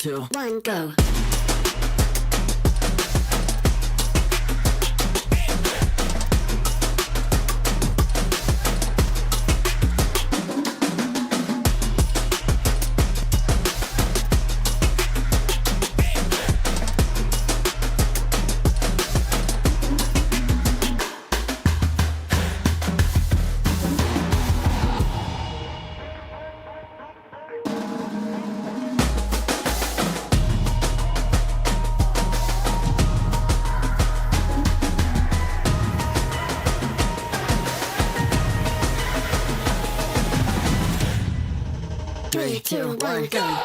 2, 1, go. Three, two, one, go.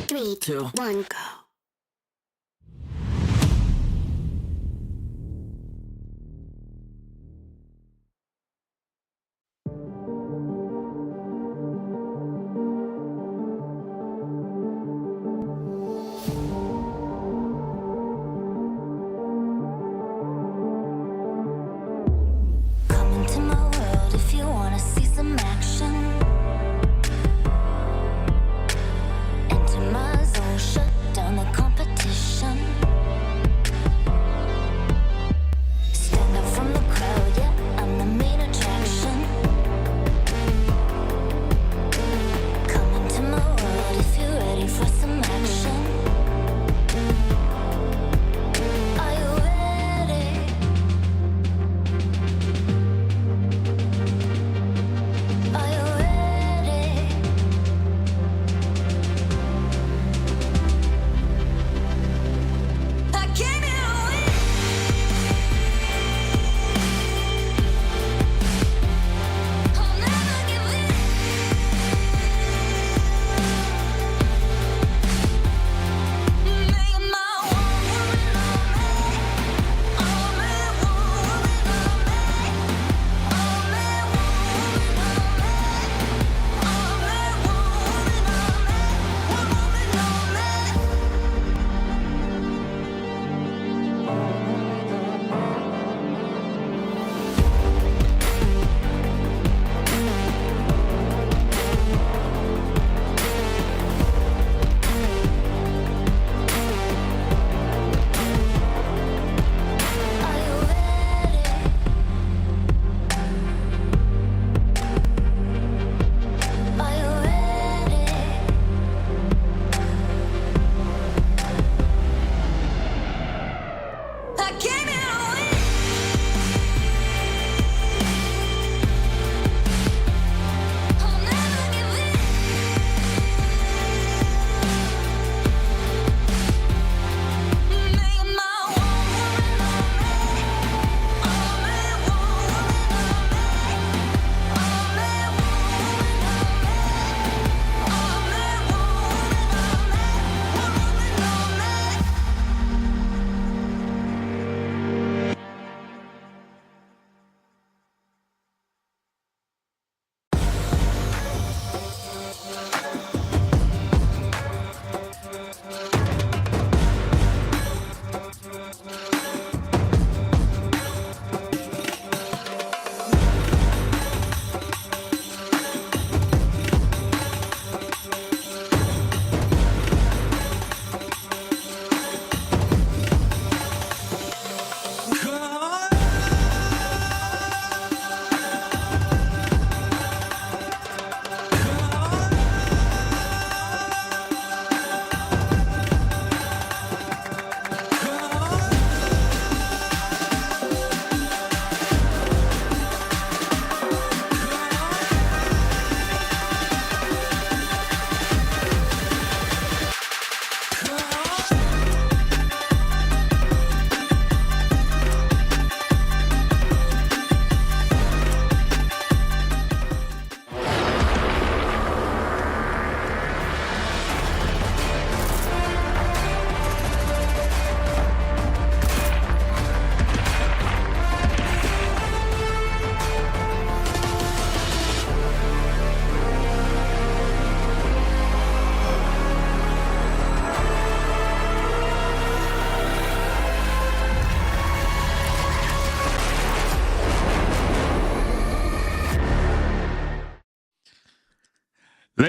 Three, two, one, go. Come into my world if you wanna see some action. Enter my zone, shut down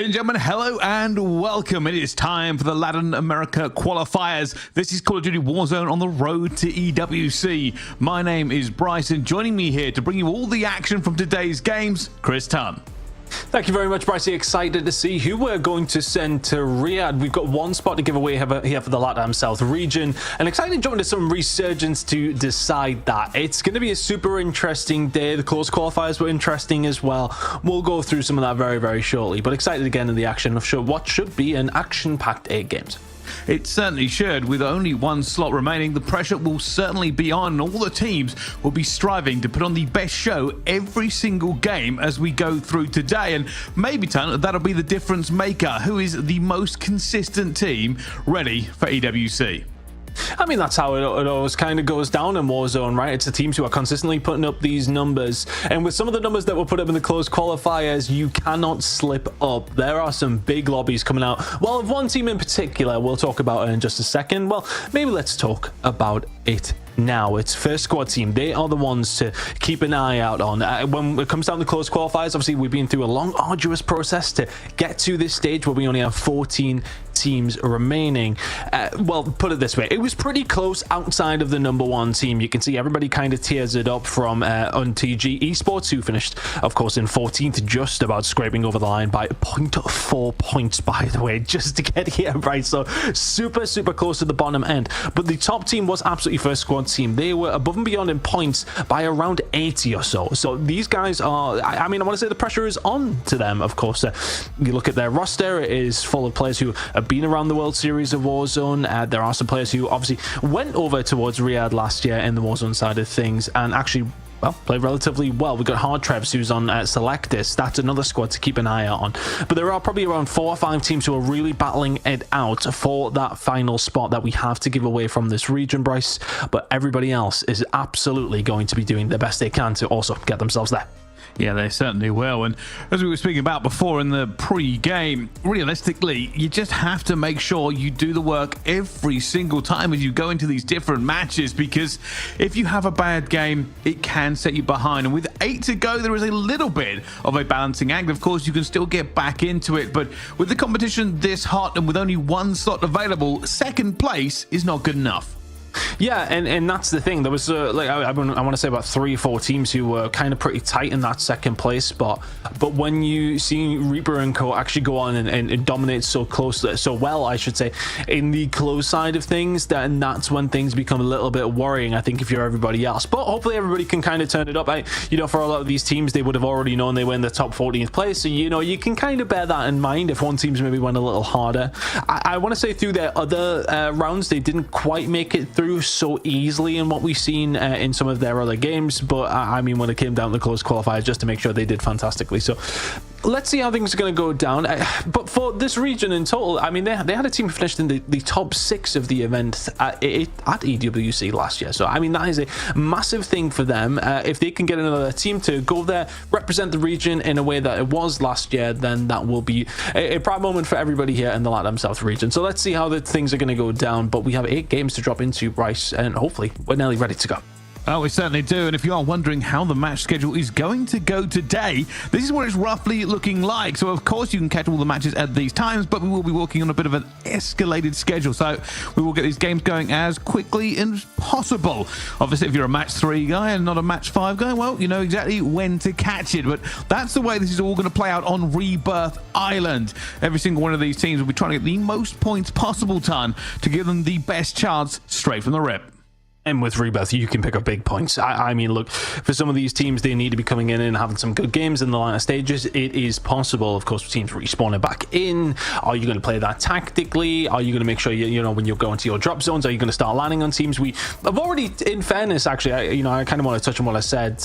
and gentlemen, hello and welcome. It is time for the Latin America qualifiers. This is Call of Duty Warzone on the road to EWC. My name is Bryce, and joining me here to bring you all the action from today's games, Chris Tunn. Thank you very much, Bryce. Excited to see who we're going to send to Riyadh. We've got one spot to give away here for the LATAM South region, and excited to jump into some resurgence to decide that. It's going to be a super interesting day. The close qualifiers were interesting as well. We'll go through some of that very, very shortly, but excited again in the action of what should be an action-packed 8 games. It certainly should. With only one slot remaining, the pressure will certainly be on, and all the teams will be striving to put on the best show every single game as we go through today. And maybe, Ton, that'll be the difference maker. Who is the most consistent team ready for EWC? I mean, that's how it always kind of goes down in Warzone, right? It's the teams who are consistently putting up these numbers. And with some of the numbers that were put up in the closed qualifiers, you cannot slip up. There are some big lobbies coming out. Well, of one team in particular, we'll talk about it in just a second. Well, maybe let's talk about it now. It's first squad team. They are the ones to keep an eye out on. When it comes down to close qualifiers, obviously we've been through a long, arduous process to get to this stage where we only have 14 teams remaining. Well, put it this way, it was pretty close outside of the number one team. You can see everybody kind of tears it up from UNTG Esports, who finished, of course, in 14th, just about scraping over the line by 0.4 points, by the way, just to get here, right? So super, super close to the bottom end. But the top team was absolutely first squad team. They were above and beyond in points by around 80 or so. So these guys are, I mean, I want to say the pressure is on to them, of course. You look at their roster, it is full of players who have been around the World Series of Warzone. There are some players who obviously went over towards Riyadh last year in the Warzone side of things and actually, well, played relatively well. We've got Hard Trevs, who's on Selectus. That's another squad to keep an eye out on. But there are probably around 4 or 5 teams who are really battling it out for that final spot that we have to give away from this region, Bryce. But everybody else is absolutely going to be doing the best they can to also get themselves there. Yeah, they certainly will. And as we were speaking about before in the pre-game, realistically, you just have to make sure you do the work every single time as you go into these different matches, because if you have a bad game, it can set you behind. And with 8 to go, there is a little bit of a balancing act. Of course, you can still get back into it, but with the competition this hot and with only one slot available, second place is not good enough. Yeah, and that's the thing. There was like I want to say about 3 or 4 teams who were kind of pretty tight in that second place spot. But when you see Reaper and Co actually go on and dominate so close, so well, I should say, in the close side of things, then that's when things become a little bit worrying, I think, if you're everybody else. But hopefully everybody can kind of turn it up. You know, for a lot of these teams, they would have already known they were in the top 14th place. So, you know, you can kind of bear that in mind if one team's maybe went a little harder. I want to say through their other rounds, they didn't quite make it through so easily in what we've seen in some of their other games, but I mean, when it came down to close qualifiers, just to make sure they did fantastically. So let's see how things are going to go down. But for this region in total, I mean, they had a team who finished in the top 6 of the event at EWC last year. So I mean, that is a massive thing for them. If they can get another team to go there, represent the region in a way that it was last year, then that will be a proud moment for everybody here in the LATAM South region. So let's see how the things are going to go down. But we have 8 games to drop into, Bryce, and hopefully we're nearly ready to go. Oh, we certainly do. And if you are wondering how the match schedule is going to go today, this is what it's roughly looking like. So, of course, you can catch all the matches at these times, but we will be working on a bit of an escalated schedule. So we will get these games going as quickly as possible. Obviously, if you're a match 3 guy and not a match 5 guy, well, you know exactly when to catch it. But that's the way this is all going to play out on Rebirth Island. Every single one of these teams will be trying to get the most points possible, Ton, to give them the best chance straight from the rip. And with Rebirth, you can pick up big points. I mean, look, for some of these teams, they need to be coming in and having some good games in the latter stages. It is possible, of course, teams respawning back in. Are you going to play that tactically? Are you going to make sure, you know, when you're going to your drop zones, are you going to start landing on teams? We have already, in fairness, actually, I kind of want to touch on what I said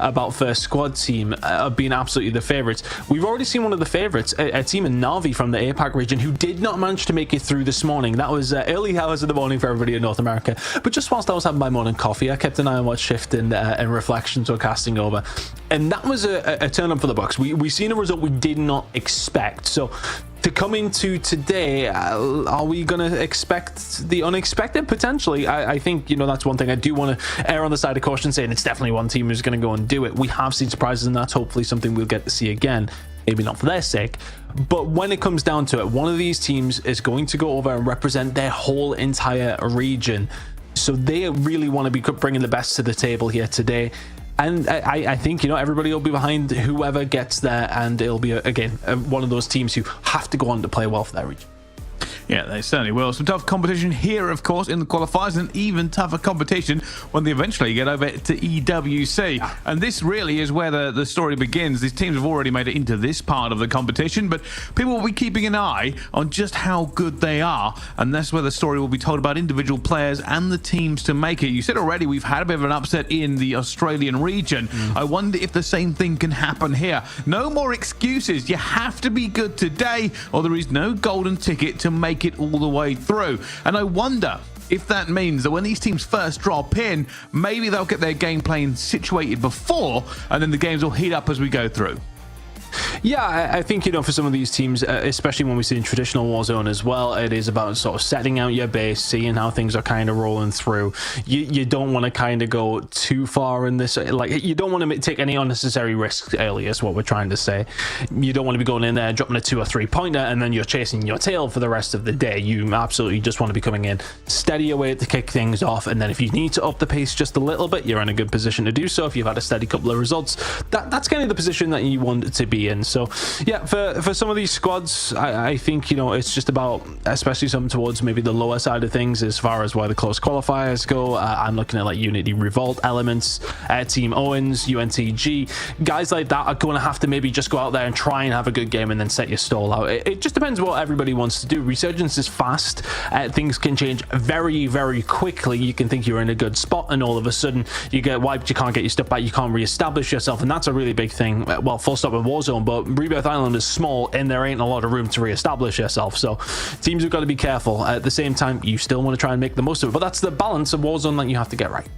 about first squad team being absolutely the favorites. We've already seen one of the favorites, a team in Navi from the APAC region, who did not manage to make it through this morning. That was early hours of the morning for everybody in North America. But just whilst I was having my morning coffee, I kept an eye on what Shift and Reflections were casting over, and that was a turn up for the Bucks. We seen a result we did not expect. So to come into today, are we going to expect the unexpected? Potentially. I think, you know, that's one thing. I do want to err on the side of caution, saying it's definitely one team who's going to go and do it. We have seen surprises, and that's hopefully something we'll get to see again. maybe not for their sake. But when it comes down to it, one of these teams is going to go over and represent their whole entire region. So they really want to be bringing the best to the table here today. And I think, everybody will be behind whoever gets there. And it'll be, again, one of those teams who have to go on to play well for their region. Yeah, they certainly will. Some tough competition here, of course, in the qualifiers, and even tougher competition when they eventually get over to EWC. Yeah. And this really is where the story begins. These teams have already made it into this part of the competition, but people will be keeping an eye on just how good they are, and that's where the story will be told about individual players and the teams to make it. You said already we've had a bit of an upset in the Australian region. I wonder if the same thing can happen here. No more excuses. You have to be good today, or there is no golden ticket to make it all the way through. And I wonder if that means that when these teams first drop in, maybe they'll get their game plan situated before, and then the games will heat up as we go through. Yeah, I think, for some of these teams, especially when we see in traditional Warzone as well, it is about sort of setting out your base, seeing how things are kind of rolling through. You don't want to kind of go too far in this. Like, you don't want to take any unnecessary risks early, is what we're trying to say. You don't want to be going in there, dropping a 2 or 3 pointer, and then you're chasing your tail for the rest of the day. You absolutely just want to be coming in, steady away to kick things off, and then if you need to up the pace just a little bit, you're in a good position to do so. If you've had a steady couple of results, that's kind of the position that you want to be in. So yeah, for some of these squads, I think it's just about, especially some towards maybe the lower side of things as far as where the close qualifiers go. I'm looking at like Unity Revolt Elements, Team Owens, UNTG, guys like that are going to have to maybe just go out there and try and have a good game and then set your stall out. It just depends what everybody wants to do. Resurgence is fast. Things can change very, very quickly. You can think you're in a good spot and all of a sudden you get wiped, you can't get your stuff back, you can't reestablish yourself, and that's a really big thing. Well, full stop with Warzone, but Rebirth Island is small and there ain't a lot of room to reestablish yourself, so teams have got to be careful. At the same time, you still want to try and make the most of it, but that's the balance of Warzone that you have to get right.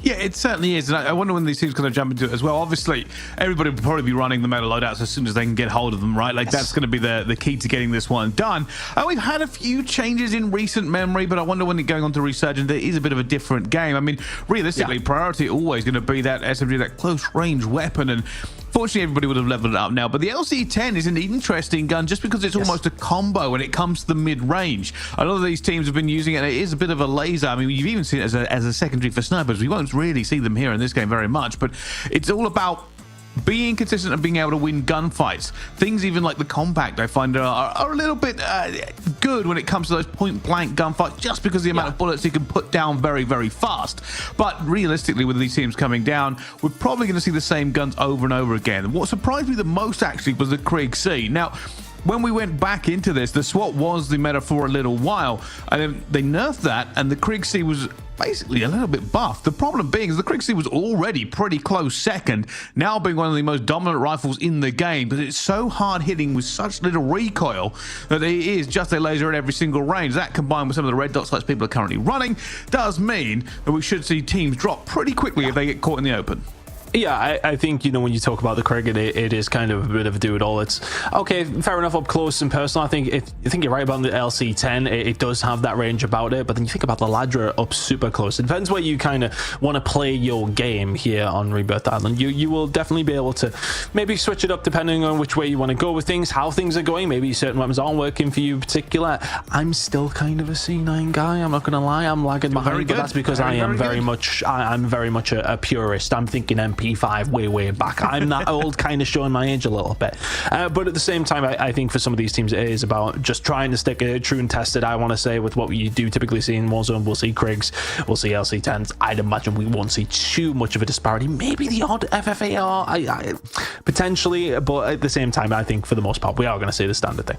Yeah, it certainly is, and I wonder when these teams kind of jump into it as well. Obviously, everybody will probably be running the meta loadouts as soon as they can get hold of them, right? Like, that's going to be the key to getting this one done. We've had a few changes in recent memory, but I wonder when going on to Resurgence, it is a bit of a different game. I mean, realistically, priority always going to be that SMG, that close-range weapon, and fortunately, everybody would have leveled it up now. But the LC-10 is an interesting gun just because it's almost a combo when it comes to the mid-range. A lot of these teams have been using it, and it is a bit of a laser. I mean, you've even seen it as a secondary for snipers. We won't really see them here in this game very much, but it's all about being consistent and being able to win gunfights. Things even like the compact, I find, are a little bit good when it comes to those point-blank gunfights, just because of the amount of bullets you can put down very, very fast. But realistically, with these teams coming down, we're probably going to see the same guns over and over again. What surprised me the most, actually, was the Krieg C. Now, when we went back into this, the SWAT was the meta for a little while, and then they nerfed that, and the Krieg C was basically a little bit buffed. The problem being is the Krieg C was already pretty close second, now being one of the most dominant rifles in the game, but it's so hard hitting with such little recoil that it is just a laser at every single range. That, combined with some of the red dot sights people are currently running, does mean that we should see teams drop pretty quickly if they get caught in the open. Yeah, I think, when you talk about the Krieg, it is kind of a bit of a do-it-all. It's okay, fair enough up close and personal. I think you're right about the LC-10. It does have that range about it, but then you think about the Ladra up super close. It depends where you kind of want to play your game here on Rebirth Island. You will definitely be able to maybe switch it up depending on which way you want to go with things, how things are going. Maybe certain weapons aren't working for you in particular. I'm still kind of a C9 guy. I'm not going to lie. I'm lagging behind, but that's because I am very much a purist. I'm thinking MP5 way back. I'm that old, kind of showing my age a little bit, but at the same time, I think for some of these teams it is about just trying to stick it true and tested. I want to say with what we do typically see in Warzone, we'll see Kriegs, we'll see LC-10s. I'd imagine we won't see too much of a disparity. Maybe the odd FFAR potentially, but at the same time, I think for the most part we are going to see the standard thing.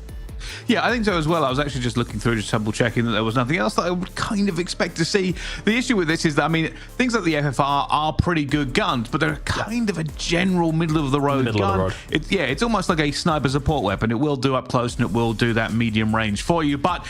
Yeah, I think so as well. I was actually just looking through, just double checking that there was nothing else that I would kind of expect to see. The issue with this is that, I mean, things like the FFR are pretty good guns, but they're kind of a general middle of the road gun. It's almost like a sniper support weapon. It will do up close and it will do that medium range for you, but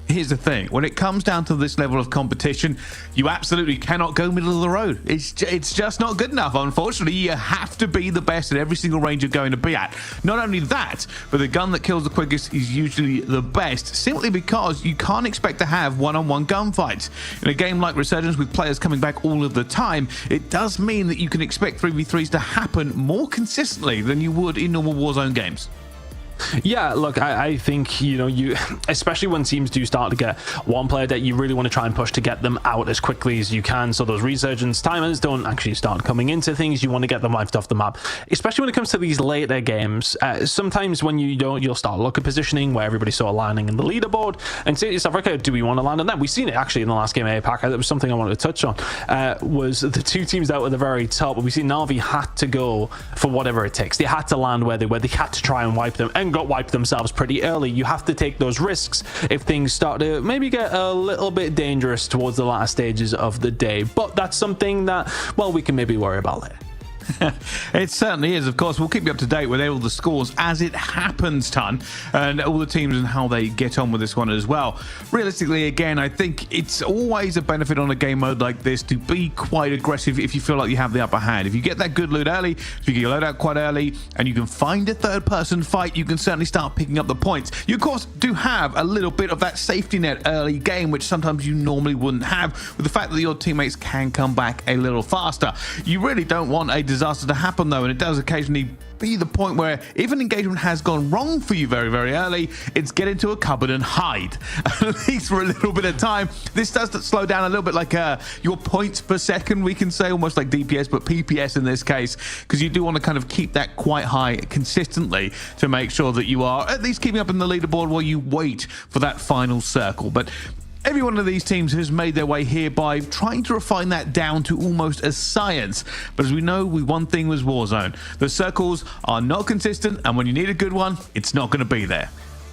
Here's the thing. When it comes down to this level of competition, you absolutely cannot go middle of the road. It's just not good enough. Unfortunately, you have to be the best at every single range you're going to be at. Not only that, but the gun that kills the quickest is usually the best, simply because you can't expect to have one-on-one gunfights. In a game like Resurgence, with players coming back all of the time, it does mean that you can expect 3v3s to happen more consistently than you would in normal Warzone games. Yeah, look, I think, you especially when teams do start to get one player that you really want to try and push to get them out as quickly as you can, so those resurgence timers don't actually start coming into things. You want to get them wiped off the map, especially when it comes to these later games. Sometimes when you don't, you'll start look at positioning where everybody's sort of landing in the leaderboard and say to yourself, okay, do we want to land on that? We've seen it actually in the last game of APAC. That was something I wanted to touch on, was the two teams out at the very top. But we see Na'Vi had to go for whatever it takes. They had to land where they were. They had to try and wipe them, and got wiped themselves pretty early. You have to take those risks if things start to maybe get a little bit dangerous towards the latter stages of the day, but that's something that, well, we can maybe worry about later. It certainly is. Of course, we'll keep you up to date with all the scores as it happens, Ton, and all the teams and how they get on with this one as well. Realistically, again, I think it's always a benefit on a game mode like this to be quite aggressive if you feel like you have the upper hand. If you get that good loot early, if you get your load out quite early, and you can find a third-person fight, you can certainly start picking up the points. You, of course, do have a little bit of that safety net early game, which sometimes you normally wouldn't have, with the fact that your teammates can come back a little faster. You really don't want a disaster to happen, though, and it does occasionally be the point where if an engagement has gone wrong for you very, very early, it's get into a cupboard and hide, at least for a little bit of time. This does slow down a little bit, like your points per second, we can say, almost like DPS, but PPS in this case, because you do want to kind of keep that quite high consistently to make sure that you are at least keeping up in the leaderboard while you wait for that final circle. But every one of these teams has made their way here by trying to refine that down to almost a science. But as we know, one thing was Warzone. The circles are not consistent, and when you need a good one, it's not going to be there.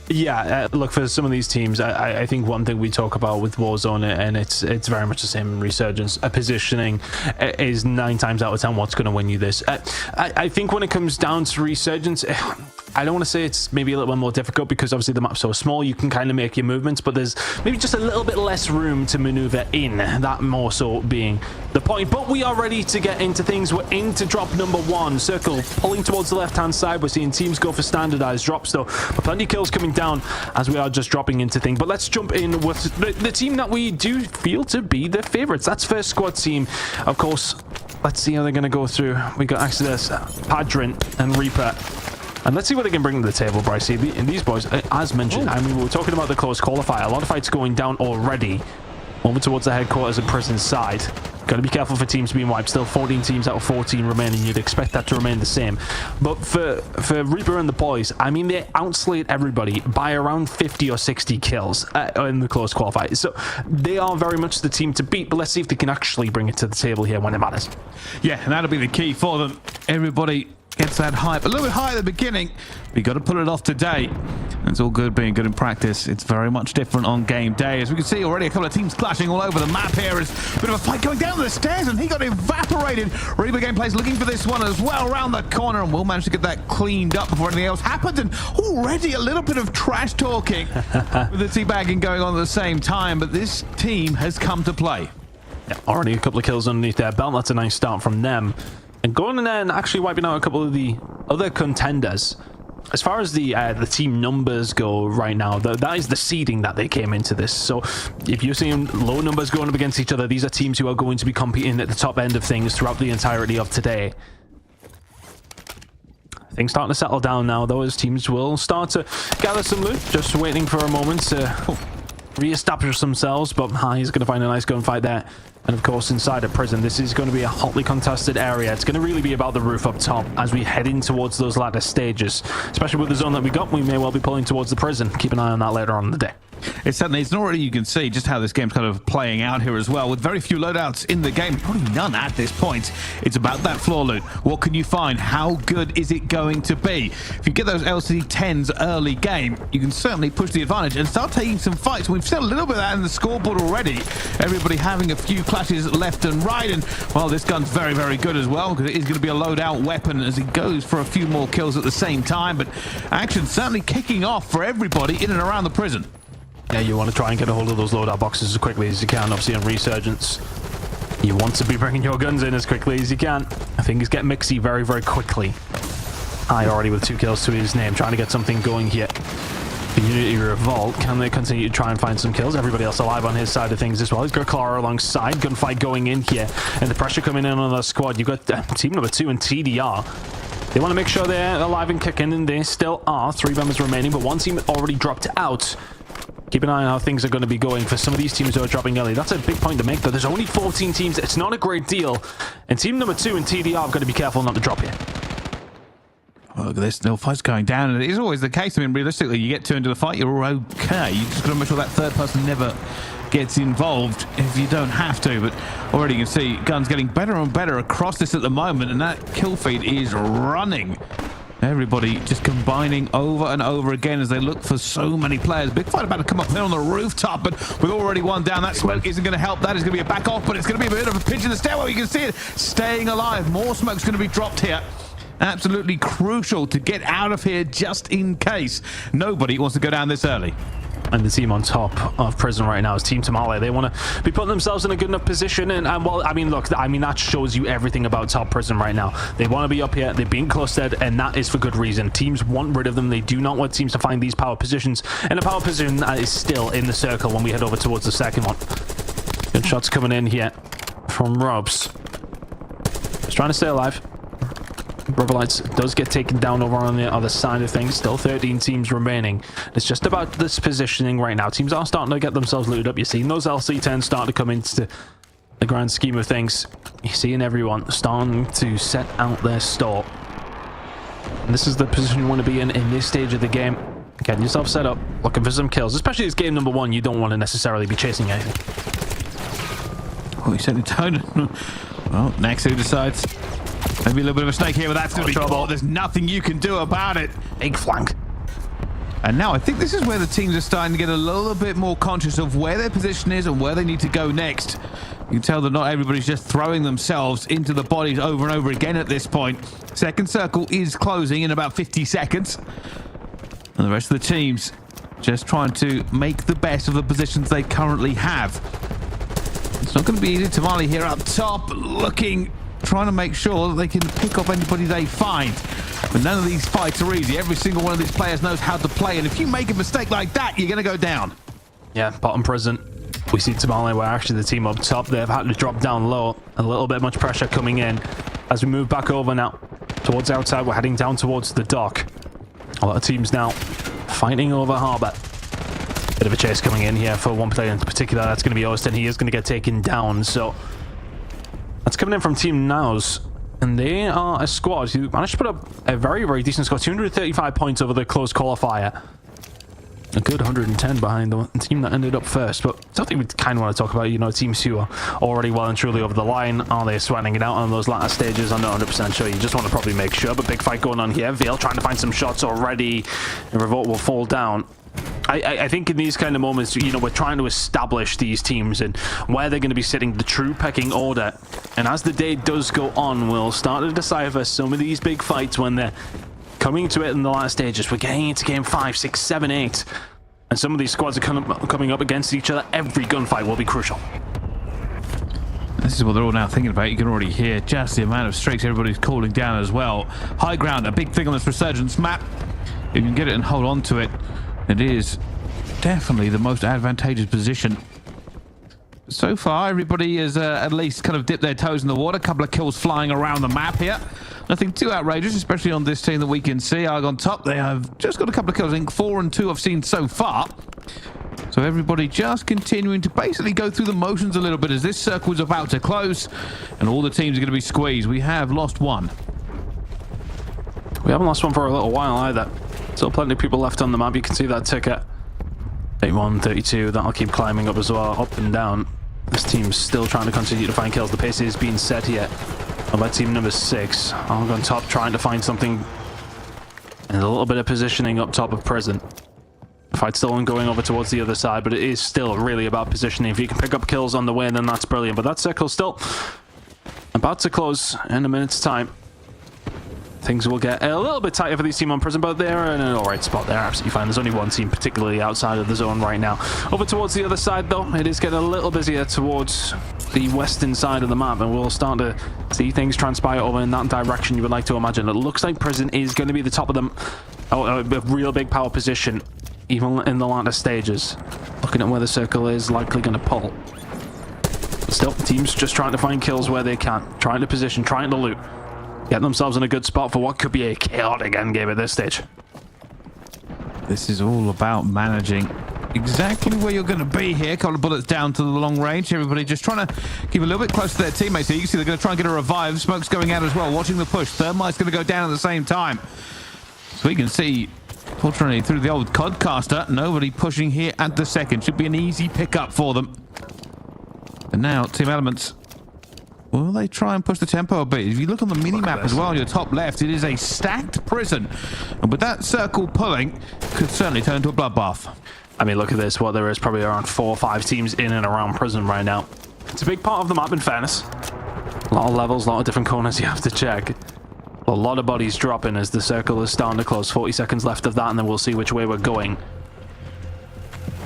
Yeah, look, for some of these teams, I think one thing we talk about with Warzone, and it's very much the same in Resurgence, positioning is 9 times out of 10 what's going to win you this. I think when it comes down to Resurgence, I don't want to say it's maybe a little bit more difficult because obviously the map's so small, you can kind of make your movements, but there's maybe just a little bit less room to maneuver in, that more so being the point. But we are ready to get into things. We're into drop number 1. Circle pulling towards the left-hand side. We're seeing teams go for standardized drops, though. Plenty of kills coming down as we are just dropping into things. But let's jump in with the team that we do feel to be the favorites. That's first squad team. Of course, let's see how they're going to go through. We got Exodus, Padrin, and Reaper. And let's see what they can bring to the table, Bryce. And these boys, as mentioned, I mean, we were talking about the close qualifier. A lot of fights going down already. Over towards the headquarters and prison side. Got to be careful for teams being wiped. Still 14 teams out of 14 remaining. You'd expect that to remain the same. But for Reaper and the boys, I mean, they outslayed everybody by around 50 or 60 kills in the close qualifier. So they are very much the team to beat. But let's see if they can actually bring it to the table here when it matters. Yeah, and that'll be the key for them. Everybody gets that hype a little bit high at the beginning. We got to pull it off today. It's all good being good in practice. It's very much different on game day. As we can see already, a couple of teams clashing all over the map here. There's a bit of a fight going down the stairs, and he got evaporated. Reaper Gameplay's looking for this one as well around the corner, and we'll manage to get that cleaned up before anything else happened. And already a little bit of trash talking with the teabagging going on at the same time. But this team has come to play. Yeah, already a couple of kills underneath their belt. That's a nice start from them. And going in there and actually wiping out a couple of the other contenders. As far as the team numbers go right now, that is the seeding that they came into this. So if you're seeing low numbers going up against each other, these are teams who are going to be competing at the top end of things throughout the entirety of today. Things starting to settle down now, though, as teams will start to gather some loot. Just waiting for a moment to re-establish themselves, but he's going to find a nice gunfight there. And of course, inside a prison, this is going to be a hotly contested area. It's going to really be about the roof up top as we head in towards those latter stages. Especially with the zone that we got, we may well be pulling towards the prison. Keep an eye on that later on in the day. It's already you can see just how this game's kind of playing out here as well, with very few loadouts in the game, probably none at this point. It's about that floor loot. What can you find? How good is it going to be? If you get those LC10s early game, you can certainly push the advantage and start taking some fights. We've seen a little bit of that in the scoreboard already. Everybody having a few clashes left and right, and well, this gun's very, very good as well, because it is going to be a loadout weapon as he goes for a few more kills at the same time. But action certainly kicking off for everybody in and around the prison. Yeah, you want to try and get a hold of those loadout boxes as quickly as you can. Obviously on Resurgence, you want to be bringing your guns in as quickly as you can. Things get mixy very, very quickly. I already with 2 kills to his name, trying to get something going here. The Unity Revolt, can they continue to try and find some kills? Everybody else alive on his side of things as well. He's got Clara alongside. Gunfight going in here. And the pressure coming in on the squad. You've got team number 2 and TDR. They want to make sure they're alive and kicking, and they still are. 3 members remaining, but 1 team already dropped out. Keep an eye on how things are going to be going for some of these teams who are dropping early. That's a big point to make, though. There's only 14 teams. It's not a great deal. And team number 2 and TDR have got to be careful not to drop here. Well, look at this, no fight's going down, and it is always the case. I mean, realistically, you get 2 into the fight, you're okay. You just got to make sure that third person never gets involved if you don't have to. But already you can see guns getting better and better across this at the moment, and that kill feed is running. Everybody just combining over and over again as they look for so many players. Big fight about to come up there on the rooftop, but with already 1 down, that smoke isn't going to help. That is going to be a back off, but it's going to be a bit of a pinch in the stairwell. You can see it staying alive. More smoke's going to be dropped here. Absolutely crucial to get out of here just in case. Nobody wants to go down this early. And the team on top of Prison right now is Team Tamale. They want to be putting themselves in a good enough position. And well, I mean, look, that shows you everything about top Prison right now. They want to be up here. They're being clustered, and that is for good reason. Teams want rid of them. They do not want teams to find these power positions. And a power position is still in the circle when we head over towards the second one. Good shots coming in here from Robs. Just trying to stay alive. Rubberlights does get taken down over on the other side of things. Still 13 teams remaining. It's just about this positioning right now. Teams are starting to get themselves looted up. You're seeing those LC10s start to come into the grand scheme of things. You're seeing everyone starting to set out their store. And this is the position you want to be in this stage of the game. Getting yourself set up, looking for some kills. Especially as game number 1, you don't want to necessarily be chasing anything. Oh, he certainly don't. Well, next who decides. Maybe a little bit of a snake here, but that's going to be trouble. There's nothing you can do about it. Big flank. And now I think this is where the teams are starting to get a little bit more conscious of where their position is and where they need to go next. You can tell that not everybody's just throwing themselves into the bodies over and over again at this point. Second circle is closing in about 50 seconds. And the rest of the teams just trying to make the best of the positions they currently have. It's not going to be easy. Tamale here up top, trying to make sure that they can pick off anybody they find. But none of these fights are easy. Every single one of these players knows how to play, and if you make a mistake like that, you're going to go down. Yeah, bottom Prison. We see Tamale where actually the team up top, they've had to drop down low. A little bit much pressure coming in. As we move back over now towards outside, we're heading down towards the dock. A lot of teams now fighting over Harbour. Bit of a chase coming in here for one player in particular. That's going to be Austin. He is going to get taken down, so that's coming in from Team Nows, and they are a squad who managed to put up a very, very decent score. 235 points over the close qualifier. A good 110 behind the team that ended up first. But something we kind of want to talk about, you know, teams who are already well and truly over the line. Are they sweating it out on those latter stages? I'm not 100% sure. You just want to probably make sure. But big fight going on here. Veil trying to find some shots already. And Revolt will fall down. I think in these kind of moments, you know, we're trying to establish these teams and where they're going to be sitting, the true pecking order. And as the day does go on, we'll start to decipher some of these big fights when they're coming to it in the last stages. We're getting into game 5, 6, 7, 8. And some of these squads are coming up against each other. Every gunfight will be crucial. This is what they're all now thinking about. You can already hear just the amount of streaks everybody's calling down as well. High ground, a big thing on this Resurgence map. If you can get it and hold on to it, it is definitely the most advantageous position. So far, everybody has at least kind of dipped their toes in the water. A couple of kills flying around the map here. Nothing too outrageous, especially on this team that we can see. Arg on top, they have just got a couple of kills. I think 4 and 2 I've seen so far. So everybody just continuing to basically go through the motions a little bit as this circle is about to close. And all the teams are going to be squeezed. We have lost one. We haven't lost one for a little while either. Still plenty of people left on the map. You can see that ticket. 31, 32. That'll keep climbing up as well, up and down. This team's still trying to continue to find kills. The pace is being set here by team number 6. Arg on top trying to find something. And a little bit of positioning up top of Prison. Fight still ongoing over towards the other side, but it is still really about positioning. If you can pick up kills on the way, then that's brilliant. But that circle's still about to close in a minute's time. things will get a little bit tighter for these team on Prison, but they're in an alright spot. They're absolutely fine. There's only one team particularly outside of the zone right now. Over towards the other side, though, it is getting a little busier towards the western side of the map, and we'll start to see things transpire over in that direction you would like to imagine. It looks like Prison is going to be the top of them. A real big power position, even in the latter stages. Looking at where the circle is likely going to pull. Still, teams just trying to find kills where they can, trying to position, trying to loot, get themselves in a good spot for what could be a chaotic endgame at this stage. This is all about managing exactly where you're going to be here. A couple of bullets down to the long range. Everybody just trying to keep a little bit close to their teammates here. You can see they're going to try and get a revive. Smoke's going out as well. Watching the push. Thermite's going to go down at the same time. So we can see, fortunately, through the old Codcaster, nobody pushing here at the second. Should be an easy pickup for them. And now, Team Elements, will they try and push the tempo a bit? If you look on the mini-map as well, on your top left, it is a stacked Prison. And with that circle pulling, could certainly turn into a bloodbath. I mean, look at this. What there is probably around 4 or 5 teams in and around Prison right now. It's a big part of the map, in fairness. A lot of levels, a lot of different corners you have to check. A lot of bodies dropping as the circle is starting to close. 40 seconds left of that, and then we'll see which way we're going.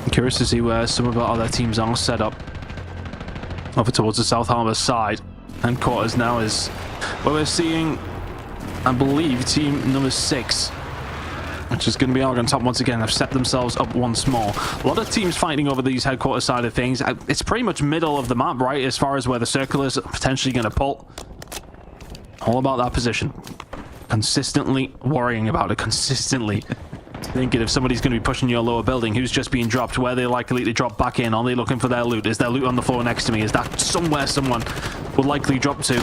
I'm curious to see where some of our other teams are set up. Over towards the South Harbour side. And quarters now is where we're seeing, I believe, team number 6, which is going to be Argon top once again. Have set themselves up once more. A lot of teams fighting over these headquarters side of things. It's pretty much middle of the map, right, as far as where the circle is potentially going to pull. All about that position. Consistently worrying about it. Consistently thinking if somebody's going to be pushing your lower building, who's just being dropped, where they're likely to drop back in, are they looking for their loot, is there loot on the floor next to me, is that somewhere someone would likely drop to.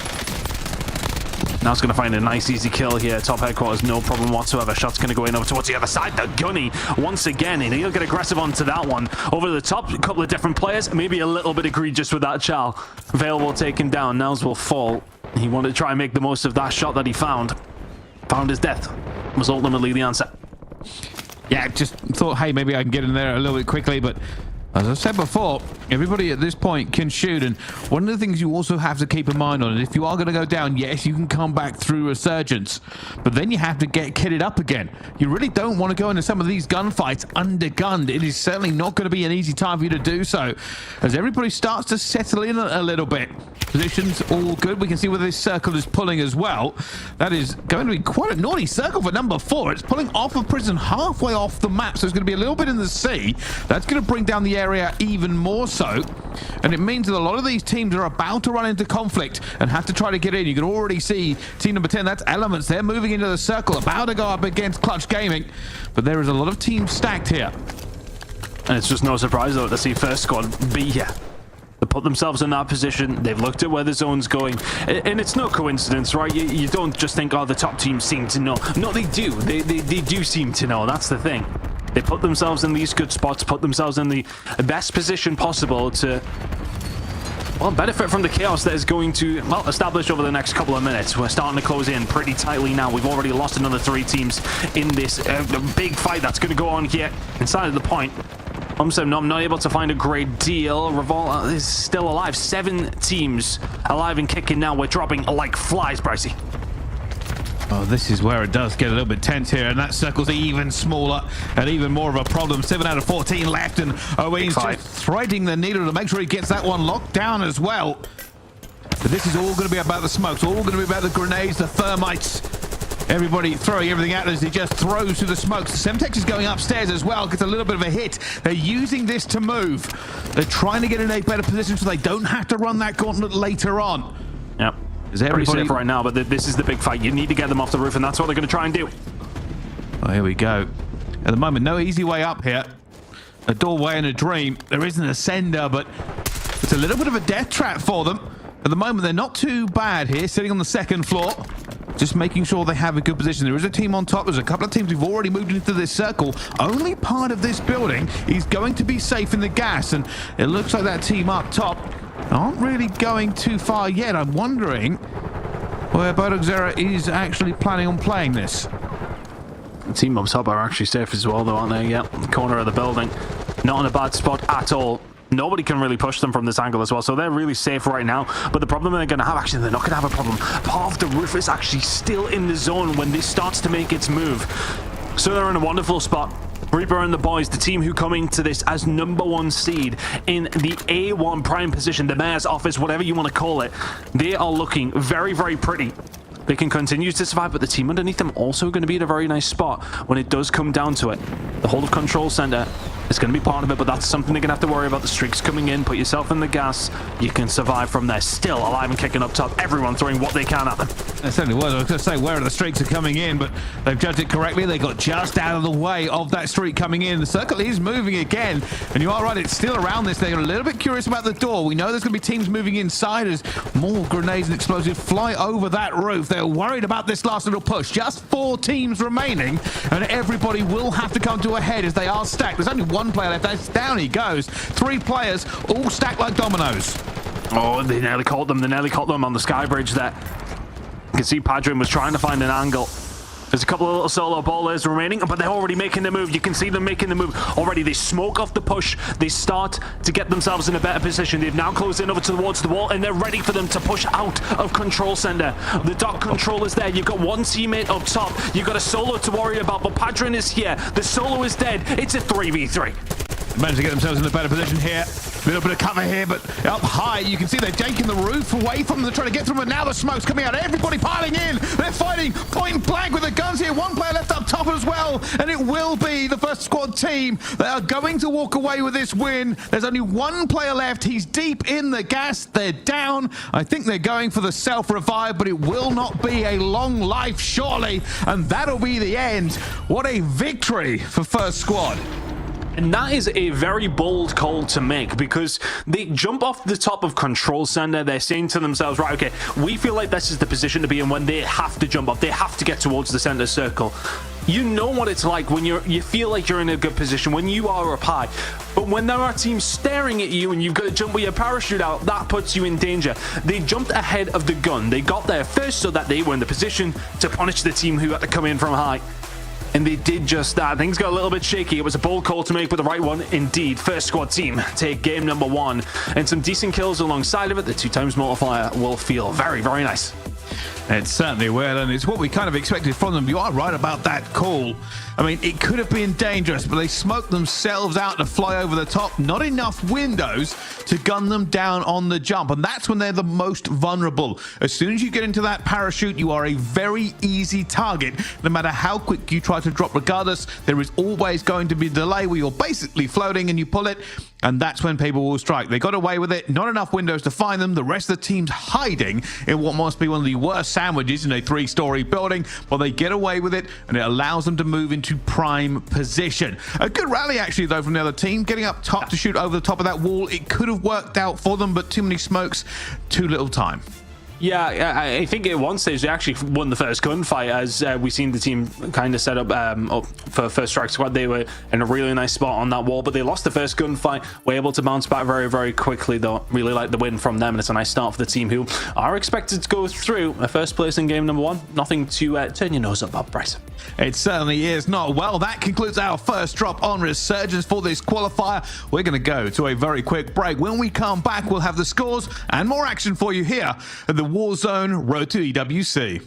Now it's going to find a nice easy kill here, top headquarters, no problem whatsoever. Shot's going to go in over towards the other side, the gunny once again, and he'll get aggressive onto that one. Over the top, a couple of different players, maybe a little bit egregious with that Chal. Veil will take him down, Nels will fall. He wanted to try and make the most of that shot that he found his death, was ultimately the answer. Yeah, just thought, hey, maybe I can get in there a little bit quickly, but as I said before, everybody at this point can shoot, and one of the things you also have to keep in mind on it, if you are going to go down, yes, you can come back through Resurgence, but then you have to get kitted up again. You really don't want to go into some of these gunfights undergunned. It is certainly not going to be an easy time for you to do so, as everybody starts to settle in a little bit. Positions all good. We can see where this circle is pulling as well. That is going to be quite a naughty circle for number 4. It's pulling off of Prison, halfway off the map, so it's going to be a little bit in the sea. That's going to bring down the area even more so, and it means that a lot of these teams are about to run into conflict and have to try to get in. You can already see team number 10, that's Elements. They're moving into the circle, about to go up against Clutch Gaming, but there is a lot of teams stacked here. And it's just no surprise, though, to see First Squad be here. They put themselves in that position. They've looked at where the zone's going. And it's no coincidence, right? You don't just think, oh, the top teams seem to know. No, they do. They do seem to know. That's the thing. They put themselves in these good spots, put themselves in the best position possible to, well, benefit from the chaos that is going to, well, establish over the next couple of minutes. We're starting to close in pretty tightly now. We've already lost another 3 teams in this big fight that's going to go on here inside of the point. I'm not able to find a great deal. Revolt is still alive. 7 teams alive and kicking now. We're dropping like flies, Bricey. Oh, this is where it does get a little bit tense here, and that circle's even smaller and even more of a problem. 7 out of 14 left, and Owen's just threading the needle to make sure he gets that one locked down as well. But this is all going to be about the smokes, all going to be about the grenades, the thermites. Everybody throwing everything at us. He just throws through the smokes. The Semtex is going upstairs as well. Gets a little bit of a hit. They're using this to move. They're trying to get in a better position so they don't have to run that gauntlet later on. Yep. Pretty safe right now, but this is the big fight. You need to get them off the roof, and that's what they're going to try and do. Oh, here we go. At the moment, no easy way up here. A doorway and a dream. There isn't a sender, but it's a little bit of a death trap for them. At the moment, they're not too bad here, sitting on the 2nd floor. Just making sure they have a good position. There is a team on top. There's a couple of teams who've already moved into this circle. Only part of this building is going to be safe in the gas, and it looks like that team up top aren't really going too far yet. I'm wondering where Bodogzera is actually planning on playing this. The team up top are actually safe as well, though, aren't they? Yep, corner of the building. Not in a bad spot at all. Nobody can really push them from this angle as well, so they're really safe right now. But the problem they're going to have, actually, they're not going to have a problem. Part of the roof is actually still in the zone when this starts to make its move. So they're in a wonderful spot. Reaper and the boys, the team who come into this as #1 seed in the A1 prime position, the mayor's office, whatever you want to call it, they are looking very, very pretty. They can continue to survive, but the team underneath them also going to be in a very nice spot when it does come down to it. The whole of control center is going to be part of it, but that's something they're going to have to worry about. The streaks coming in, put yourself in the gas. You can survive from there. Still alive and kicking up top. Everyone throwing what they can at them. It certainly was. I was going to say, where are the streaks are coming in, but they've judged it correctly. They got just out of the way of that streak coming in. The circle is moving again, and you are right, it's still around this. They're a little bit curious about the door. We know there's going to be teams moving inside as more grenades and explosives fly over that roof. They're worried about this last little push. Just 4 teams remaining, and everybody will have to come to a head as they are stacked. There's only one player left. That's down he goes. 3 players, all stacked like dominoes. Oh, they nearly caught them. They nearly caught them on the sky bridge there. You can see Padrin was trying to find an angle. There's a couple of little solo ballers remaining, but they're already making the move. You can see them making the move already. They smoke off the push. They start to get themselves in a better position. They've now closed in over towards the wall, and they're ready for them to push out of control center. The dot control is there. You've got one teammate up top. You've got a solo to worry about, but Padrin is here. The solo is dead. It's a 3v3. Managed to get themselves in a better position here. A little bit of cover here, but up high, you can see they're taking the roof away from them. They're trying to get through, but now the smoke's coming out. Everybody piling in. They're fighting point blank with the guns here. One player left up top as well, and it will be the first squad team that are going to walk away with this win. There's only one player left. He's deep in the gas. They're down. I think they're going for the self-revive, but it will not be a long life, surely, and that'll be the end. What a victory for first squad. And that is a very bold call to make, because they jump off the top of control center. They're saying to themselves, right, okay, we feel like this is the position to be in when they have to jump off. They have to get towards the center circle. You know what it's like when you feel like you're in a good position, when you are up high. But when there are teams staring at you and you've got to jump with your parachute out, that puts you in danger. They jumped ahead of the gun. They got there first so that they were in the position to punish the team who had to come in from high. And they did just that. Things got a little bit shaky. It was a bold call to make, but the right one indeed. First squad team take game #1. And some decent kills alongside of it. The 2x multiplier will feel very, very nice. It certainly will, and it's what we kind of expected from them. You are right about that call. I mean, it could have been dangerous, but they smoked themselves out to fly over the top. Not enough windows to gun them down on the jump, and that's when they're the most vulnerable. As soon as you get into that parachute, you are a very easy target. No matter how quick you try to drop, regardless, there is always going to be a delay where you're basically floating and you pull it, and that's when people will strike. They got away with it. Not enough windows to find them. The rest of the team's hiding in what must be one of the worst sandwiches in a 3-story building, but they get away with it, and it allows them to move into prime position. A good rally, actually, though, from the other team. Getting up top to shoot over the top of that wall. It could have worked out for them, but too many smokes, too little time. Yeah, I think at one stage they actually won the first gunfight, as we seen the team kind of set up for first strike squad. They were in a really nice spot on that wall, but they lost the first gunfight. Were able to bounce back very, very quickly, though. Really like the win from them, and it's a nice start for the team who are expected to go through a first place in game #1. Nothing to turn your nose up about, Bryce. It certainly is not. Well, that concludes our first drop on Resurgence for this qualifier. We're going to go to a very quick break. When we come back, we'll have the scores and more action for you here at the Warzone Road to EWC.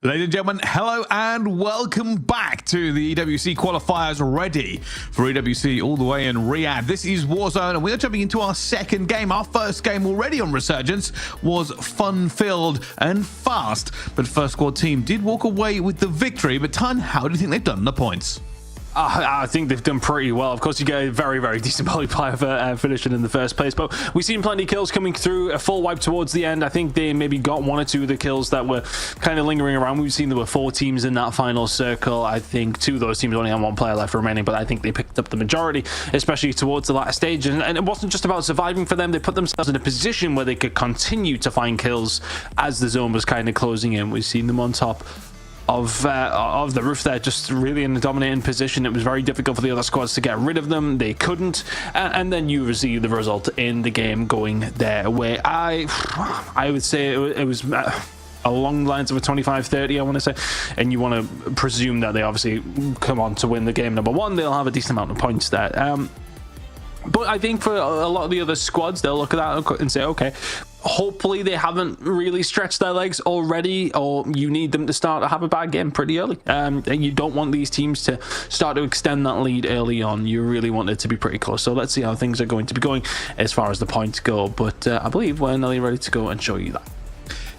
Ladies and gentlemen, hello and welcome back to the EWC qualifiers, ready for EWC all the way in Riyadh. This is Warzone and we are jumping into our second game. Our first game already on Resurgence was fun-filled and fast, but first squad team did walk away with the victory. But Tan, how do you think they've done the points? I think they've done pretty well. Of course, you get a very, very decent qualifier for finishing in the first place, but we've seen plenty of kills coming through. A full wipe towards the end. I think they maybe got one or two of the kills that were kind of lingering around. We've seen there were 4 teams in that final circle. I think 2 of those teams only had 1 player left remaining, but I think they picked up the majority, especially towards the latter stage. And it wasn't just about surviving for them. They put themselves in a position where they could continue to find kills as the zone was kind of closing in. We've seen them on top of the roof there, just really in a dominating position. It was very difficult for the other squads to get rid of them. They couldn't, and then you receive the result in the game going their way. I would say it was along the lines of a 25-30, I want to say, and you want to presume that they obviously come on to win the game number 1. They'll have a decent amount of points there. But I think for a lot of the other squads, they'll look at that and say, okay, hopefully they haven't really stretched their legs already, or you need them to start to have a bad game pretty early. And you don't want these teams to start to extend that lead early on. You really want it to be pretty close. So let's see how things are going to be going as far as the points go. But I believe we're nearly ready to go and show you that.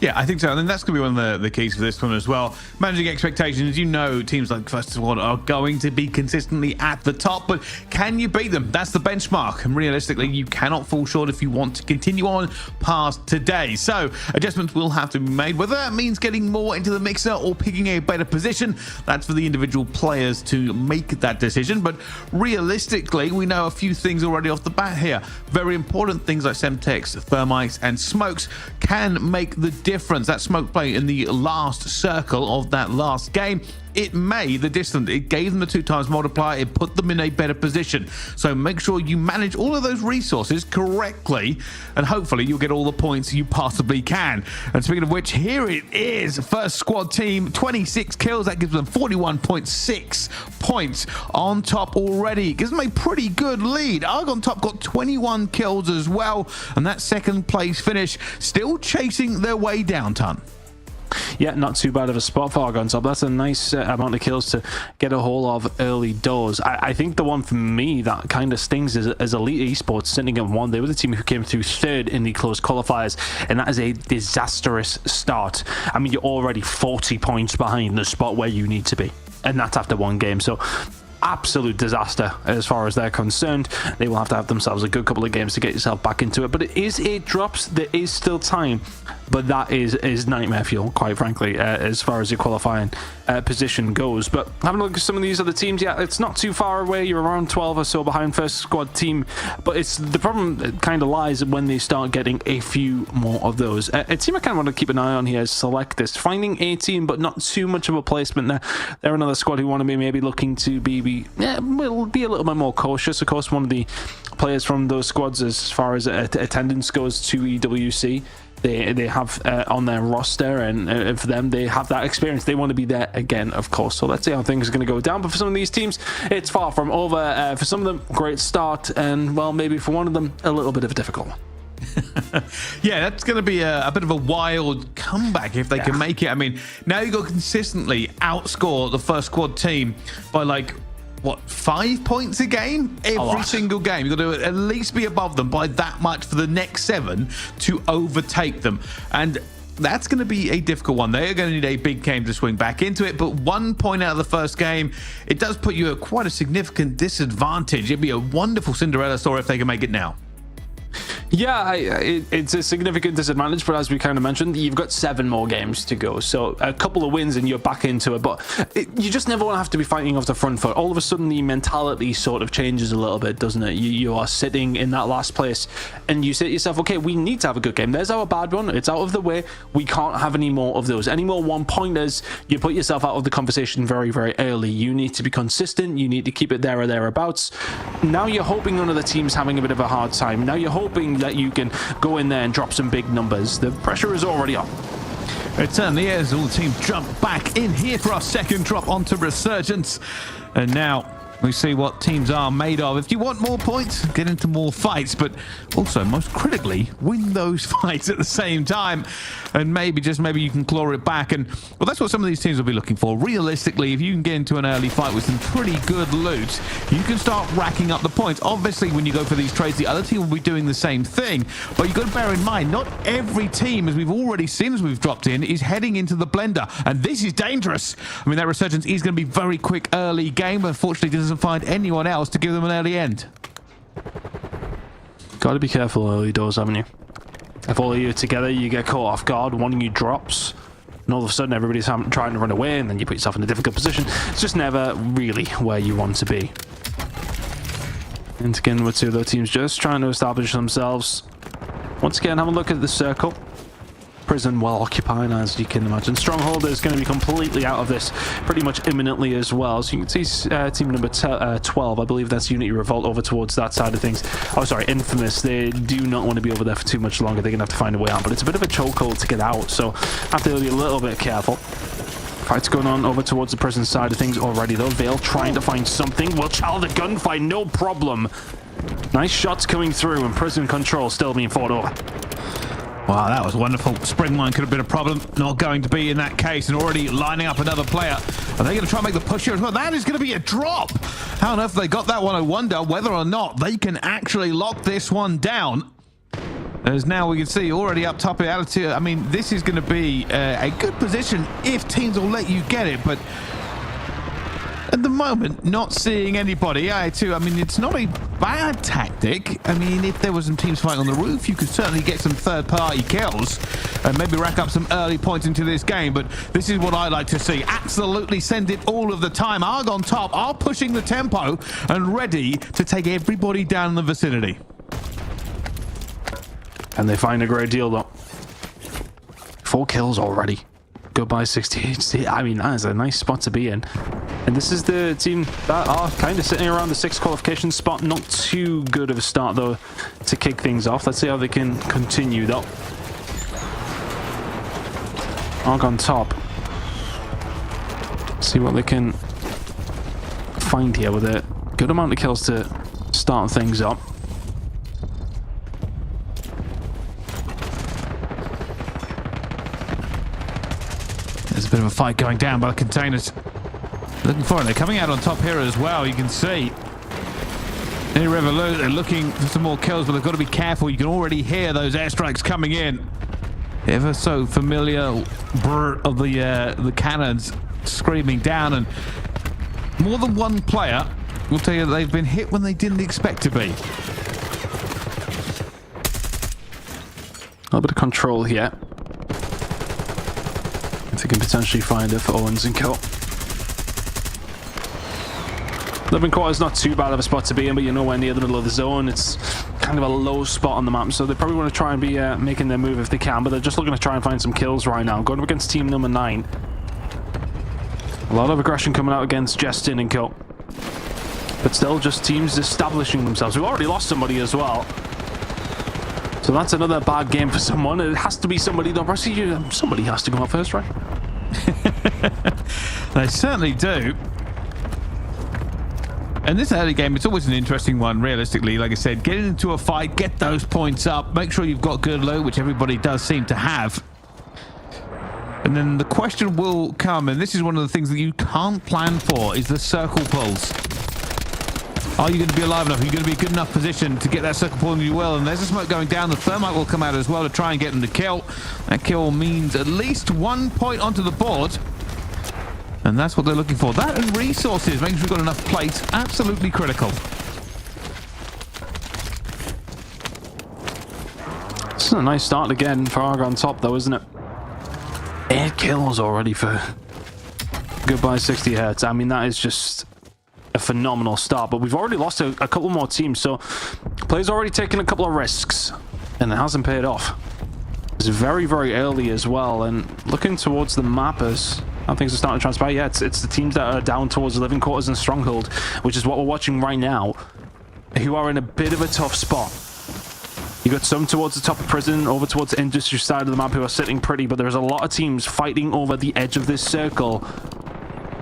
Yeah, I think so. And then that's going to be one of the keys for this one as well. Managing expectations. You know, teams like First Squad are going to be consistently at the top, but can you beat them? That's the benchmark. And realistically, you cannot fall short if you want to continue on past today. So adjustments will have to be made, whether that means getting more into the mixer or picking a better position. That's for the individual players to make that decision. But realistically, we know a few things already off the bat here. Very important things like Semtex, Thermites, and Smokes can make the difference. That smoke play in the last circle of that last game, it made the distance. It gave them the 2x multiplier. It put them in a better position. So make sure you manage all of those resources correctly, and hopefully you'll get all the points you possibly can. And speaking of which, here it is. First squad team, 26 kills. That gives them 41.6 points on top already. It gives them a pretty good lead. Argon top got 21 kills as well, and that second place finish still chasing their way down, Ton. Yeah, not too bad of a spot for Argon top. That's a nice amount of kills to get a hold of early doors. I think the one for me that kind of stings is Elite Esports sitting at 1. They were the team who came through 3rd in the closed qualifiers, and that is a disastrous start. I mean, you're already 40 points behind the spot where you need to be, and that's after 1 game. So absolute disaster as far as they're concerned. They will have to have themselves a good couple of games to get yourself back into it, but it is 8 drops. There is still time, but that is nightmare fuel, quite frankly, as far as your qualifying position goes. But having a look at some of these other teams, yeah, it's not too far away. You're around 12 or so behind first squad team, but it's the problem kind of lies when they start getting a few more of those. A team I kind of want to keep an eye on here is Selectus, finding 18 but not too much of a placement there. They're another squad who want to be maybe looking to will be a little bit more cautious. Of course, one of the players from those squads as far as attendance goes to EWC, they have on their roster, and for them, they have that experience. They want to be there again, of course. So let's see how things are going to go down. But for some of these teams, it's far from over. For some of them, great start, and well, maybe for one of them, a little bit of a difficult one. Yeah, that's going to be a bit of a wild comeback if they can make it. I mean, now you got to consistently outscore the first squad team by like, what, 5 points a game? Every single game. You've got to at least be above them by that much for the next 7 to overtake them. And that's going to be a difficult one. They are going to need a big game to swing back into it, but 1 point out of the first game, it does put you at quite a significant disadvantage. It'd be a wonderful Cinderella story if they can make it now. Yeah, it's a significant disadvantage, but as we kind of mentioned, you've got 7 more games to go. So a couple of wins and you're back into it, but you just never want to have to be fighting off the front foot. All of a sudden, the mentality sort of changes a little bit, doesn't it? You are sitting in that last place and you say to yourself, okay, we need to have a good game. There's our bad one. It's out of the way. We can't have any more of those. Any more 1-pointers, you put yourself out of the conversation very, very early. You need to be consistent. You need to keep it there or thereabouts. Now you're hoping none of the team's having a bit of a hard time. Now you're hoping that you can go in there and drop some big numbers. The pressure is already on. It certainly is. All the team jump back in here for our second drop onto Resurgence. And now We see what teams are made of. If you want more points, get into more fights, but also, most critically, win those fights at the same time. And maybe, just maybe, you can claw it back. And, well, that's what some of these teams will be looking for. Realistically, if you can get into an early fight with some pretty good loot, you can start racking up the points. Obviously, when you go for these trades, the other team will be doing the same thing. But you've got to bear in mind, not every team, as we've already seen as we've dropped in, is heading into the blender. And this is dangerous. I mean, that resurgence is going to be very quick early game, but unfortunately doesn't find anyone else to give them an early end. Got to be careful early doors, haven't you? If all of you are together, you get caught off guard, one of you drops, and all of a sudden everybody's trying to run away, and then you put yourself in a difficult position. It's just never really where you want to be. And again, with two of those teams just trying to establish themselves. Once again, have a look at the circle. Prison well occupied, as you can imagine. Stronghold is going to be completely out of this pretty much imminently as well. So you can see team number 12, I believe that's Unity Revolt, over towards that side of things. Oh, sorry, Infamous. They do not want to be over there for too much longer. They're going to have to find a way out, but it's a bit of a chokehold to get out, so have to be a little bit careful. Fights going on over towards the prison side of things already, though. Vale trying to find something. Will child a gunfight, no problem. Nice shots coming through, and prison control still being fought over. Wow, that was wonderful. Spring line could have been a problem. Not going to be in that case, and already lining up another player. Are they going to try and make the push here as well? That is going to be a drop. How on earth they got that one? I wonder whether or not they can actually lock this one down. As now we can see already up top of the altitude. I mean, this is going to be a good position if teams will let you get it, but at the moment, not seeing anybody. I mean, it's not a bad tactic. I mean, if there was some teams fighting on the roof, you could certainly get some third-party kills and maybe rack up some early points into this game. But this is what I like to see. Absolutely send it all of the time. Arg on top are pushing the tempo and ready to take everybody down in the vicinity. And they find a great deal, though. 4 kills already. Goodbye 60. I mean, that is a nice spot to be in. And this is the team that are kind of sitting around the 6th qualification spot. Not too good of a start, though, to kick things off. Let's see how they can continue, though. Arg on top. See what they can find here with a good amount of kills to start things up. There's a bit of a fight going down by the containers. Looking for it. They're coming out on top here as well. You can see in Revolut, they're looking for some more kills, but they've got to be careful. You can already hear those airstrikes coming in. Ever so familiar brr of the cannons screaming down, and more than one player will tell you that they've been hit when they didn't expect to be. A little bit of control here. If they can potentially find it for Owens and kill. 11 quarters, not too bad of a spot to be in, but you're nowhere near the middle of the zone. It's kind of a low spot on the map, so they probably want to try and be making their move if they can, but they're just looking to try and find some kills right now. Going up against team number 9. A lot of aggression coming out against Justin and Co. But still, just teams establishing themselves. We've already lost somebody as well. So that's another bad game for someone. It has to be somebody, though. Somebody has to go out first, right? They certainly do. And this early game, it's always an interesting one, realistically. Like I said, get into a fight, get those points up, make sure you've got good loot, which everybody does seem to have. And then the question will come, and this is one of the things that you can't plan for, is the circle pulls. Are you going to be alive enough? Are you going to be in a good enough position to get that circle pull? And you will. And there's a smoke going down. The thermite will come out as well to try and get them to kill. That kill means at least 1 point onto the board. And that's what they're looking for. That and resources, making sure we've got enough plates, absolutely critical. This is a nice start again for Arg on top, though, isn't it? 8 kills already for goodbye 60 hertz. I mean, that is just a phenomenal start, but we've already lost a couple more teams, so players already taken a couple of risks, and it hasn't paid off. It's very, very early as well, and looking towards the map as how things are starting to transpire. Yeah, it's the teams that are down towards 11 quarters and Stronghold, which is what we're watching right now, who are in a bit of a tough spot. You got some towards the top of prison, over towards the industry side of the map who are sitting pretty, but there's a lot of teams fighting over the edge of this circle.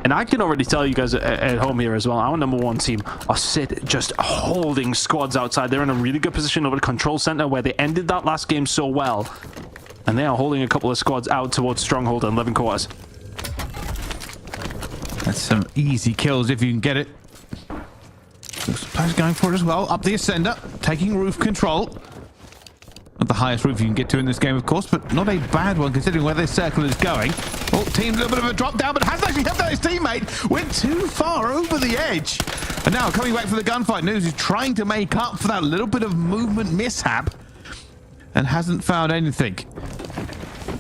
And I can already tell you guys at home here as well, our number one team are just holding squads outside. They're in a really good position over the control center where they ended that last game so well. And they are holding a couple of squads out towards Stronghold and living quarters. That's some easy kills if you can get it. Players going for it as well. Up the ascender, taking roof control. Not the highest roof you can get to in this game, of course, but not a bad one considering where this circle is going. Oh, team's a little bit of a drop down, but hasn't actually helped out his teammate. Went too far over the edge. And now coming back for the gunfight, News is trying to make up for that little bit of movement mishap and hasn't found anything.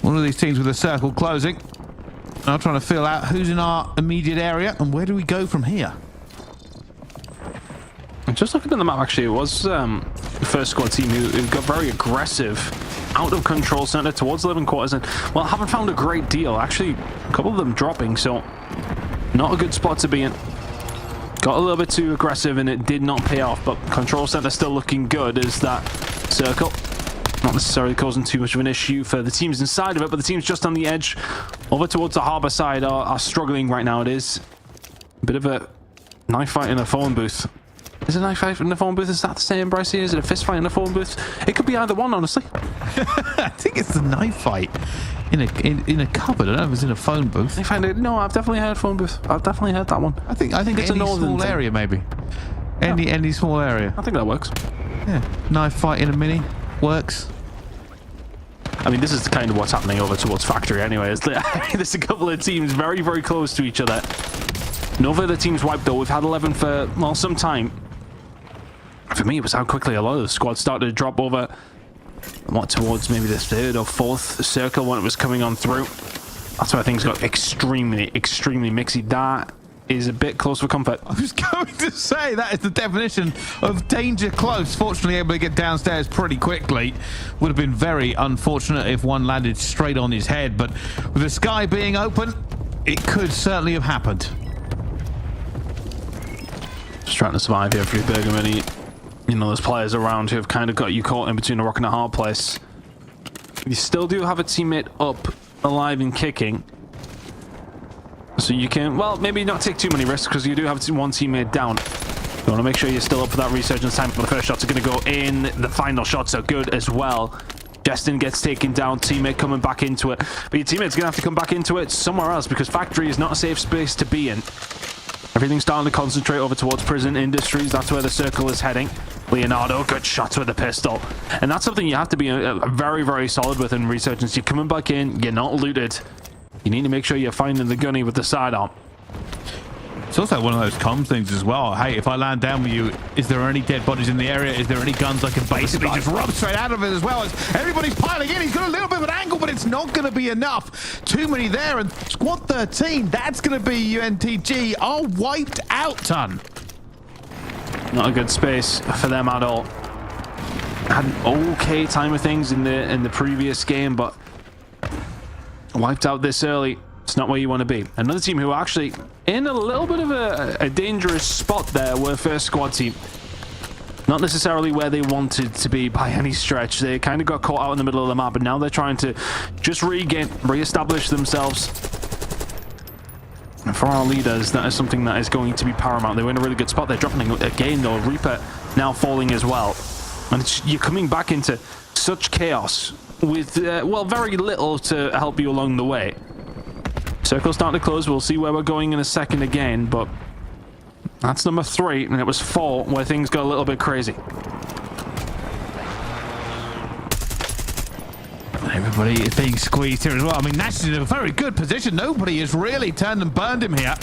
One of these teams with a circle closing. Now trying to feel out who's in our immediate area and where do we go from here. And just looking at the map, actually, it was the first squad team who got very aggressive out of control center towards living quarters and, well, haven't found a great deal. Actually, a couple of them dropping, so not a good spot to be in. Got a little bit too aggressive and it did not pay off, but control center still looking good as that circle. Not necessarily causing too much of an issue for the teams inside of it, but the teams just on the edge over towards the harbor side are struggling right now. It is a bit of a knife fight in a phone booth. Is it a knife fight in the phone booth? Is that the same, Bryce? Is it a fist fight in the phone booth? It could be either one, honestly. I think it's the knife fight in a cupboard. I don't know if it's in a phone booth. Knife fight, no, I've definitely heard phone booth. I've definitely heard that one. I think it's any a northern small thing. area, maybe. Any small area. I think that works. Yeah, knife fight in a mini works. I mean, this is kind of what's happening over towards factory anyway. There's a couple of teams very, very close to each other. No further teams wiped though. We've had 11 for, well, some time. For me, it was how quickly a lot of the squads started to drop over towards maybe the third or fourth circle when it was coming on through. That's where things got extremely, extremely mixy. That is a bit close for comfort. I was going to say that is the definition of danger close. Fortunately, able to get downstairs pretty quickly. Would have been very unfortunate if one landed straight on his head, but with the sky being open, it could certainly have happened. Just trying to survive here for your Burger Mini. You know, there's players around who have kind of got you caught in between a rock and a hard place. You still do have a teammate up, alive and kicking. So you can, well, maybe not take too many risks because you do have one teammate down. You want to make sure you're still up for that resurgence time. But the first shots are going to go in. The final shots are good as well. Justin gets taken down. Teammate coming back into it. But your teammate's going to have to come back into it somewhere else because factory is not a safe space to be in. Everything's starting to concentrate over towards prison industries. That's where the circle is heading. Leonardo, good shots with the pistol. And that's something you have to be very, very solid with in resurgence. You're coming back in. You're not looted. You need to make sure you're finding the gunny with the sidearm. It's also one of those comms things as well. Hey, if I land down with you, is there any dead bodies in the area? Is there any guns I can basically just rub straight out of it as well? As everybody's piling in, he's got a little bit of an angle, but it's not going to be enough. Too many there, and squad 13, that's going to be UNTG, are wiped out, ton. Not a good space for them at all. Had an okay time of things in the previous game, but wiped out this early. It's not where you want to be. Another team who are actually in a little bit of a dangerous spot there were first squad team. Not necessarily where they wanted to be by any stretch. They kind of got caught out in the middle of the map, but now they're trying to just re-establish themselves. And for our leaders, that is something that is going to be paramount. They were in a really good spot. They're dropping again, though. Reaper now falling as well. And you're coming back into such chaos with, well, very little to help you along the way. Circle's starting to close. We'll see where we're going in a second again, but that's number 3, and it was 4 where things got a little bit crazy. Everybody is being squeezed here as well. I mean, Nash is in a very good position. Nobody has really turned and burned him here.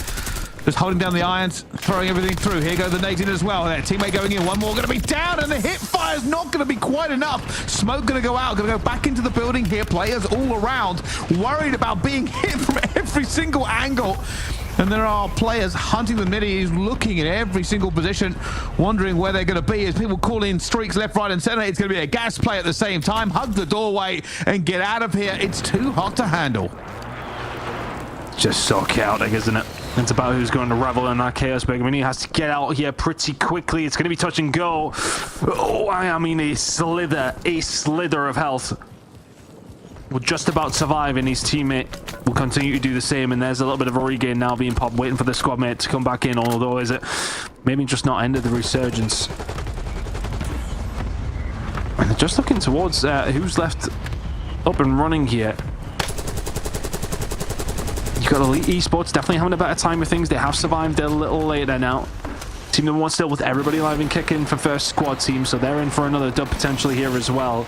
Just holding down the irons, throwing everything through. Here go the nades in as well. Their teammate going in. One more going to be down, and the hip fire is not going to be quite enough. Smoke going to go out. Going to go back into the building here. Players all around, worried about being hit from every single angle. And there are players hunting the middies, looking at every single position, wondering where they're going to be as people call in streaks left, right, and center. It's going to be a gas play at the same time. Hug the doorway and get out of here. It's too hot to handle. Just so chaotic, isn't it? It's about who's going to revel in that chaos. Bergamini has to get out here pretty quickly. It's going to be touch and go. Oh, I mean, a slither of health. will just about survive, and his teammate will continue to do the same. And there's a little bit of a regain now being popped, waiting for the squad mate to come back in. Although, is it maybe just not ended the resurgence? And just looking towards who's left up and running here. You've got Elite Esports definitely having a better time with things. They have survived. They're a little later now. Team number 1 still with everybody alive and kicking for first squad team, so they're in for another dub potentially here as well.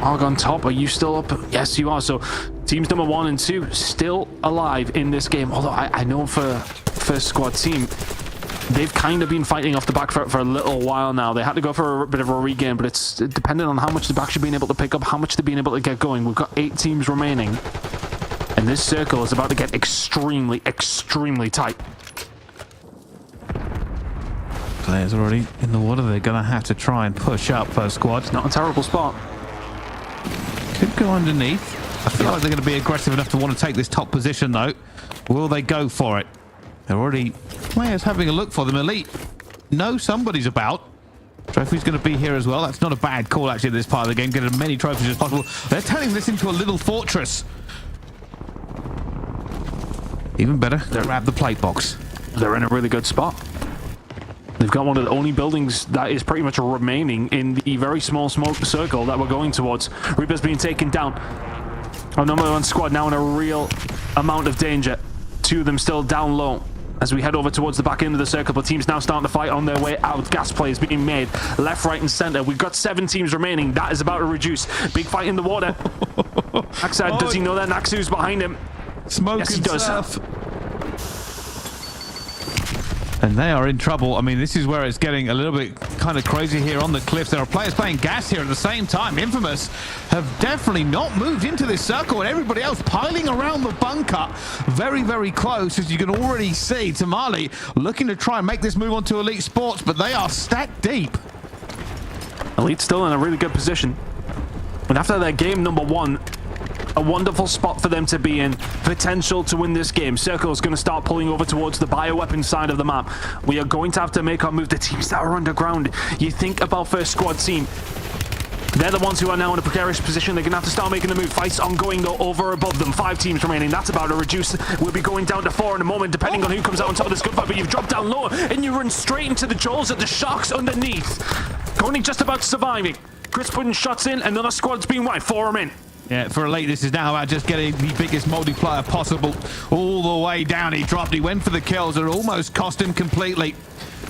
Argon top, are you still up? Yes, you are. So teams number 1 and 2 still alive in this game. Although I know for first squad team, they've kind of been fighting off the back for a little while now. They had to go for a bit of a regain, but it's dependent on how much the back should be able to pick up, how much they've been able to get going. We've got 8 teams remaining, and this circle is about to get extremely, extremely tight. Players already in the water. They're going to have to try and push up first squad. It's not a terrible spot. Could go underneath. I feel like they're going to be aggressive enough to want to take this top position, though. Will they go for it? They're already players having a look for them. Elite know somebody's about. Trophy's going to be here as well. That's not a bad call, actually, at this part of the game. Get as many trophies as possible. They're turning this into a little fortress. Even better, grab the plate box. They're in a really good spot. They've got one of the only buildings that is pretty much remaining in the very small smoke circle that we're going towards. Reaper's being taken down. Our number 1 squad now in a real amount of danger. 2 of them still down low as we head over towards the back end of the circle, but teams now starting to fight on their way out. Gas plays being made left, right, and center. We've got 7 teams remaining. That is about to reduce. Big fight in the water. Naxa, does he know that Naxu's behind him? Smoke yes, he and does. surf. And they are in trouble. I mean, this is where it's getting a little bit kind of crazy here on the cliffs. There are players playing gas here at the same time. Infamous have definitely not moved into this circle, and everybody else piling around the bunker. Very, very close, as you can already see. Tamale looking to try and make this move on to Elite Sports, but they are stacked deep. Elite still in a really good position. And after their game number 1, a wonderful spot for them to be in. Potential to win this game. Circle is going to start pulling over towards the bioweapon side of the map. We are going to have to make our move. The teams that are underground. You think about first squad team. They're the ones who are now in a precarious position. They're going to have to start making the move. Fights ongoing though over above them. 5 teams remaining. That's about to reduce. We'll be going down to 4 in a moment, depending on who comes out on top of this gunfight. But you've dropped down lower and you run straight into the jaws of the sharks underneath. Only just about surviving. Chris putting shots in. Another squad's being wiped. 4 of them in. Yeah, for Elite, this is now about just getting the biggest multiplier possible. All the way down, he dropped. He went for the kills. It almost cost him completely.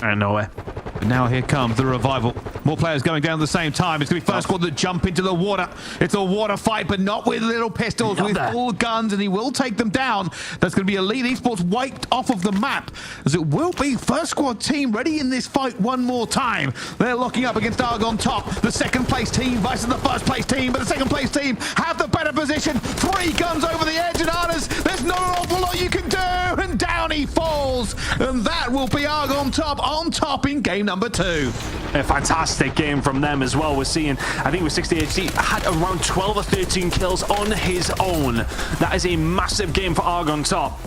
And nowhere. But now here comes the revival. More players going down at the same time. It's going to be first squad that jump into the water. It's a water fight, but not with little pistols, with full guns, and he will take them down. That's going to be Elite Esports wiped off of the map, as it will be first squad team ready in this fight one more time. They're locking up against Argon top. The second place team versus the first place team, but the second place team have the better position. 3 guns over the edge, and Arnas, there's not an awful lot you can do, and down he falls. And that will be Argon top on top in game number 2. A fantastic game from them as well. We're seeing, I think with 60HC had around 12 or 13 kills on his own. That is a massive game for Argon top.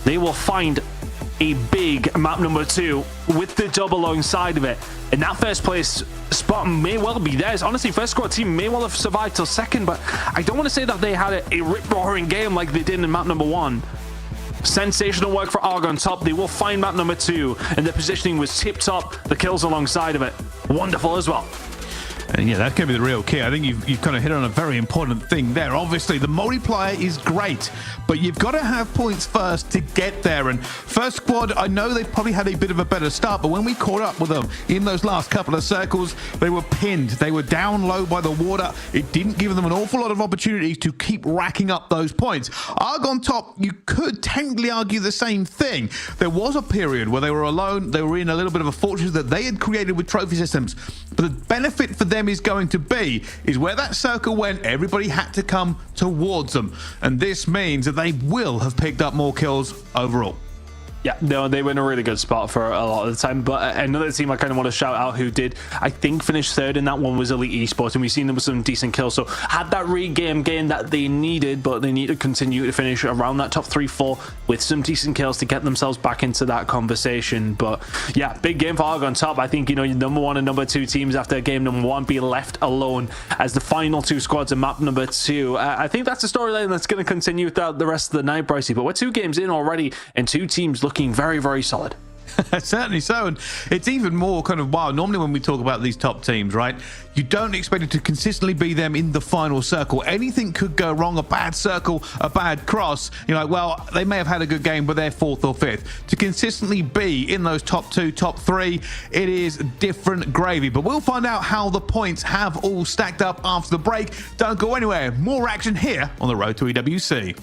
They will find a big map number 2 with the dub alongside of it. And that first place spot may well be theirs. Honestly, first squad team may well have survived till second, but I don't want to say that they had a rip-roaring game like they did in map number 1. Sensational work for Argon top. They will find map number 2, and their positioning was tip-top. The kills alongside of it. Wonderful as well. And yeah, that's going to be the real key. I think you've kind of hit on a very important thing there. Obviously, the multiplier is great, but you've got to have points first to get there. And first squad, I know they've probably had a bit of a better start, but when we caught up with them in those last couple of circles, they were pinned. They were down low by the water. It didn't give them an awful lot of opportunities to keep racking up those points. Argon top, you could technically argue the same thing. There was a period where they were alone. They were in a little bit of a fortress that they had created with trophy systems. But the benefit for them is going to be where that circle went, everybody had to come towards them, and this means that they will have picked up more kills overall. Yeah, no, they were in a really good spot for a lot of the time. But another team I kind of want to shout out who did, I think, finish third in that one was Elite Esports, and we've seen them with some decent kills. So had that re-game gain that they needed, but they need to continue to finish around that top 3-4 with some decent kills to get themselves back into that conversation. But yeah, big game for Arg on top. I think, you know, your number 1 and number 2 teams after game number 1 be left alone as the final 2 squads in map number 2. I think that's a storyline that's going to continue throughout the rest of the night, Brycey. But we're 2 games in already, and 2 teams looking very, very solid. Certainly so, and it's even more kind of wild. Normally when we talk about these top teams, right, you don't expect it to consistently be them in the final circle. Anything could go wrong, a bad circle, a bad cross. You're like, well, they may have had a good game, but they're 4th or 5th. To consistently be in those top 2, top 3, it is different gravy. But we'll find out how the points have all stacked up after the break. Don't go anywhere. More action here on the road to EWC.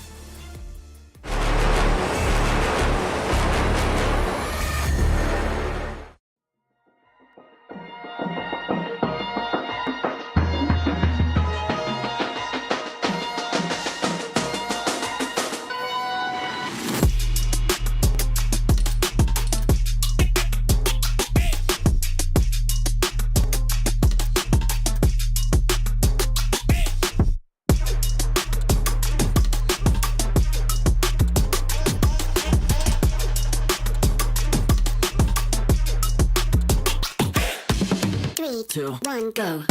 Three, two, one, go.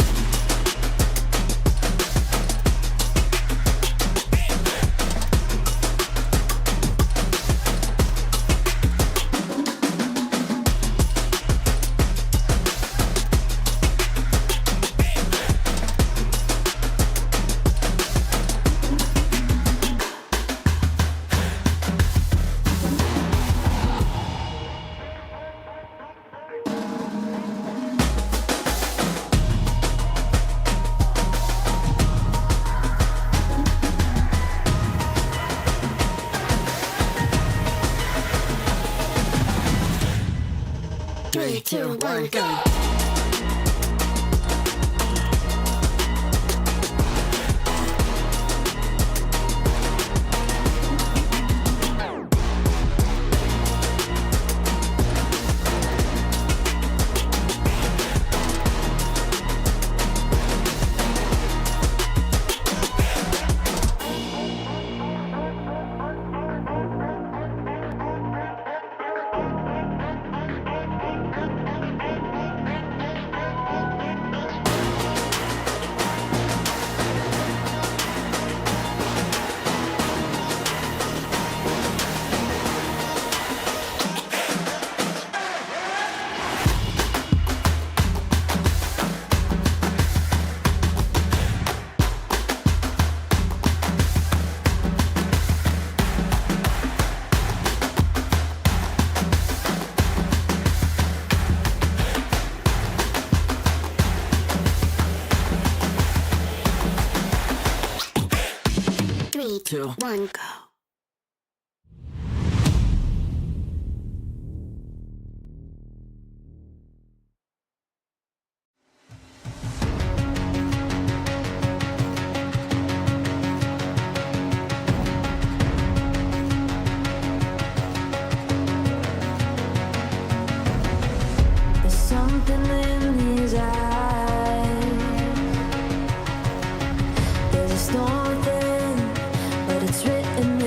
Three, two, one, go. Three, two, one, go. There's something in his eyes. There's a storm within, but it's written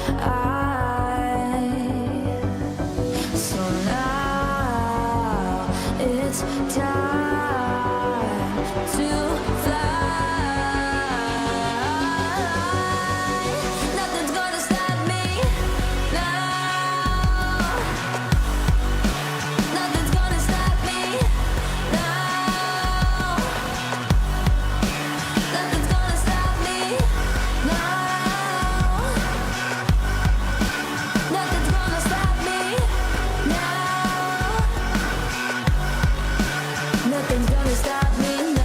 So now it's time to fly. Nothing's gonna stop me now. Nothing's gonna stop me now. Nothing's gonna stop me now. Nothing's gonna stop me now. Nothing's gonna stop me now. Nothing's gonna stop me Nothing's gonna stop me now.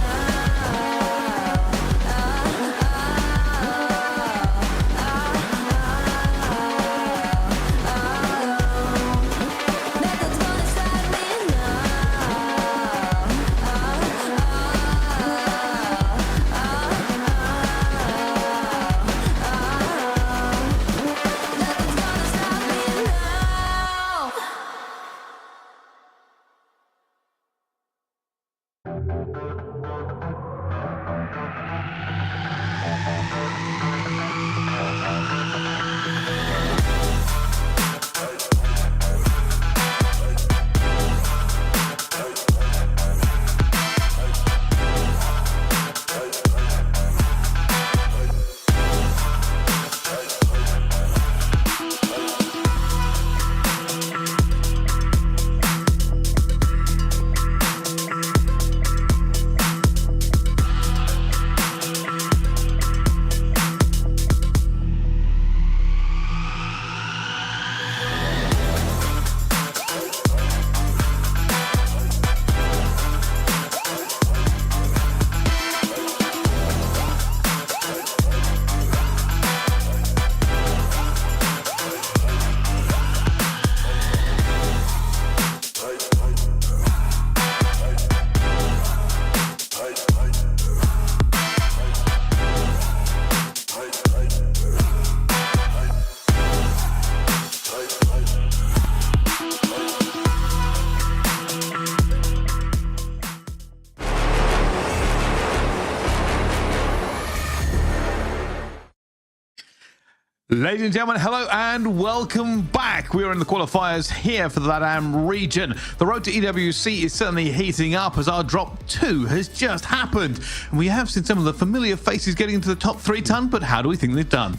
Ladies and gentlemen, hello and welcome back. We are in the qualifiers here for the LATAM region. The road to EWC is certainly heating up as our drop 2 has just happened. And we have seen some of the familiar faces getting into the top 3 ton, but how do we think they've done?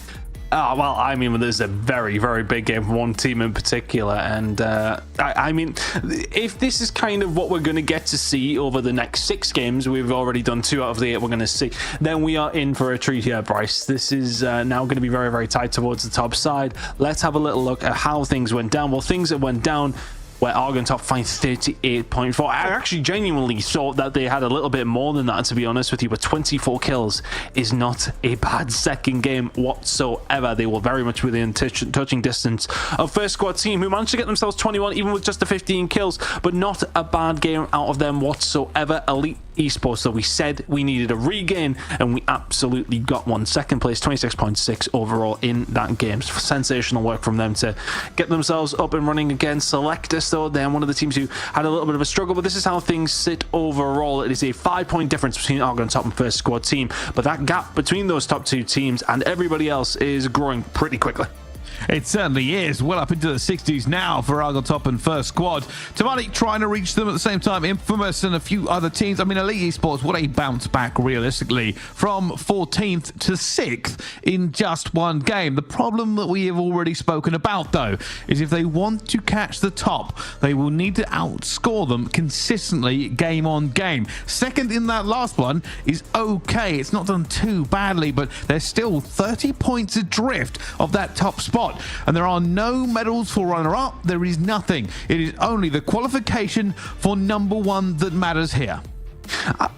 Well, I mean, there's a very, very big game for one team in particular. And I mean, if this is kind of what we're going to get to see over the next 6 games, we've already done 2 out of the 8 we're going to see, then we are in for a treat here, Bryce. This is now going to be very, very tight towards the top side. Let's have a little look at how things went down. Well, things that went down where Argon top finds 38.4. I actually genuinely thought that they had a little bit more than that, to be honest with you, but 24 kills is not a bad second game whatsoever. They were very much within touching distance of first squad team, who managed to get themselves 21 even with just the 15 kills, but not a bad game out of them whatsoever. Elite Esports, though, we said we needed a regain, and we absolutely got one. Second place, 26.6 overall in that game. Sensational work from them to get themselves up and running again. Selectus, though, they're one of the teams who had a little bit of a struggle, but this is how things sit overall. It is a 5-point difference between Argon top and first squad team, but that gap between those top 2 teams and everybody else is growing pretty quickly. It certainly is. Well up into the 60s now for Argon top and first squad. Tamalik trying to reach them at the same time. Infamous and a few other teams. I mean, Elite Esports, what a bounce back realistically from 14th to 6th in just one game. The problem that we have already spoken about, though, is if they want to catch the top, they will need to outscore them consistently game on game. Second in that last one is okay. It's not done too badly, but they're still 30 points adrift of that top spot. And there are no medals for runner-up. There is nothing. It is only the qualification for number 1 that matters here.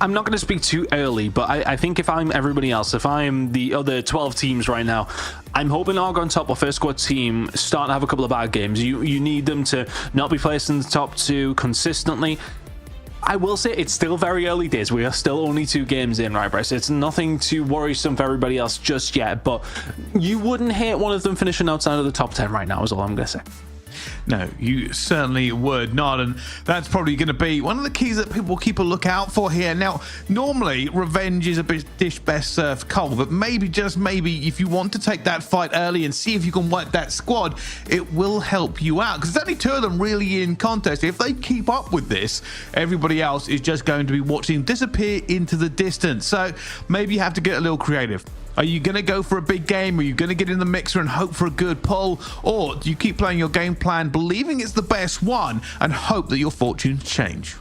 I'm not going to speak too early, but I think if I'm everybody else, if I'm the other 12 teams right now, I'm hoping Argon top or first squad team start to have a couple of bad games. You need them to not be placed in the top 2 consistently. I will say it's still very early days. We are still only 2 games in, right, Bryce? It's nothing too worrisome for everybody else just yet, but you wouldn't hate one of them finishing outside of the top 10 right now, is all I'm going to say. No, you certainly would not, and that's probably going to be one of the keys that people will keep a lookout for here. Now, normally, revenge is a dish best served cold, but maybe, just maybe, if you want to take that fight early and see if you can wipe that squad, it will help you out, because there's only 2 of them really in contest. If they keep up with this, everybody else is just going to be watching them disappear into the distance. So maybe you have to get a little creative. Are you going to go for a big game? Are you going to get in the mixer and hope for a good pull? Or do you keep playing your game plan, believing it's the best one, and hope that your fortunes change?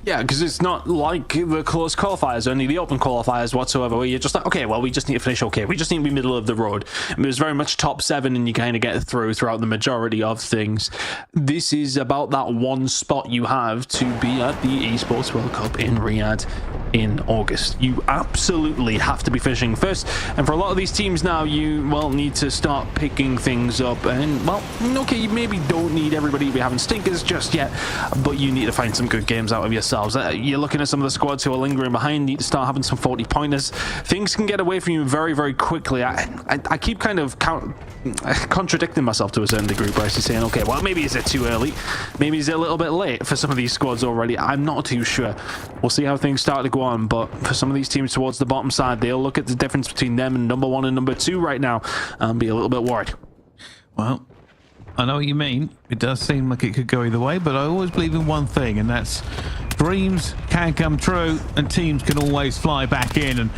Yeah, because it's not like the close qualifiers, only the open qualifiers whatsoever, where you're just like, okay, well, we just need to finish okay. We just need to be middle of the road. It was very much top 7, and you kind of get throughout the majority of things. This is about that one spot you have to be at the Esports World Cup in Riyadh in August. You absolutely have to be finishing first, and for a lot of these teams now, you, well, need to start picking things up, and, well, okay, you maybe don't need everybody to be having stinkers just yet, but you need to find some good games out of yourself. You're looking at some of the squads who are lingering behind, need to start having some 40 pointers. Things can get away from you very, very quickly. I keep kind of contradicting myself to a certain degree, Bryce. You're saying, okay, well, maybe is it too early? Maybe is it a little bit late for some of these squads already? I'm not too sure. We'll see how things start to go on, but for some of these teams towards the bottom side, they'll look at the difference between them and number 1 and number 2 right now and be a little bit worried. Well, I know what you mean. It does seem like it could go either way, but I always believe in one thing, and that's dreams can come true and teams can always fly back in, and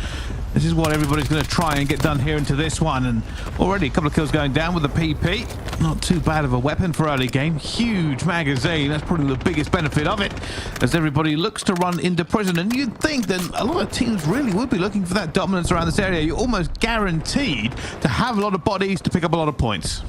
this is what everybody's going to try and get done here into this one. And already a couple of kills going down with the PP. Not too bad of a weapon for early game. Huge magazine. That's probably the biggest benefit of it, as everybody looks to run into prison. And you'd think that a lot of teams really would be looking for that dominance around this area. You're almost guaranteed to have a lot of bodies to pick up a lot of points.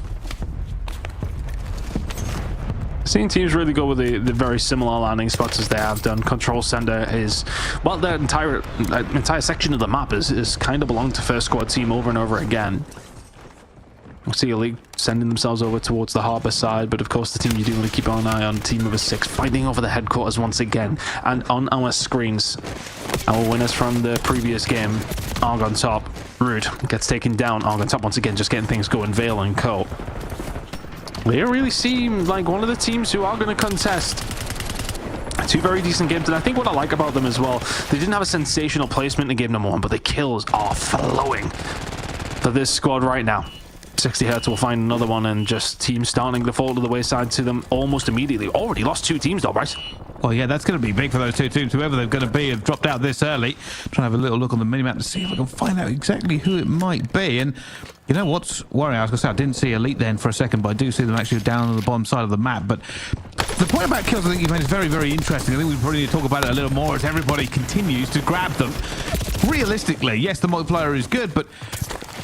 Seeing teams really go with the very similar landing spots as they have done. Control center is, well, the entire section of the map is kind of belonged to first squad team over and over again. We'll see Elite sending themselves over towards the harbour side, but of course the team you do want to keep an eye on, team number 6, fighting over the headquarters once again. And on our screens, our winners from the previous game, Arg on top, Rude gets taken down, Arg on top once again, just getting things going, Vale and Co. They really seem like one of the teams who are going to contest 2 very decent games, and I think what I like about them as well, they didn't have a sensational placement in game number 1, but the kills are flowing for this squad right now. 60 Hertz will find another one, and just teams starting to fall to the wayside to them almost immediately. Already lost 2 teams though, Bryce. Well, yeah, that's going to be big for those 2 teams. Whoever they're going to be have dropped out this early. Trying to have a little look on the minimap to see if I can find out exactly who it might be. And you know what's worrying? I was going to say I didn't see Elite then for a second, but I do see them actually down on the bottom side of the map. But the point about kills I think you made is very, very interesting. I think we probably need to talk about it a little more as everybody continues to grab them. Realistically, yes, the multiplayer is good, but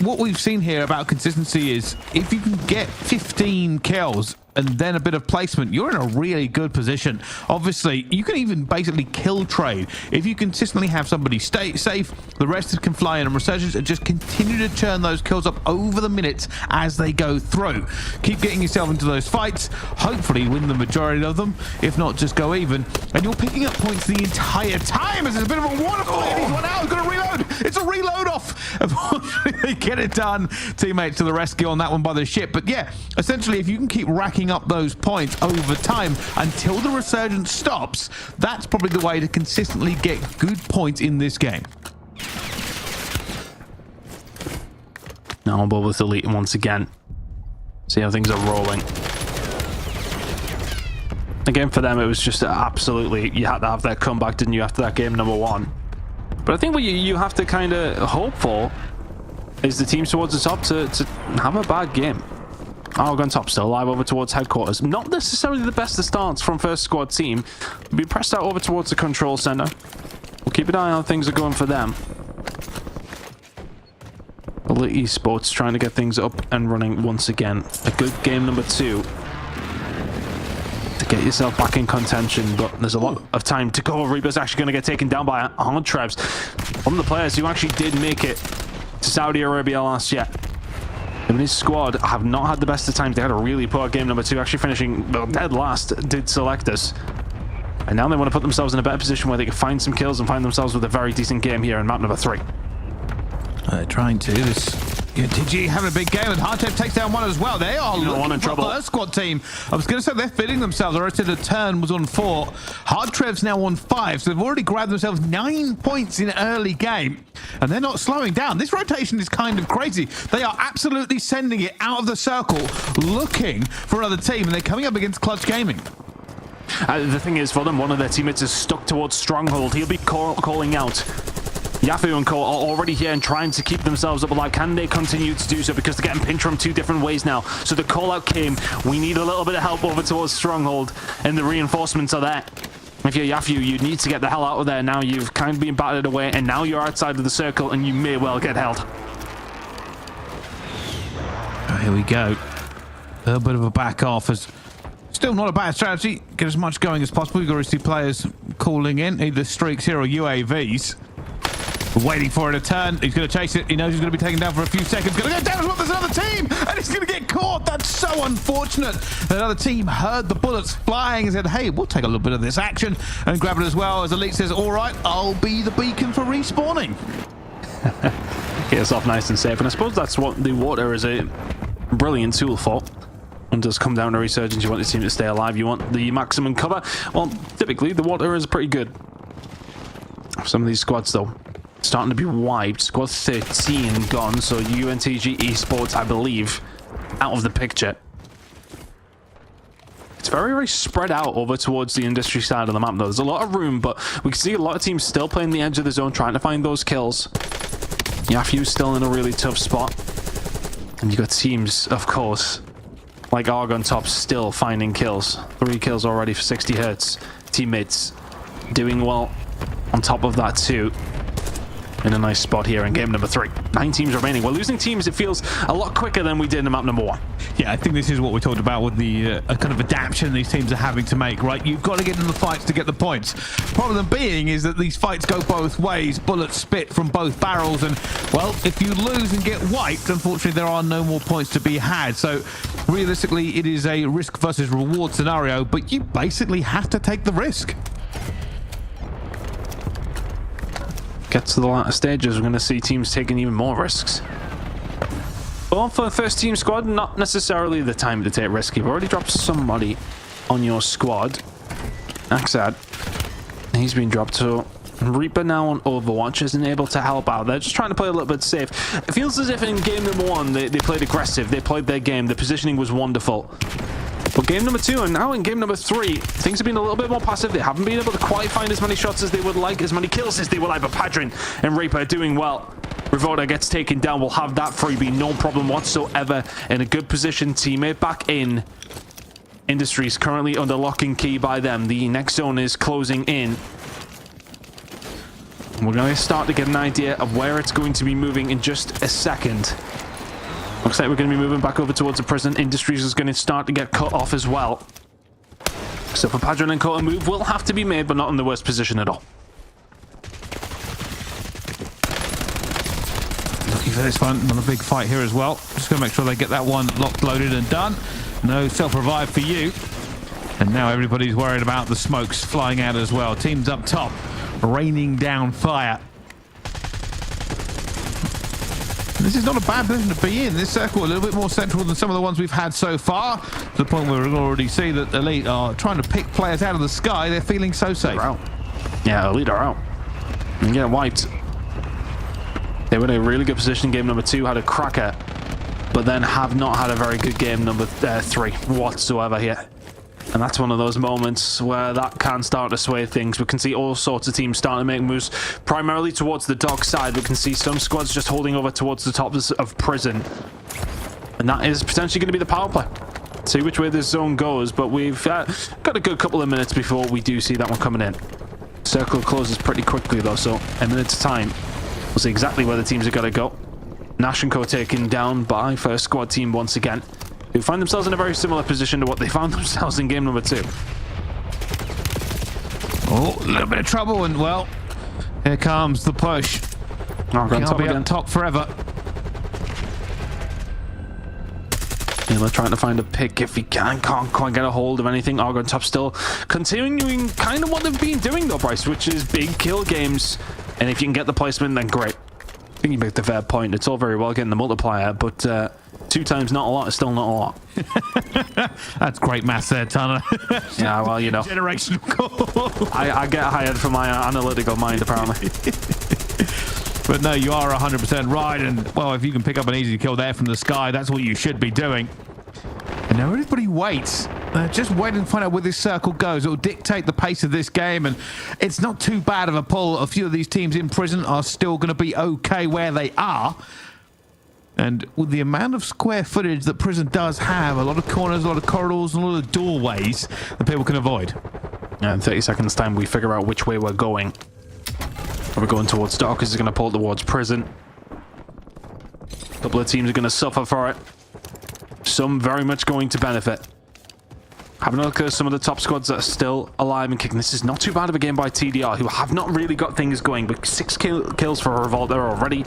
what we've seen here about consistency is if you can get 15 kills and then a bit of placement, you're in a really good position. Obviously, you can even basically kill trade. If you consistently have somebody stay safe, the rest can fly in, and Resurgence and just continue to churn those kills up over the minutes as they go through. Keep getting yourself into those fights, hopefully win the majority of them, if not just go even, and you're picking up points the entire time as there's a bit of a waterfall. He's one out, he's got to reload. It's a reload off. Unfortunately, they get it done. Teammates to the rescue on that one by the ship. But yeah, essentially, if you can keep racking up those points over time until the resurgence stops, that's probably the way to consistently get good points in this game. Now on board with Elite once again. See how things are rolling. Again, for them, it was just absolutely, you had to have that comeback, didn't you, after that game number 1. But I think what you have to kind of hope for is the teams towards the top to have a bad game. Arg on top, still alive over towards headquarters. Not necessarily the best of starts from first squad team. Be pressed out over towards the control center. We'll keep an eye on how things are going for them. Elite Esports trying to get things up and running once again. A good game number 2 to get yourself back in contention, but there's a lot of time to go. Reaper's actually going to get taken down by Hard Trebs. One of the players who actually did make it to Saudi Arabia last year. Him and his squad have not had the best of times. They had a really poor game number 2, actually finishing dead last, did select us. And now they want to put themselves in a better position where they can find some kills and find themselves with a very decent game here in map number 3. Trying to. This Yeah, TG having a big game, and Hardtrev takes down one as well. They are looking in for trouble. a first squad team. I was going to say they're fitting themselves. I said the turn was on 4. Hardtrev's now on 5, so they've already grabbed themselves 9 points in early game, and they're not slowing down. This rotation is kind of crazy. They are absolutely sending it out of the circle, looking for another team, and they're coming up against Clutch Gaming. The thing is, for them, one of their teammates is stuck towards Stronghold. He'll be calling out. Yafu and Co are already here and trying to keep themselves up alive. Can they continue to do so? Because they're getting pinched from 2 different ways now. So the call out came. We need a little bit of help over towards Stronghold, and the reinforcements are there. If you're Yafu, you need to get the hell out of there. Now you've kind of been battered away, and now you're outside of the circle, and you may well get held. Oh, here we go. A little bit of a back off. As still not a bad strategy. Get as much going as possible. You've got to see players calling in, either streaks here or UAVs. Waiting for it to turn. He's going to chase it. He knows he's going to be taken down for a few seconds. Going to go down as well. There's another team, and he's going to get caught. That's so unfortunate. Another team heard the bullets flying and said, hey, we'll take a little bit of this action and grab it as well. As Elite says, all right, I'll be the beacon for respawning. Get us off nice and safe, and I suppose that's what the water is a brilliant tool for. When it does come down to resurgence, you want the team to stay alive. You want the maximum cover. Well, typically, the water is pretty good. Some of these squads, though, starting to be wiped. Squad 13 gone, so UNTG Esports, I believe, out of the picture. It's very, very spread out over towards the industry side of the map, though. There's a lot of room, but we can see a lot of teams still playing the edge of the zone, trying to find those kills. Yafu's still in a really tough spot. And you've got teams, of course, like Argon Top, still finding kills. 3 kills already for 60 hertz. Teammates doing well on top of that, too. In a nice spot here in game number 3. 9 teams remaining. We're losing teams, it feels a lot quicker than we did in map number 1. Yeah, I think this is what we talked about with the kind of adaptation these teams are having to make, right? You've got to get in the fights to get the points. Problem being is that these fights go both ways. Bullets spit from both barrels, and, well, if you lose and get wiped, unfortunately, there are no more points to be had. So, realistically, it is a risk versus reward scenario, but you basically have to take the risk. Get to the latter stages, we're going to see teams taking even more risks. Well, for the first team squad, not necessarily the time to take risk. You've already dropped somebody on your squad. Axad, he's been dropped, so Reaper now on Overwatch isn't able to help out. They're just trying to play a little bit safe. It feels as if in game number 1, they played aggressive. They played their game. The positioning was wonderful. But game number 2 and now in game number 3, things have been a little bit more passive. They haven't been able to quite find as many shots as they would like, as many kills as they would like, but Padrin and Reaper are doing well. Rivoda gets taken down. We'll have that freebie, no problem whatsoever. In a good position, teammate back in. Industries currently under lock and key by them. The next zone is closing in. We're going to start to get an idea of where it's going to be moving in just a second. Looks like we're going to be moving back over towards the prison. Industries is going to start to get cut off as well. So for Padron and Co, a move will have to be made, but not in the worst position at all. Looking for this one. Another big fight here as well. Just going to make sure they get that one locked, loaded, and done. No self-revive for you. And now everybody's worried about the smokes flying out as well. Teams up top, raining down fire. This is not a bad position to be in. This circle a little bit more central than some of the ones we've had so far, to the point where we can already see that Elite are trying to pick players out of the sky. They're feeling so safe. They're out. Yeah, Elite are out. And get wiped. They were in a really good position game number 2, had a cracker, but then have not had a very good game number 3 whatsoever here. And that's one of those moments where that can start to sway things. We can see all sorts of teams starting to make moves, primarily towards the dog side. We can see some squads just holding over towards the top of prison. And that is potentially going to be the power play. See which way this zone goes, but we've got a good couple of minutes before we do see that one coming in. Circle closes pretty quickly though, so a minute's time. We'll see exactly where the teams are going to go. Nash and Co taken down by first squad team once again, who find themselves in a very similar position to what they found themselves in game number 2. Oh, a little bit of trouble, and well, here comes the push. Can't be up top forever. Miller trying to find a pick if he can't quite get a hold of anything. Argon Top still continuing kind of what they've been doing though, Bryce, which is big kill games. And if you can get the placement, then great. I think you make the fair point. It's all very well getting the multiplier, but 2 times not a lot is still not a lot. That's great maths there, Tanner. Yeah, well, you know. Generational call. I get hired for my analytical mind, apparently. But no, you are 100% right. And, well, if you can pick up an easy kill there from the sky, that's what you should be doing. And now everybody waits. Just wait and find out where this circle goes. It will dictate the pace of this game, and it's not too bad of a pull. A few of these teams in prison are still going to be okay where they are. And with the amount of square footage that prison does have, a lot of corners, a lot of corridors, and a lot of doorways that people can avoid. Yeah, in 30 seconds time, we figure out which way we're going. Are we going towards Dockers? Is going to pull towards prison. A couple of teams are going to suffer for it. Some very much going to benefit. Having a look at some of the top squads that are still alive and kicking. This is not too bad of a game by TDR, who have not really got things going, but 6 kills for Revolt there already.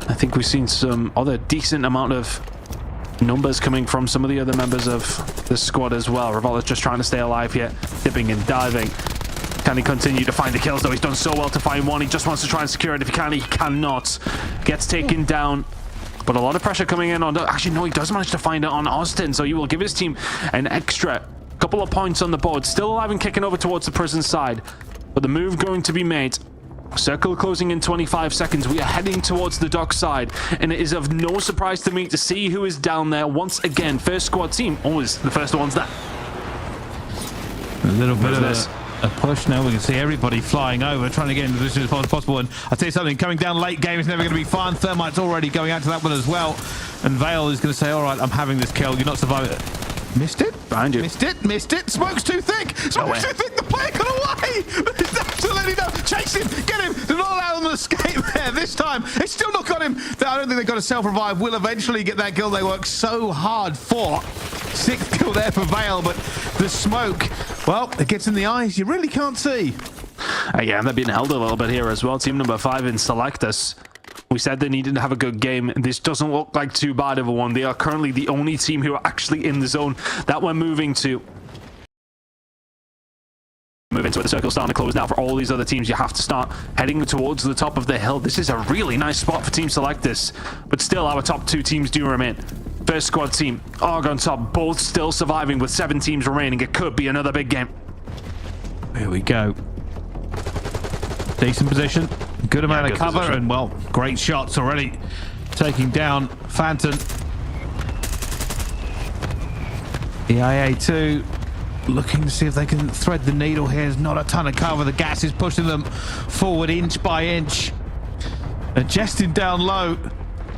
I think we've seen some other decent amount of numbers coming from some of the other members of the squad as well. Revolt is just trying to stay alive here, dipping and diving. Can he continue to find the kills, though? He's done so well to find one. He just wants to try and secure it. If he can, he cannot. Gets taken down. But a lot of pressure coming in on... Actually, no, he does manage to find it on Austin, so he will give his team an extra couple of points on the board. Still alive and kicking over towards the prison side. But the move going to be made. Circle closing in 25 seconds. We are heading towards the dock side, and it is of no surprise to me to see who is down there once again. First squad team, always the first ones there. A little bit of a push now. We can see everybody flying over, trying to get into position as far as possible. And I'll tell you something, coming down late game is never going to be fun. Thermite's already going out to that one as well. And Vale is going to say, all right, I'm having this kill. You're not surviving it. Missed it? Behind you. Missed it? Missed it? Smoke's too thick! Smoke's too thick! The player got away! There's absolutely no... Chase him! Get him! Do not allow them to escape there. This time, it's still not got him. I don't think they've got a self-revive. Will eventually get that kill they worked so hard for. 6th kill there for Vale, but the smoke, well, it gets in the eyes. You really can't see. Yeah, they're being held a little bit here as well. Team number 5 in Selectus. We said they needed to have a good game. This doesn't look like too bad of a one. They are currently the only team who are actually in the zone that we're moving to. Move into it. The circle's starting to close now for all these other teams. You have to start heading towards the top of the hill. This is a really nice spot for Team Selectus, but still our top 2 teams do remain. First squad team, ARG on top, both still surviving with 7 teams remaining. It could be another big game. Here we go. Decent position, good amount of cover, position. And well, great shots already. Taking down Phantom. EIA2 looking to see if they can thread the needle here. There's not a ton of cover. The gas is pushing them forward inch by inch. Adjusting down low.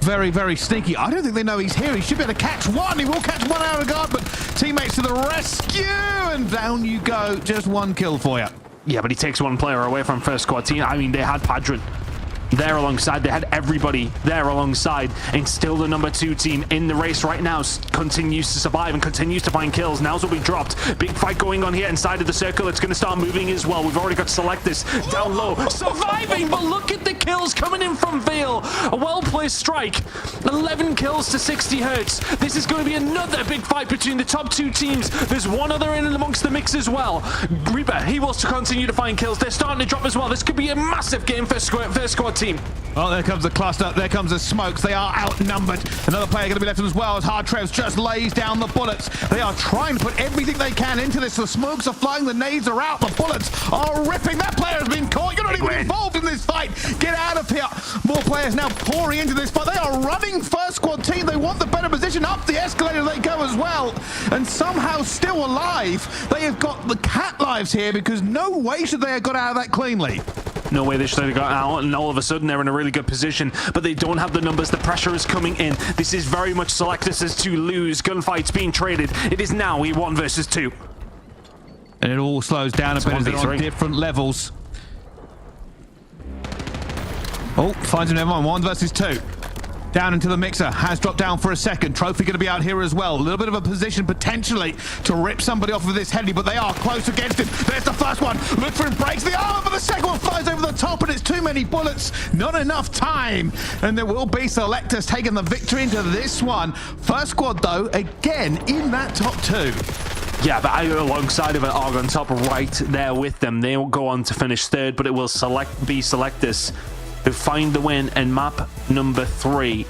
Very, very sneaky. I don't think they know he's here. He should be able to catch one. He will catch one out of guard, but teammates to the rescue, and down you go. Just 1 kill for you. Yeah, but he takes 1 player away from first squad team. I mean, they had Padron there alongside. They had everybody there alongside, and still the number 2 team in the race right now continues to survive and continues to find kills. Now's what we dropped. Big fight going on here inside of the circle. It's going to start moving as well. We've already got Selectus down low, surviving, but look at the kills coming in from Vale. A well-placed strike. 11 kills to 60 hertz. This is going to be another big fight between the top 2 teams. There's one other in amongst the mix as well. Reaper, he wants to continue to find kills. They're starting to drop as well. This could be a massive game for first squad team. Oh, there comes the cluster. There comes the smokes. They are outnumbered. Another player going to be left as well as Hard Trevs just lays down the bullets. They are trying to put everything they can into this. The smokes are flying. The nades are out. The bullets are ripping. That player has been caught. You're not even involved in this fight. Get out of here. More players now pouring into this fight. They are running first squad team. They want the better position. Up the escalator they go as well. And somehow still alive. They have got the cat lives here because no way should they have got out of that cleanly. No way they should have got out, and all of a sudden they're in a really good position, but they don't have the numbers. The pressure is coming in. This is very much Selectus to lose. Gunfights being traded. It is now E1 versus 2. And it all slows down a bit as they're on different levels. Oh, finds him in 1 versus 2. Down into the mixer, has dropped down for a second. Trophy going to be out here as well. A little bit of a position potentially to rip somebody off of this heady, but they are close against him. There's the first one. Look for him, breaks the arm, but the second one flies over the top, and it's too many bullets. Not enough time. And there will be Selectus taking the victory into this one. First squad, though, again in that top 2. Yeah, but alongside of it, ARG on top right there with them. They will go on to finish 3rd, but it will be Selectus who find the win in map number 3.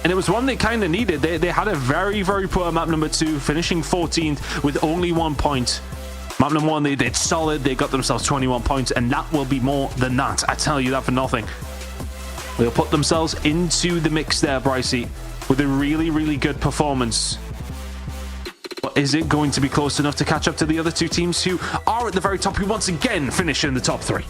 And it was one they kind of needed. They had a very, very poor map number 2, finishing 14th with only 1 point. Map number 1, they did solid. They got themselves 21 points, and that will be more than that. I tell you that for nothing. They'll put themselves into the mix there, Brycey, with a really, really good performance. But is it going to be close enough to catch up to the other 2 teams who are at the very top, who once again finish in the top 3?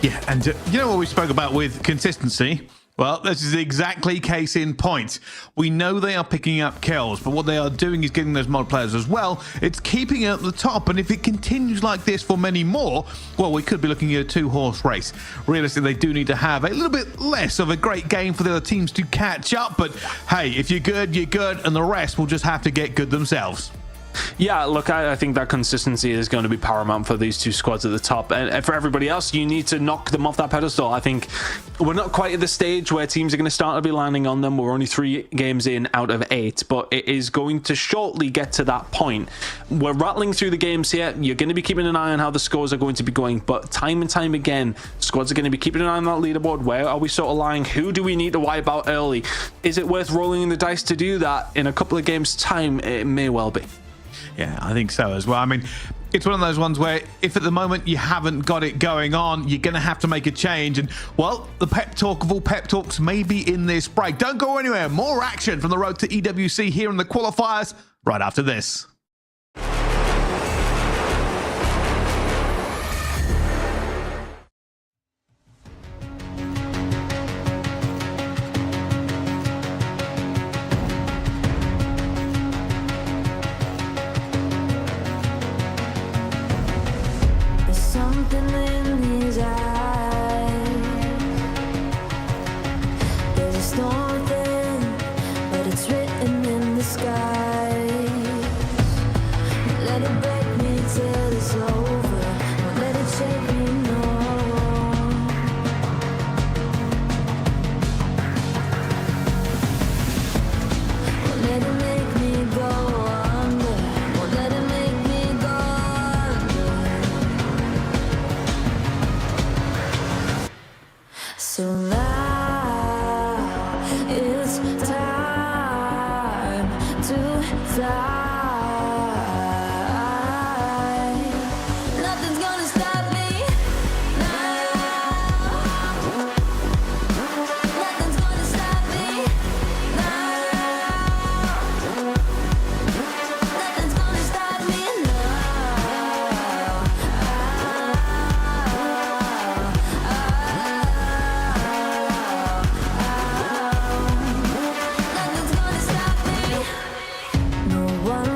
Yeah, and you know what we spoke about with consistency? Well, this is exactly case in point. We know they are picking up kills, but what they are doing is getting those mod players as well. It's keeping it at the top, and if it continues like this for many more, well, we could be looking at a 2-horse race. Realistically, they do need to have a little bit less of a great game for the other teams to catch up, but hey, if you're good, and the rest will just have to get good themselves. Yeah, look, I think that consistency is going to be paramount for these 2 squads at the top. And for everybody else, you need to knock them off that pedestal. I think we're not quite at the stage where teams are going to start to be landing on them. We're only 3 games in out of 8, but it is going to shortly get to that point. We're rattling through the games here. You're going to be keeping an eye on how the scores are going to be going, but time and time again, squads are going to be keeping an eye on that leaderboard. Where are we sort of lying? Who do we need to wipe out early? Is it worth rolling the dice to do that in a couple of games' time? It may well be. Yeah, I think so as well. I mean, it's one of those ones where if at the moment you haven't got it going on, you're going to have to make a change. And, well, the pep talk of all pep talks may be in this break. Don't go anywhere. More action from the road to EWC here in the qualifiers right after this. Something in his eyes. There's a storm within, but it's written in the sky. Let it break me till it's over. Don't let it shake me, no. Won't let it make me go under. Won't let it make me go under. So now it's time to fly. Nothing's gonna stop me now. Nothing's gonna stop me now. Nothing's gonna stop me now. No one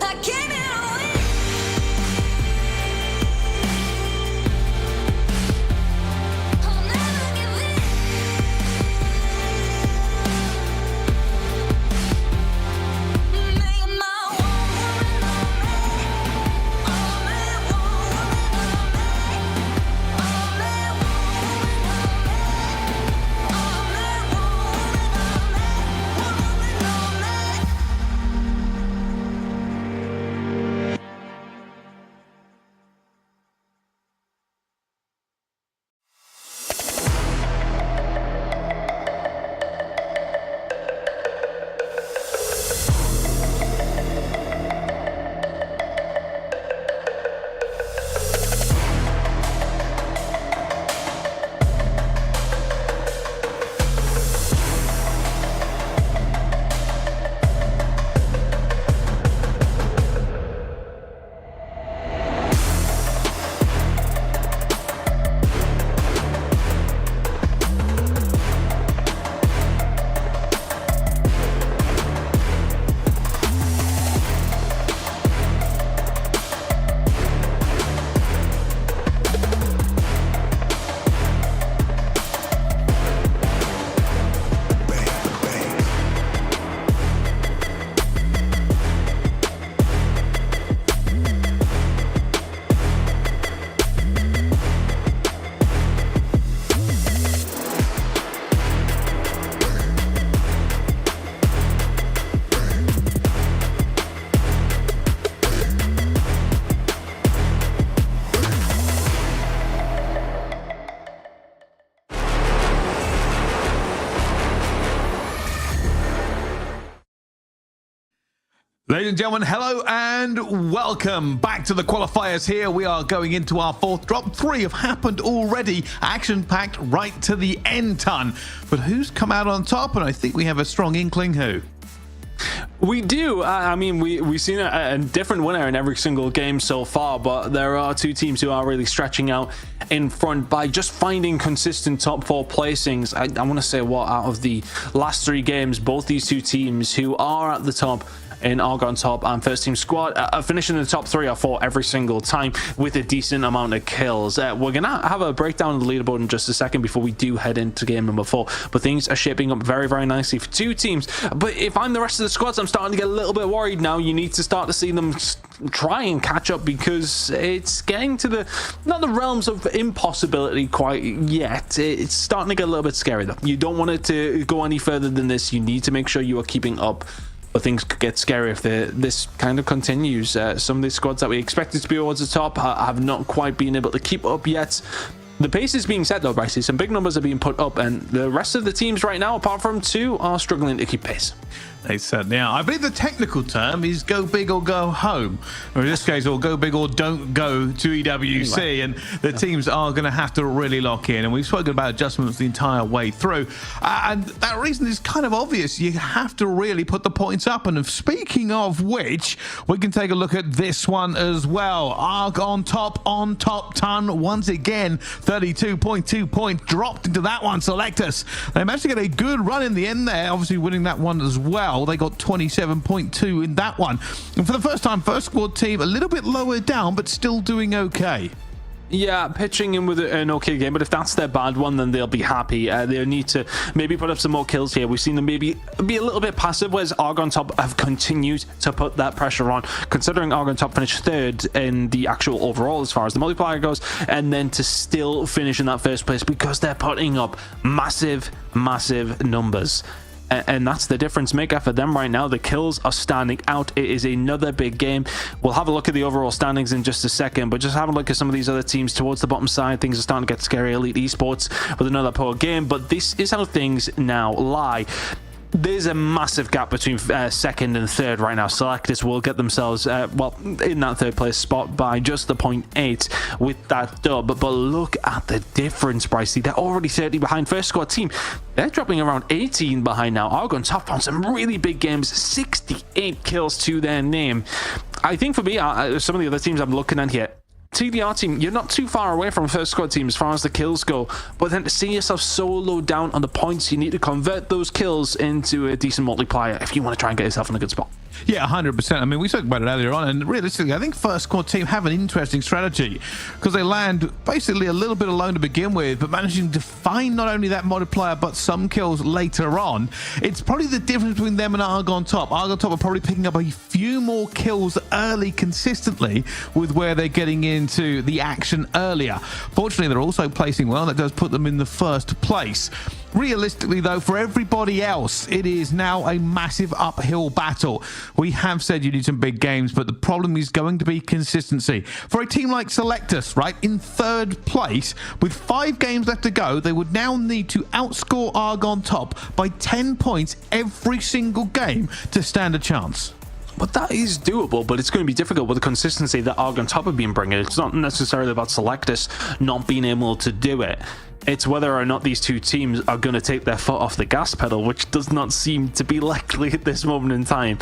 I came here to win. I'll never give in. Make my world all me. Ladies and gentlemen, hello and welcome back to the qualifiers. Here we are going into our fourth drop. 3 have happened already, action-packed right to the end ton. But who's come out on top? And I think we have a strong inkling who. We do. I mean, we've seen a different winner in every single game so far, but there are 2 teams who are really stretching out in front by just finding consistent top 4 placings. I want to say, what, out of the last 3 games, both these 2 teams who are at the top in Argon Top and First Team Squad are finishing in the top 3 or 4 every single time with a decent amount of kills. We're gonna have a breakdown of the leaderboard in just a second before we do head into game number 4, but things are shaping up very, very nicely for 2 teams. But if I'm the rest of the squads, I'm starting to get a little bit worried now. You need to start to see them try and catch up, because it's getting to the, not the realms of impossibility quite yet. It's starting to get a little bit scary though. You don't want it to go any further than this. You need to make sure you are keeping up, but things could get scary if this kind of continues. Some of the squads that we expected to be towards the top have not quite been able to keep up yet. The pace is being set though, Brycey. Some big numbers are being put up, and the rest of the teams right now, apart from 2, are struggling to keep pace. They certainly are. I believe the technical term is go big or go home, or in this case, or go big or don't go to EWC. Anyway. And the teams are going to have to really lock in. And we've spoken about adjustments the entire way through. And that reason is kind of obvious. You have to really put the points up. And speaking of which, we can take a look at this one as well. Arg on top ton once again. 32.2 points dropped into that one. Selectus. They managed to get a good run in the end there, obviously winning that one as well. They got 27.2 in that one. And for the first time, first squad team a little bit lower down, but still doing okay. Yeah, pitching in with an okay game, but if that's their bad one, then they'll be happy. They'll need to maybe put up some more kills here. We've seen them maybe be a little bit passive, whereas Argon Top have continued to put that pressure on, considering Argon Top finished 3rd in the actual overall as far as the multiplier goes, and then to still finish in that first place because they're putting up massive numbers. And that's the difference maker for them right now. The kills are standing out. It is another big game. We'll have a look at the overall standings in just a second, but just have a look at some of these other teams towards the bottom side. Things are starting to get scary. Elite Esports with another poor game, but this is how things now lie. There's a massive gap between 2nd and 3rd right now. Selectus will get themselves, well, in that 3rd place spot by just the 0.8 with that dub. But look at the difference, Brycey. They're already 30 behind. First squad team, they're dropping around 18 behind now. Argon Top on some really big games, 68 kills to their name. I think for me, some of the other teams I'm looking at here, TDR team, you're not too far away from first squad team as far as the kills go, but then to see yourself so low down on the points, you need to convert those kills into a decent multiplier if you want to try and get yourself in a good spot. Yeah, 100%. I mean, we spoke about it earlier on, and realistically, I think first squad team have an interesting strategy because they land basically a little bit alone to begin with, but managing to find not only that multiplier, but some kills later on. It's probably the difference between them and Argon Top. Argon Top are probably picking up a few more kills early consistently with where they're getting into the action earlier. Fortunately, they're also placing well. That does put them in the first place. Realistically, though, for everybody else, it is now a massive uphill battle. We have said you need some big games, but the problem is going to be consistency. For a team like Selectus, right, in third place, with 5 games left to go, they would now need to outscore Argon Top by 10 points every single game to stand a chance. But that is doable, but it's going to be difficult with the consistency that Argon Top have been bringing. It's not necessarily about Selectus not being able to do it. It's whether or not these two teams are going to take their foot off the gas pedal, which does not seem to be likely at this moment in time.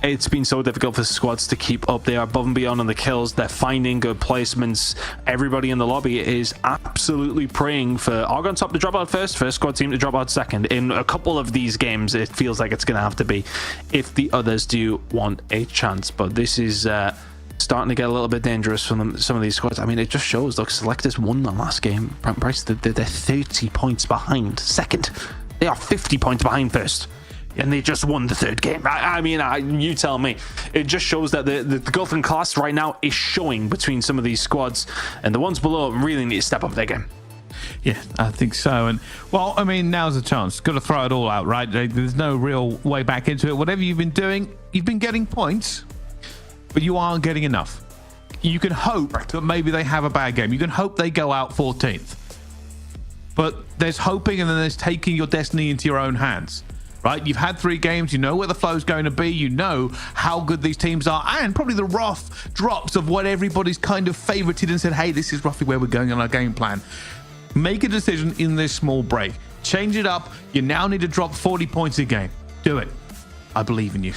It's been so difficult for squads to keep up. They are above and beyond on the kills. They're finding good placements. Everybody in the lobby is absolutely praying for Argon Top to drop out first squad team to drop out second. In a couple of these games, it feels like it's going to have to be if the others do want a chance. But this is starting to get a little bit dangerous for them, some of these squads. I mean, it just shows, look, Selectus won the last game. Bryce, they're 30 points behind second. They are 50 points behind first. And they just won the third game. I mean, you tell me. It just shows that the gulf in class right now is showing between some of these squads, and the ones below really need to step up their game. Yeah, I think so. And, well, I mean, now's the chance. Got to throw it all out, right? There's no real way back into it. Whatever you've been doing, you've been getting points, but you aren't getting enough. You can hope that maybe they have a bad game. You can hope they go out 14th. But there's hoping, and then there's taking your destiny into your own hands. Right, you've had 3 games, you know where the flow's going to be, you know how good these teams are, and probably the rough drops of what everybody's kind of favorited and said, hey, this is roughly where we're going on our game plan. Make a decision in this small break. Change it up. You now need to drop 40 points a game. Do it. I believe in you.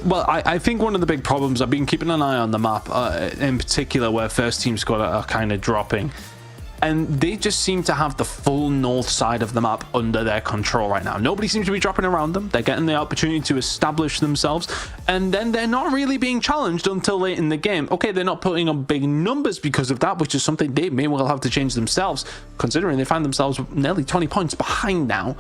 Well, I think one of the big problems, I've been keeping an eye on the map, in particular where first team squad are kind of dropping. And they just seem to have the full north side of the map under their control right now. Nobody seems to be dropping around them. They're getting the opportunity to establish themselves, and then they're not really being challenged until late in the game. Okay, they're not putting up big numbers because of that, which is something they may well have to change themselves, considering they find themselves nearly 20 points behind now.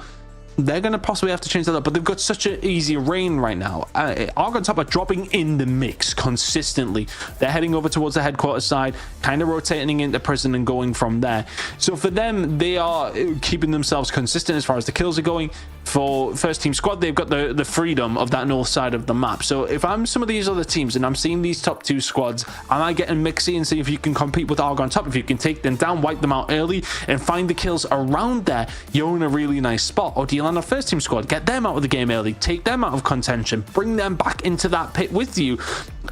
They're going to possibly have to change that up, but they've got such an easy reign right now. Argon Top are dropping in the mix consistently. They're heading over towards the headquarters side, kind of rotating into prison and going from there. So for them, they are keeping themselves consistent as far as the kills are going. For first team squad, they've got the freedom of that north side of the map. So if I'm some of these other teams and I'm seeing these top 2 squads, am I getting mixy and see if you can compete with Argon Top? If you can take them down, wipe them out early, and find the kills around there, you're in a really nice spot. Or do you land a first team squad, get them out of the game early, take them out of contention, bring them back into that pit with you?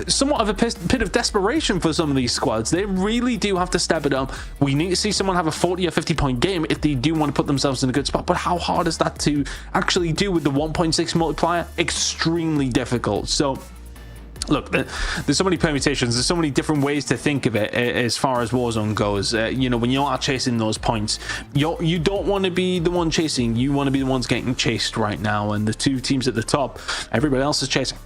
Somewhat of a pit of desperation for some of these squads. They really do have to step it up. We need to see someone have a 40 or 50 point game if they do want to put themselves in a good spot. But how hard is that to actually do with the 1.6 multiplier? Extremely difficult. So look, there's so many permutations, there's so many different ways to think of it as far as Warzone goes. You know, when you are chasing those points, you don't want to be the one chasing, you want to be the ones getting chased right now. And the 2 teams at the top, everybody else is chasing.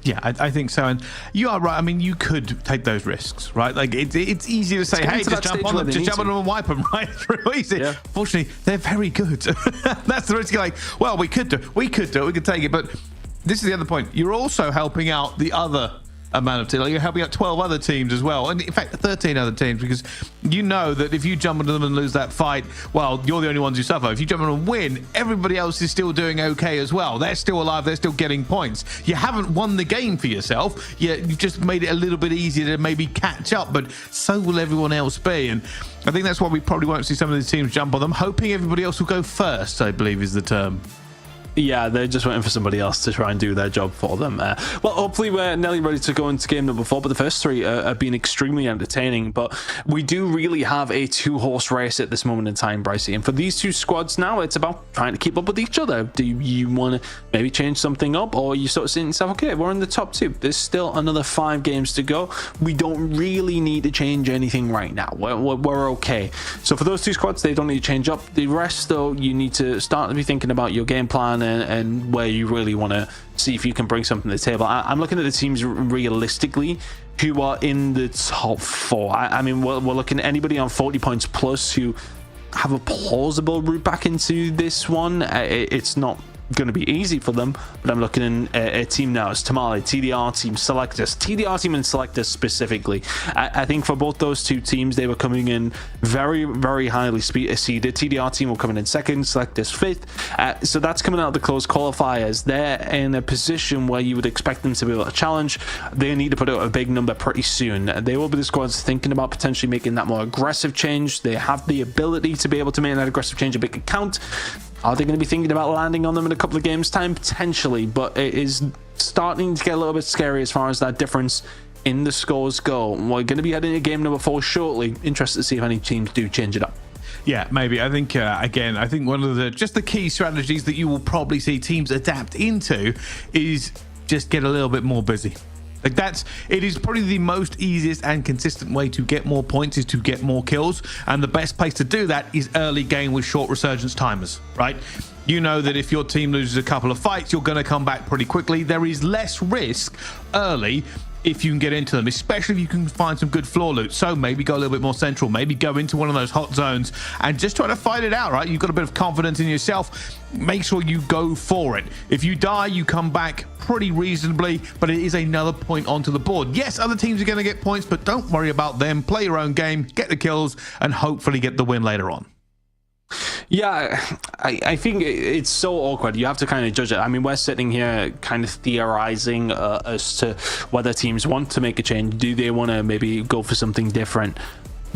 Yeah, I think so. And you are right. I mean, you could take those risks, right? Like, it's easy to say, hey, just jump on them, and wipe them, right? It's real easy. Yeah. Fortunately, they're very good. That's the risk. You're like, well, we could do it. We could take it. But this is the other point. You're also helping out the other amount of teams. Like, you're helping out 12 other teams as well, and in fact 13 other teams, because you know that if you jump into them and lose that fight, well, you're the only ones who suffer. If you jump in and win, everybody else is still doing okay as well. They're still alive, they're still getting points. You haven't won the game for yourself, you've just made it a little bit easier to maybe catch up, but so will everyone else be. And I think that's why we probably won't see some of these teams jump on them, hoping everybody else will go first, I believe is the term. Yeah, they're just waiting for somebody else to try and do their job for them. Well, hopefully we're nearly ready to go into game number 4, but the first 3 have been extremely entertaining. But we do really have a 2-horse race at this moment in time, Brycey. And for these 2 squads now, it's about trying to keep up with each other. Do you want to maybe change something up, or you sort of saying to yourself, okay, we're in the top 2. There's still another 5 games to go. We don't really need to change anything right now. We're okay. So for those 2 squads, they don't need to change up. The rest, though, you need to start to be thinking about your game plan and where you really want to see if you can bring something to the table. I'm looking at the teams realistically who are in the top 4. I mean, we're looking at anybody on 40 points plus who have a plausible route back into this one. It's not going to be easy for them, but I'm looking at a team now. It's Tamale, TDR team, Selectus, TDR team and Selectus specifically. I think for both those two teams, they were coming in very, very highly seeded. TDR team will come in second, Selectus 5th. So that's coming out of the closed qualifiers. They're in a position where you would expect them to be able to challenge. They need to put out a big number pretty soon. They will be the squads thinking about potentially making that more aggressive change. They have the ability to be able to make that aggressive change a big account. Are they going to be thinking about landing on them in a couple of games' time? Potentially, but it is starting to get a little bit scary as far as that difference in the scores go. We're going to be heading to game number 4 shortly. Interested to see if any teams do change it up. Yeah, maybe. I think, again, I think one of the key strategies that you will probably see teams adapt into is just get a little bit more busy. Like it is probably the most easiest and consistent way to get more points is to get more kills, and the best place to do that is early game with short resurgence timers, right? You know that if your team loses a couple of fights, you're going to come back pretty quickly. There is less risk early if you can get into them, especially if you can find some good floor loot. So maybe go a little bit more central, maybe go into one of those hot zones and just try to fight it out, right? You've got a bit of confidence in yourself. Make sure you go for it. If you die, you come back pretty reasonably, but it is another point onto the board. Yes, other teams are going to get points, but don't worry about them. Play your own game, get the kills, and hopefully get the win later on. Yeah, I think it's so awkward. You have to kind of judge it. I mean, we're sitting here kind of theorizing as to whether teams want to make a change. Do they want to maybe go for something different?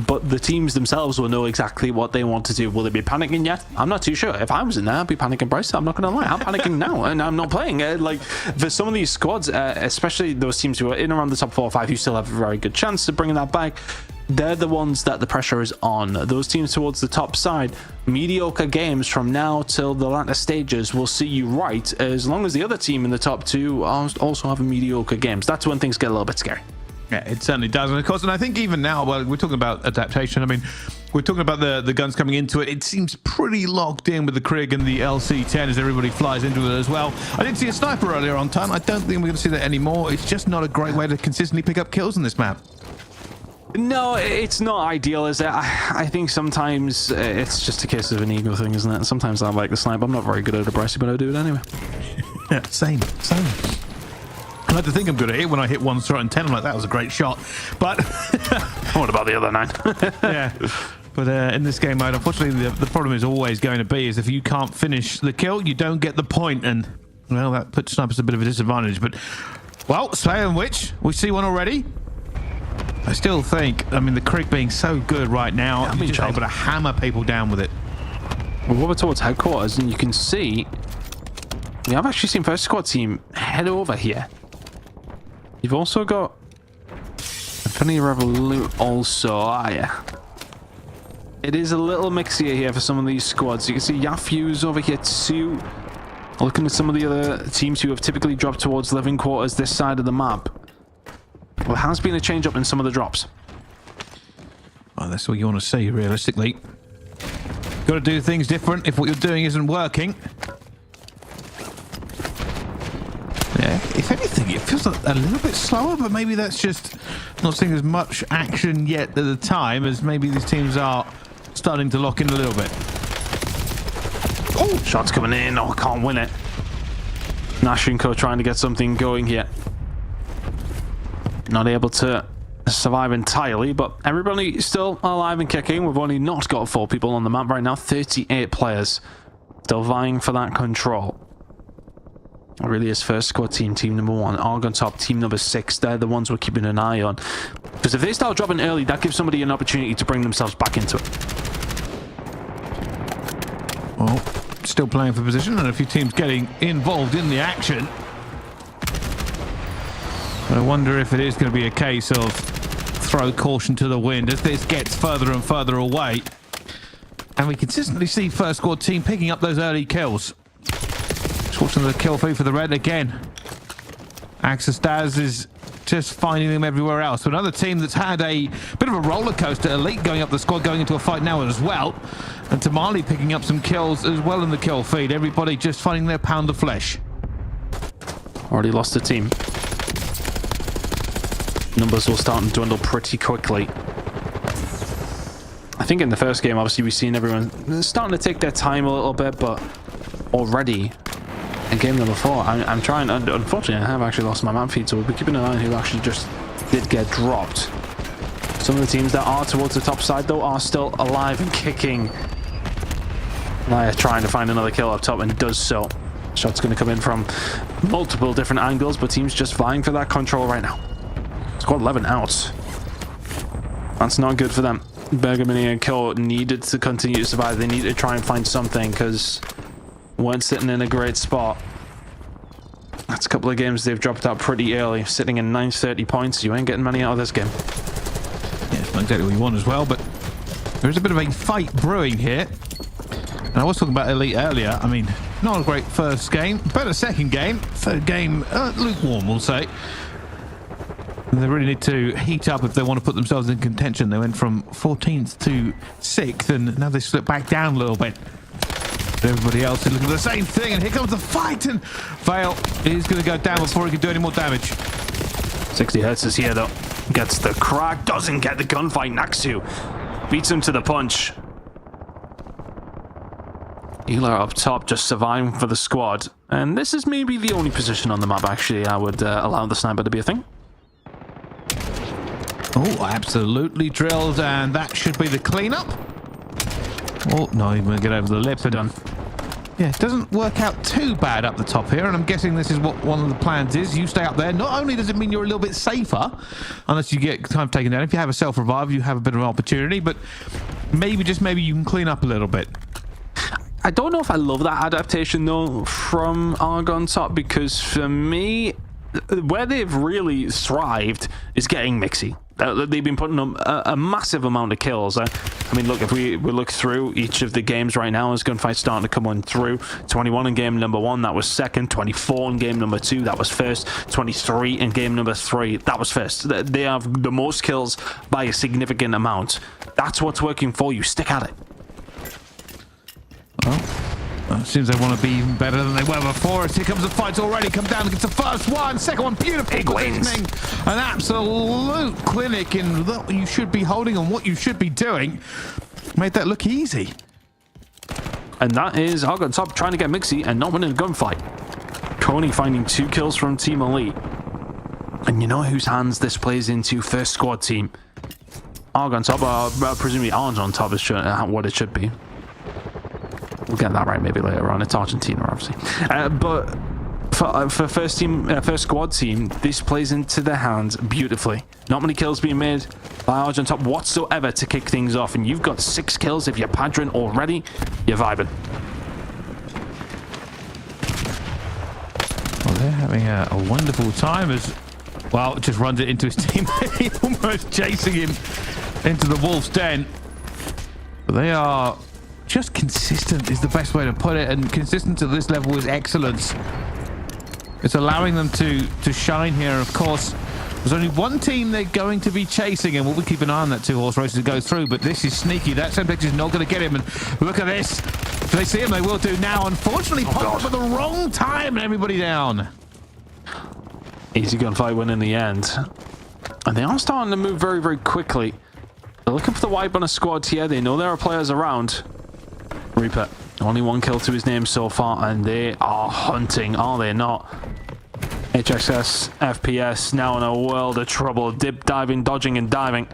But the teams themselves will know exactly what they want to do. Will they be panicking yet? I'm not too sure. If I was in there, I'd be panicking, Bryce. I'm not going to lie. I'm panicking now, and I'm not playing. Like, for some of these squads, especially those teams who are in around the top 4 or 5 who still have a very good chance of bringing that back, they're the ones that the pressure is on. Those teams towards the top side, mediocre games from now till the latter stages will see you right, as long as the other team in the top 2 are also having mediocre games. That's when things get a little bit scary. Yeah, it certainly does. And of course, and I think even now, well, we're talking about adaptation. I mean, we're talking about the guns coming into it. It seems pretty locked in with the Krig and the LC-10 as everybody flies into it as well. I did see a sniper earlier on time. I don't think we're going to see that anymore. It's just not a great way to consistently pick up kills in this map. No, it's not ideal, is it? I think sometimes it's just a case of an ego thing, isn't it? Sometimes I like the snipe. I'm not very good at it, Bryce, but I do it anyway. Yeah, same. I like to think I'm good at it. When I hit 1 shot and 10, I'm like, that was a great shot. But what about the other 9? Yeah. But in this game mode, unfortunately, the problem is always going to be is if you can't finish the kill, you don't get the point, and well, that puts snipers a bit of a disadvantage. But well, saying which, we see one already. I still think, I mean, the Krig being so good right now, you're just able to hammer people down with it. Well, we're towards headquarters, and you can see we have actually seen first squad team head over here. You've also got Infinity Revolute also. Yeah. It is a little mixier here for some of these squads. You can see Yafu's over here too. Looking at some of the other teams who have typically dropped towards living quarters this side of the map. Well, there has been a change up in some of the drops. Well, that's what you want to see, realistically. Got to do things different if what you're doing isn't working. Yeah, if anything, it feels a little bit slower, but maybe that's just not seeing as much action yet at the time as maybe these teams are starting to lock in a little bit. Oh, shots coming in. Oh, can't win it. Nashinko trying to get something going here. Not able to survive entirely, but everybody still alive and kicking. We've only not got 4 people on the map right now. 38 players still vying for that control. It really is first squad team, team number 1. Argon top, team number 6. They're the ones we're keeping an eye on. Because if they start dropping early, that gives somebody an opportunity to bring themselves back into it. Well, still playing for position, and a few teams getting involved in the action. But I wonder if it is going to be a case of throw caution to the wind as this gets further and further away. And we consistently see first squad team picking up those early kills. Just watching the kill feed for the red again. Axis Daz is just finding them everywhere else. So another team that's had a bit of a roller coaster. Elite going up the squad, going into a fight now as well. And Tamale picking up some kills as well in the kill feed. Everybody just finding their pound of flesh. Already lost a team. Numbers will start to dwindle pretty quickly. I think in the first game, obviously, we've seen everyone starting to take their time a little bit, but already in game number 4, I'm trying, and unfortunately, I have actually lost my map feed, so we'll be keeping an eye on who actually just did get dropped. Some of the teams that are towards the top side, though, are still alive and kicking. Naya trying to find another kill up top, and does so. Shot's going to come in from multiple different angles, but teams just vying for that control right now. Squad 11 out. That's not good for them. Bergamini and Kill needed to continue to survive. They need to try and find something because weren't sitting in a great spot. That's a couple of games they've dropped out pretty early, sitting in 930 points. You ain't getting many out of this game. Yeah, it's not exactly what you want as well, but there's a bit of a fight brewing here. And I was talking about Elite earlier. I mean, not a great first game, better second game. Third game, lukewarm, we'll say. They really need to heat up if they want to put themselves in contention. They went from 14th to 6th, and now they slip back down a little bit. But everybody else is looking for the same thing, and here comes the fight, and Vale is going to go down before he can do any more damage. 60 Hertz is here, though. Gets the crack, doesn't get the gunfight. Naxu beats him to the punch. Ela up top, just surviving for the squad. And this is maybe the only position on the map, actually, I would allow the sniper to be a thing. Oh, absolutely drilled, and that should be the cleanup. Oh, no, he's going to get over the lip. And Done. yeah, it doesn't work out too bad up the top here, and I'm guessing this is what one of the plans is. You stay up there. Not only does it mean you're a little bit safer, unless you get time taken down. If you have a self-revive, you have a bit of an opportunity, but maybe, just maybe, you can clean up a little bit. I don't know if I love that adaptation, though, from Argon top, because for me, where they've really thrived is getting mixy. They've been putting up a massive amount of kills. I mean, look, if we look through each of the games right now, as gunfights starting to come on through. 21 in game number 1, that was second. 24 in game number 2, that was first. 23 in game number 3, that was first. They have the most kills by a significant amount. That's what's working for you. Stick at it. Well, it seems they want to be even better than they were before. Here comes the fight already. Come down and gets the first one. Second one, beautiful positioning. An absolute clinic in what you should be holding and what you should be doing. Made that look easy. And that is Argon top trying to get mixy and not winning a gunfight. Coney finding 2 kills from Team Elite. And you know whose hands this plays into? First squad team. Argon top, presumably Argon top is what it should be. We'll get that right maybe later on. It's Argentina, obviously. But for first squad team, this plays into their hands beautifully. Not many kills being made by Argent top whatsoever to kick things off. And you've got 6 kills if you're Padron already. You're vibing. Well, they're having a wonderful time as, well, just runs it into his teammate, almost chasing him into the wolf's den. But they are just consistent is the best way to put it, and consistent at this level is excellence. It's allowing them to shine here. Of course, there's only one team they're going to be chasing, and we'll keep an eye on that 2-horse race as it goes through, but this is sneaky. That Semtex is not going to get him, and look at this. If they see him, they will do now. Unfortunately, popped up at the wrong time, and everybody down. Easy gunfight win in the end. And they are starting to move very, very quickly. They're looking for the wipe on a squad here. They know there are players around. Reaper, only 1 kill to his name so far, and they are hunting, are they not? HXS, FPS, now in a world of trouble. Dip, diving, dodging, and diving.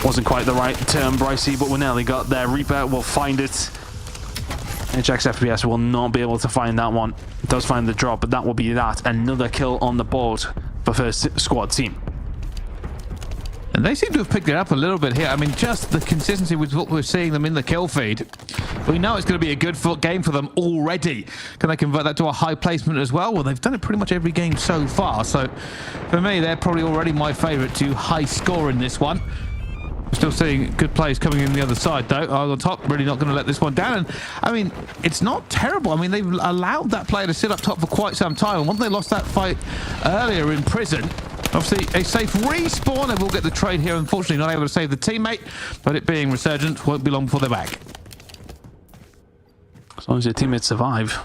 Wasn't quite the right term, Brycey, but we nearly got there. Reaper will find it. HX FPS will not be able to find that one. It does find the drop, but that will be that. Another kill on the board for first squad team. And they seem to have picked it up a little bit here. I mean, just the consistency with what we're seeing them in the kill feed. We know it's going to be a good game for them already. Can they convert that to a high placement as well? Well, they've done it pretty much every game so far. So, for me, they're probably already my favourite to high score in this one. Still seeing good plays coming in the other side, though. On top, really not going to let this one down. And, I mean, it's not terrible. I mean, they've allowed that player to sit up top for quite some time. And once they lost that fight earlier in prison, obviously a safe respawn, and we'll get the trade here. Unfortunately, not able to save the teammate, but it being Resurgent, won't be long before they're back. As long as your teammates survive.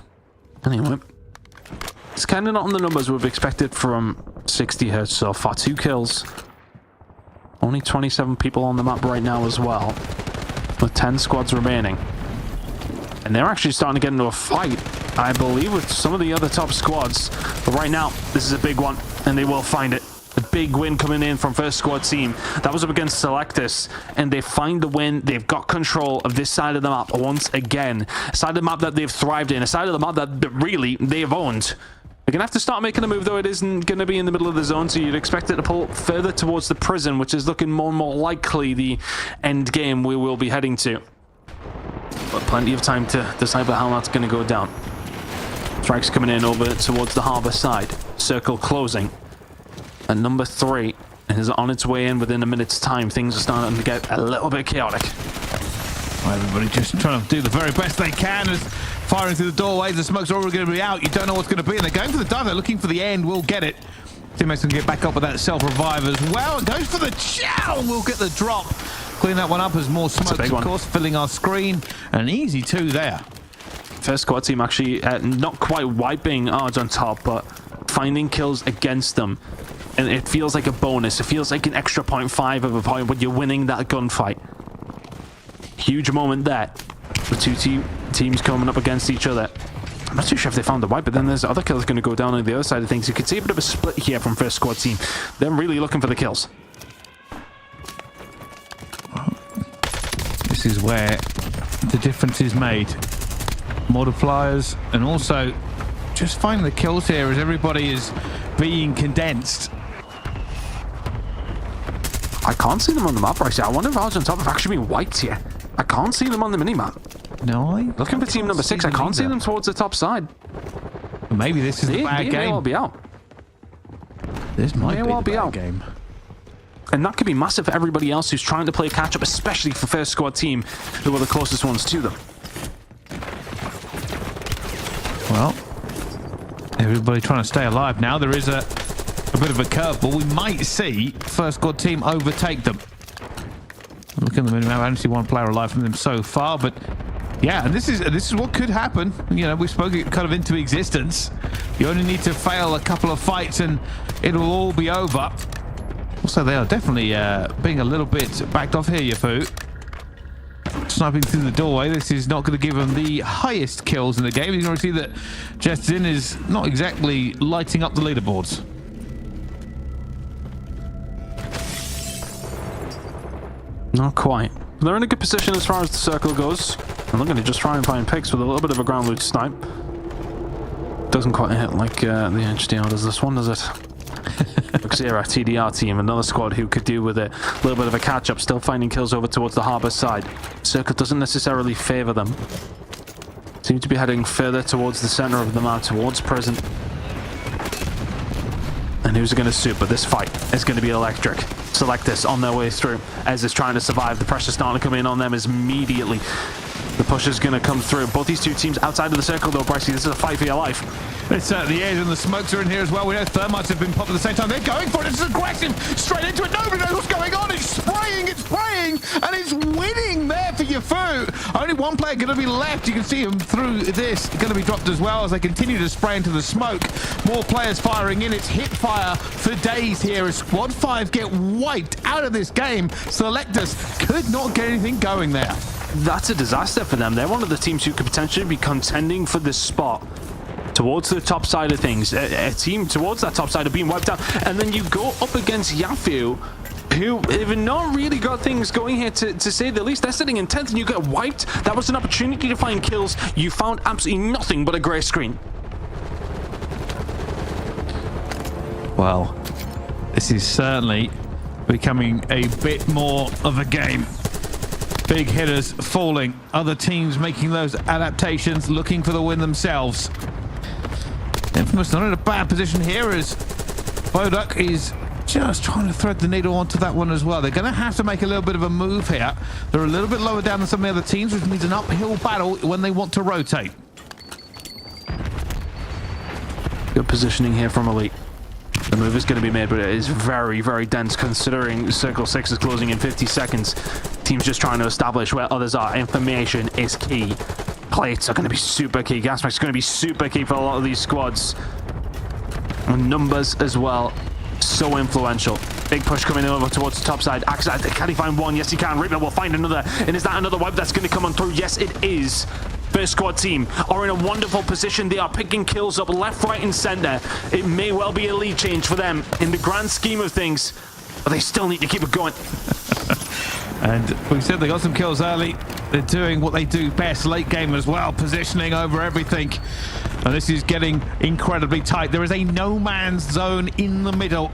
Anyway, it's kind of not on the numbers we've expected from 60 Hertz so far. 2 kills. Only 27 people on the map right now as well, with 10 squads remaining. And they're actually starting to get into a fight, I believe, with some of the other top squads. But right now, this is a big one, and they will find it. The big win coming in from first squad team. That was up against Selectus, and they find the win. They've got control of this side of the map once again. A side of the map that they've thrived in, a side of the map that really they've owned. They're going to have to start making a move, though. It isn't going to be in the middle of the zone, so you'd expect it to pull further towards the prison, which is looking more and more likely the end game we will be heading to. But plenty of time to decipher how that's going to go down. Strikes coming in over towards the harbour side. Circle closing. And number 3 is on its way in within a minute's time. Things are starting to get a little bit chaotic. Everybody just trying to do the very best they can as firing through the doorways. The smoke's already going to be out. You don't know what's going to be. And they're going for the dive. They're looking for the end. We'll get it. Teammates can get back up with that self-revive as well. And goes for the chow. We'll get the drop. Clean that one up as more smokes, of course, filling our screen. An easy 2 there. First squad team actually not quite wiping odds on top, but finding kills against them. And it feels like a bonus. It feels like an extra 0.5 of a point when you're winning that gunfight. Huge moment there. The 2 teams coming up against each other. I'm not too sure if they found the wipe, but then there's other kills going to go down on the other side of things. You could see a bit of a split here from first squad team. They're really looking for the kills. This is where the difference is made. Multipliers, and also just finding the kills here as everybody is being condensed. I can't see them on the map right now. I wonder if ours on top have actually been wiped here. I can't see them on the minimap. No, looking for team number 6. I can't see them towards the top side. Maybe this is the bad game. They may well be out. This might be the bad game. And that could be massive for everybody else who's trying to play catch up, especially for first squad team, who are the closest ones to them. Well, everybody trying to stay alive now. There is a bit of a curveball. We might see first squad team overtake them. Look at the minimap. I don't see one player alive from them so far, but yeah, and this is what could happen. You know, we spoke it kind of into existence. You only need to fail a couple of fights and it'll all be over. Also, they are definitely being a little bit backed off here, Yafu. Sniping through the doorway. This is not going to give him the highest kills in the game. You're going to see that Justin is not exactly lighting up the leaderboards. Not quite. They're in a good position as far as the circle goes. I'm looking to just try and find picks with a little bit of a ground loot snipe. Doesn't quite hit like the HDR does this one, does it? Xera, TDR team, another squad who could do with it. A little bit of a catch-up, still finding kills over towards the harbour side. Circle doesn't necessarily favour them. Seem to be heading further towards the centre of the map, towards prison. And who's it going to suit? But this fight is going to be electric. Selectus on their way through as it's trying to survive. The pressure's starting to come in on them immediately. The push is going to come through. Both these 2 teams outside of the circle, though, Brycey. This is a fight for your life. It certainly is, and the smokes are in here as well. We know thermites have been popped at the same time. They're going for it. It's aggressive. Straight into it. Nobody knows what's going on. It's spraying, and it's winning there for Yafu. Only one player going to be left. You can see him through this. Going to be dropped as well as they continue to spray into the smoke. More players firing in. It's hit fire for days here as Squad 5 get wiped out of this game. Selectus could not get anything going there. That's a disaster for them. They're one of the teams who could potentially be contending for this spot towards the top side of things. A team towards that top side of being wiped out, and then you go up against Yafu, who have not really got things going here, to say the least. They're sitting in 10th and you get wiped. That was an opportunity to find kills. You found absolutely nothing but a grey screen. Well, this is certainly becoming a bit more of a game. Big hitters falling, other teams making those adaptations, looking for the win themselves. Infamous not in a bad position here as Boduk is just trying to thread the needle onto that one as well. They're going to have to make a little bit of a move here. They're a little bit lower down than some of the other teams, which means an uphill battle when they want to rotate. Good positioning here from Elite. The move is going to be made, but it is very, very dense considering Circle 6 is closing in 50 seconds. Team's just trying to establish where others are. Information is key. Plates are going to be super key. Gas masks are going to be super key for a lot of these squads. And numbers as well. So influential. Big push coming over towards the top side. Axe, can he find one? Yes, he can. Reaper will find another. And is that another web that's going to come on through? Yes, it is. First squad team are in a wonderful position. They are picking kills up left, right, and center. It may well be a lead change for them in the grand scheme of things, but they still need to keep it going. And we said they got some kills early. They're doing what they do best, late game as well, positioning over everything. And this is getting incredibly tight. There is a no man's zone in the middle.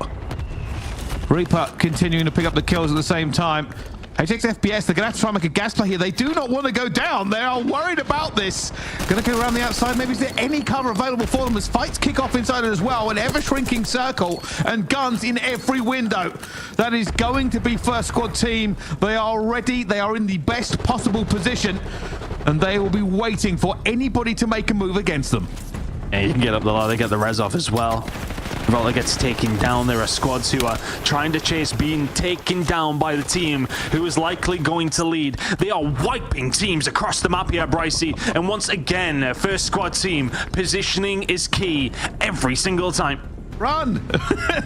Reaper continuing to pick up the kills at the same time. HX FPS, they're going to have to try and make a gas play here. They do not want to go down. They are worried about this. Going to go around the outside. Maybe is there any cover available for them as fights kick off inside it as well? An ever-shrinking circle and guns in every window. That is going to be first squad team. They are ready. They are in the best possible position. And they will be waiting for anybody to make a move against them. Yeah, you can get up the ladder. They get the res off as well. Volta gets taken down. There are squads who are trying to chase being taken down by the team who is likely going to lead. They are wiping teams across the map here, Brycey. And once again, first squad team, positioning is key every single time. Run!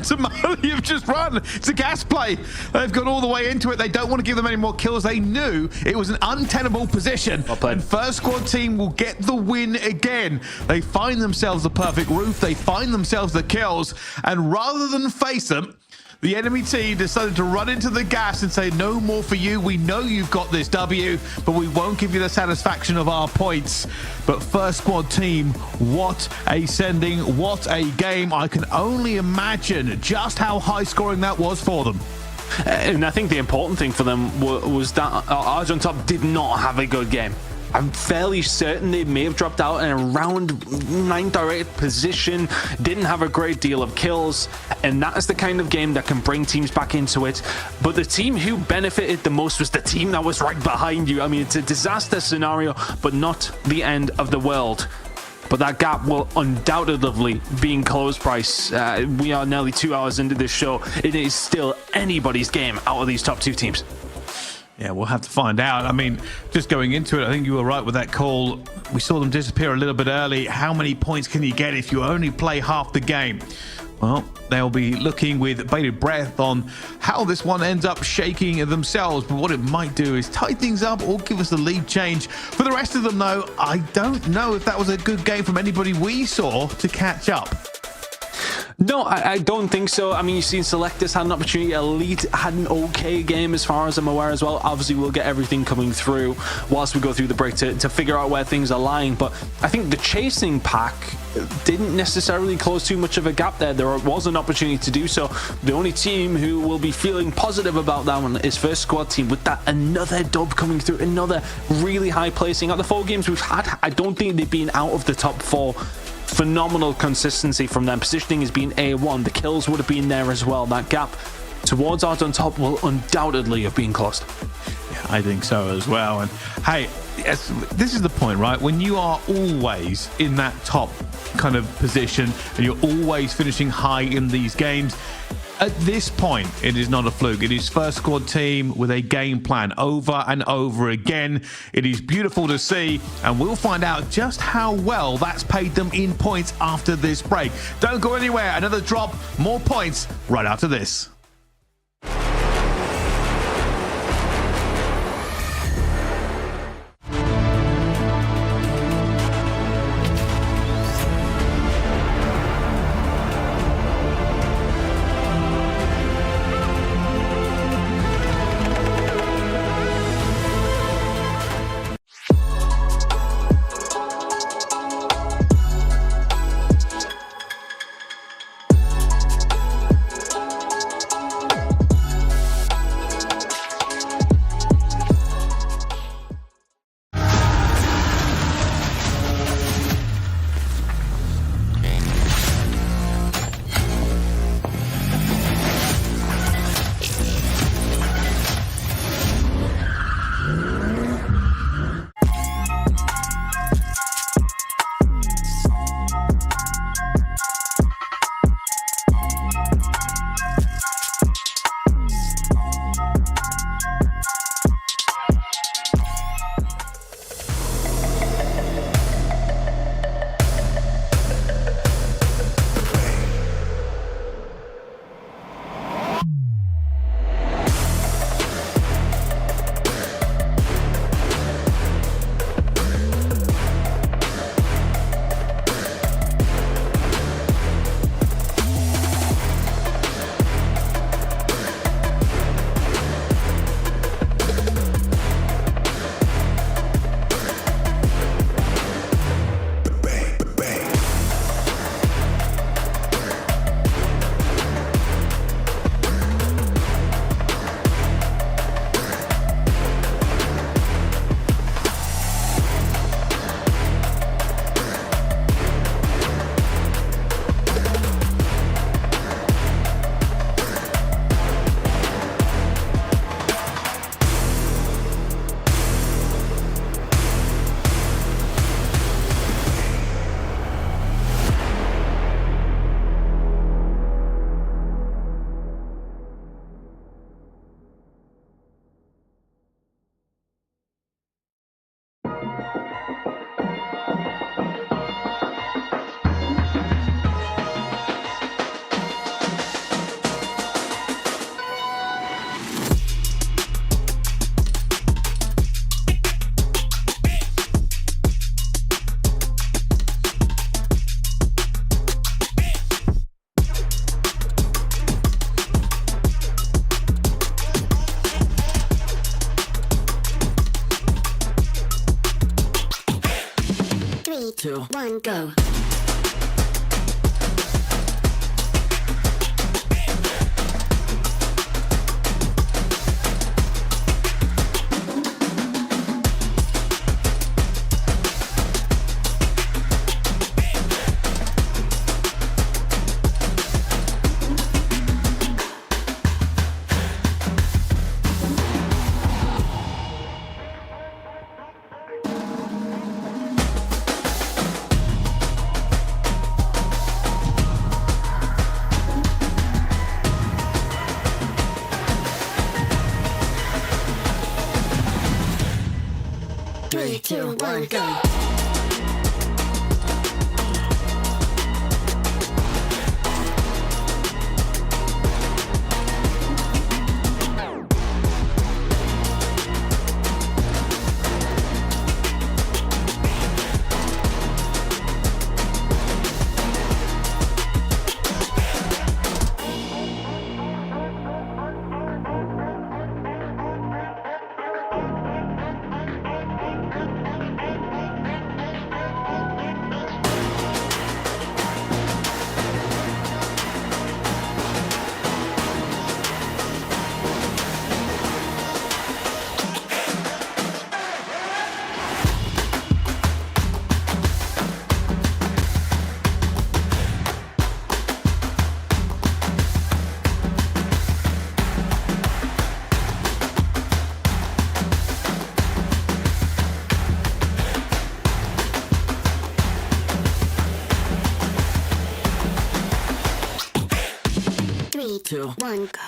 Somali, you've just run! It's a gas play! They've gone all the way into it. They don't want to give them any more kills. They knew it was an untenable position. And first squad team will get the win again. They find themselves the perfect roof. They find themselves the kills. And rather than face them, the enemy team decided to run into the gas and say, no more for you. We know you've got this W, but we won't give you the satisfaction of our points. But first squad team, what a sending, what a game. I can only imagine just how high scoring that was for them. And I think the important thing for them was that Ours on Top did not have a good game. I'm fairly certain they may have dropped out in around 9th or 8th position, didn't have a great deal of kills, and that is the kind of game that can bring teams back into it. But the team who benefited the most was the team that was right behind you. I mean, it's a disaster scenario, but not the end of the world. But that gap will undoubtedly be in close, Bryce. We are nearly 2 hours into this show. It is still anybody's game out of these top two teams. Yeah, we'll have to find out. I mean, just going into it, I think you were right with that call. We saw them disappear a little bit early. How many points can you get if you only play half the game? Well, they'll be looking with bated breath on how this one ends up shaking themselves. But what it might do is tie things up or give us the lead change. For the rest of them, though, I don't know if that was a good game from anybody we saw to catch up. No, I don't think so. I mean, you've seen Selectus had an opportunity. Elite had an okay game as far as I'm aware as well. Obviously, we'll get everything coming through whilst we go through the break to figure out where things are lying. But I think the chasing pack didn't necessarily close too much of a gap there. There was an opportunity to do so. The only team who will be feeling positive about that one is first squad team with that another dub coming through, another really high placing. At the 4 games we've had, I don't think they've been out of the top 4. Phenomenal consistency from them. Positioning has been A1. The kills would have been there as well. That gap towards Ours on Top will undoubtedly have been closed. Yeah, I think so as well. And hey, yes, this is the point, right? When you are always in that top kind of position and you're always finishing high in these games, at this point, it is not a fluke. It is first squad team with a game plan over and over again. It is beautiful to see, and we'll find out just how well that's paid them in points after this break. Don't go anywhere. Another drop, more points right after this. 2, 1, go. 3, 2, 1, go. Three, two, one, go.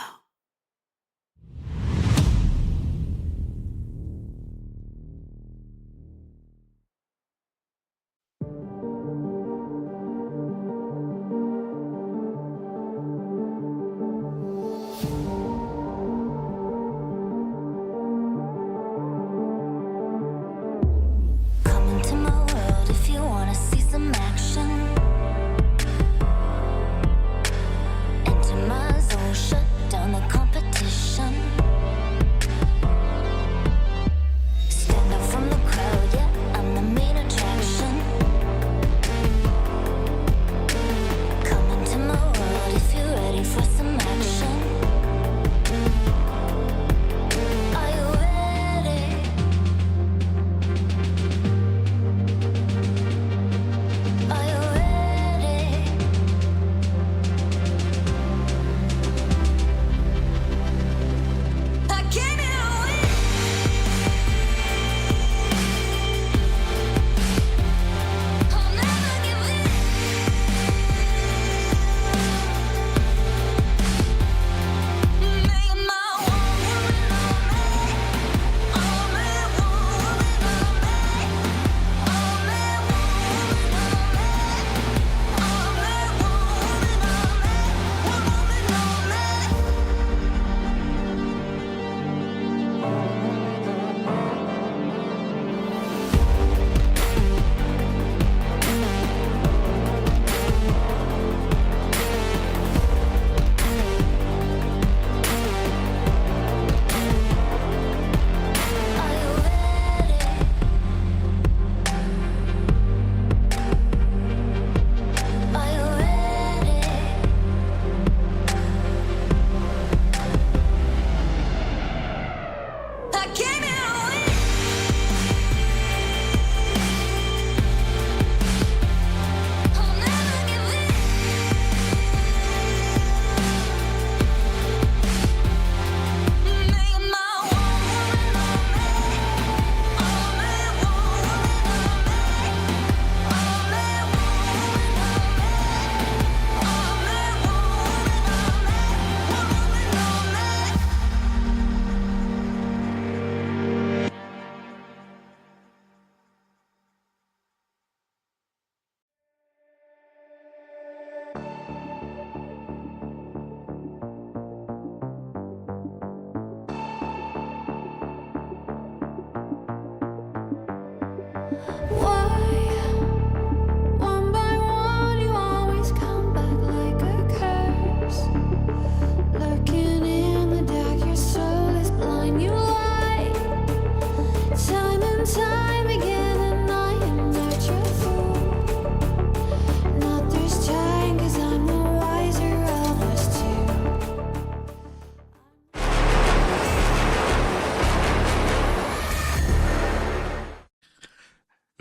Come into my world if you wanna see some action. Enter my zone, shut down the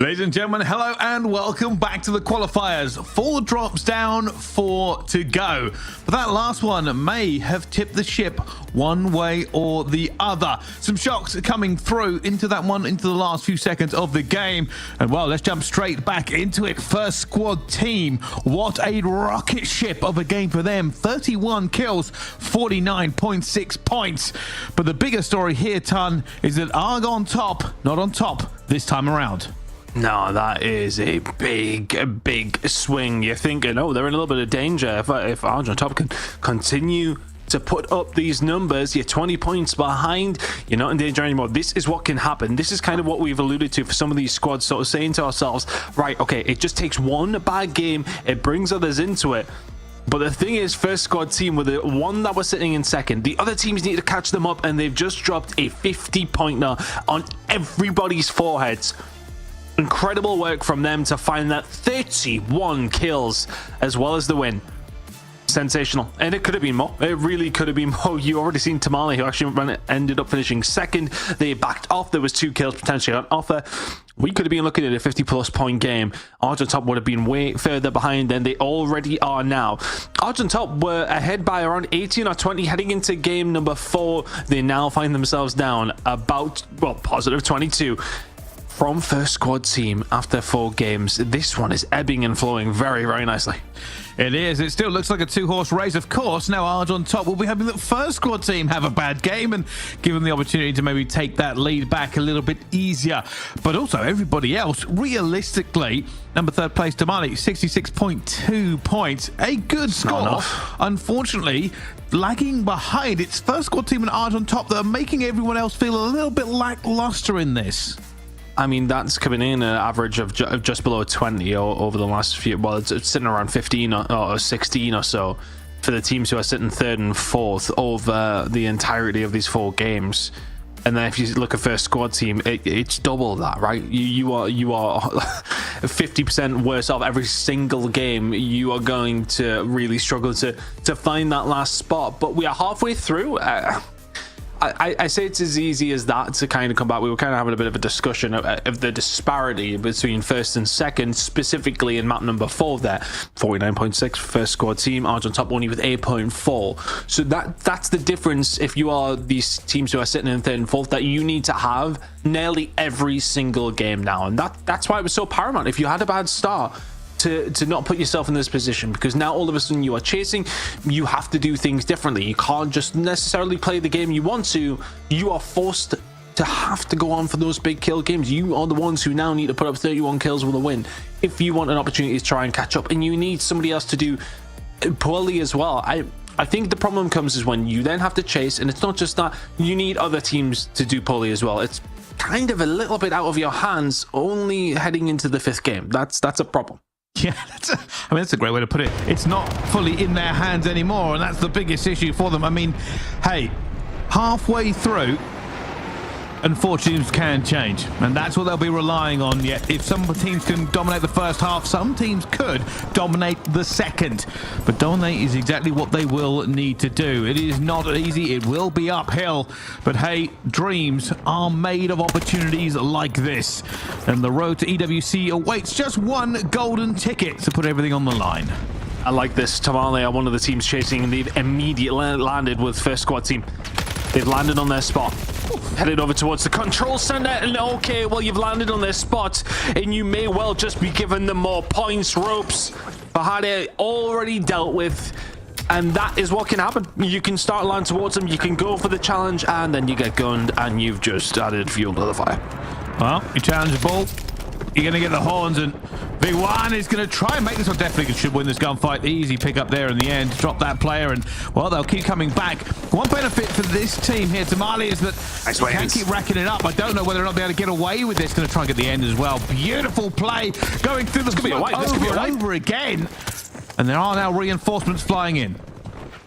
Ladies and gentlemen, hello and welcome back to the qualifiers. 4 drops down, 4 to go. But that last one may have tipped the ship one way or the other. Some shocks coming through into that one, into the last few seconds of the game. And well, let's jump straight back into it. First squad team. What a rocket ship of a game for them. 31 kills, 49.6 points. But the bigger story here, Ton, is that ARG on top, not on top this time around. No, that is a big swing. You're thinking, oh, they're in a little bit of danger. If Argent Top can continue to put up these numbers, you're 20 points behind, you're not in danger anymore. This is what can happen. This is kind of what we've alluded to for some of these squads, sort of saying to ourselves, right, okay, it just takes one bad game, it brings others into it. But the thing is, first squad team were the one that was sitting in second. The other teams need to catch them up, and they've just dropped a 50-pointer on everybody's foreheads. Incredible work from them to find that 31 kills as well as the win. Sensational. And it could have been more. It really could have been more. You already seen Tamale, who actually ended up finishing second. They backed off. There was 2 kills potentially on offer. We could have been looking at a 50-plus point game. Argent Top would have been way further behind than they already are now. Argent Top were ahead by around 18 or 20 heading into game number 4. They now find themselves down about, well, positive 22. From first squad team after 4 games. This one is ebbing and flowing very, very nicely. It is. It still looks like a 2-horse race, of course. Now Arg on top will be having the first squad team have a bad game and give them the opportunity to maybe take that lead back a little bit easier. But also everybody else, realistically, number 3rd place Tamale, 66.2 points. A good score. Unfortunately, lagging behind. It's first squad team and Arg on top that are making everyone else feel a little bit lackluster in this. I mean, that's coming in an average of just below 20 over the last few. Well, it's sitting around 15 or 16 or so for the teams who are sitting 3rd and 4th over the entirety of these 4 games. And then if you look at first squad team, it's double that, right? You are 50% worse off every single game. You are going to really struggle to find that last spot. But we are halfway through. I say it's as easy as that to kind of come back. We were kind of having a bit of a discussion of the disparity between first and second, specifically in map number 4 there. 49.6 first squad team, Argent Top only with 8.4. So that's the difference if you are these teams who are sitting in 3rd and 4th, that you need to have nearly every single game now. And that's why it was so paramount. If you had a bad start, to not put yourself in this position, because now all of a sudden you are chasing, you have to do things differently. You can't just necessarily play the game you want to. You are forced to have to go on for those big kill games. You are the ones who now need to put up 31 kills with a win if you want an opportunity to try and catch up, and you need somebody else to do poorly as well. I think the problem comes is when you then have to chase, and it's not just that, you need other teams to do poorly as well. It's kind of a little bit out of your hands only heading into the 5th game. That's a problem. Yeah, that's a great way to put it. It's not fully in their hands anymore, and that's the biggest issue for them. I mean, hey, halfway through, and fortunes can change, and that's what they'll be relying on. Yet, if some teams can dominate the first half, some teams could dominate the second. But dominate is exactly what they will need to do. It is not easy. It will be uphill. But hey, dreams are made of opportunities like this. And the road to EWC awaits just one golden ticket to put everything on the line. I like this. Tamale are one of the teams chasing, and they've immediately landed with first squad team. They've landed on their spot. Headed over towards the control center, and okay, well, you've landed on their spot, and you may well just be giving them more points. Ropes Bahade already dealt with, and that is what can happen. You can start land towards them, you can go for the challenge, and then you get gunned, and you've just added fuel to the fire. Well, you challenge the ball, you're going to get the horns, and V1 is going to try and make this one. Definitely should win this gunfight. Easy pick up there in the end. Drop that player, and well, they'll keep coming back. One benefit for this team here, Tamale, is that they can keep racking it up. I don't know whether or not they'll be able to get away with this. Going to try and get the end as well. Beautiful play going through the smoke over again. And there are now reinforcements flying in.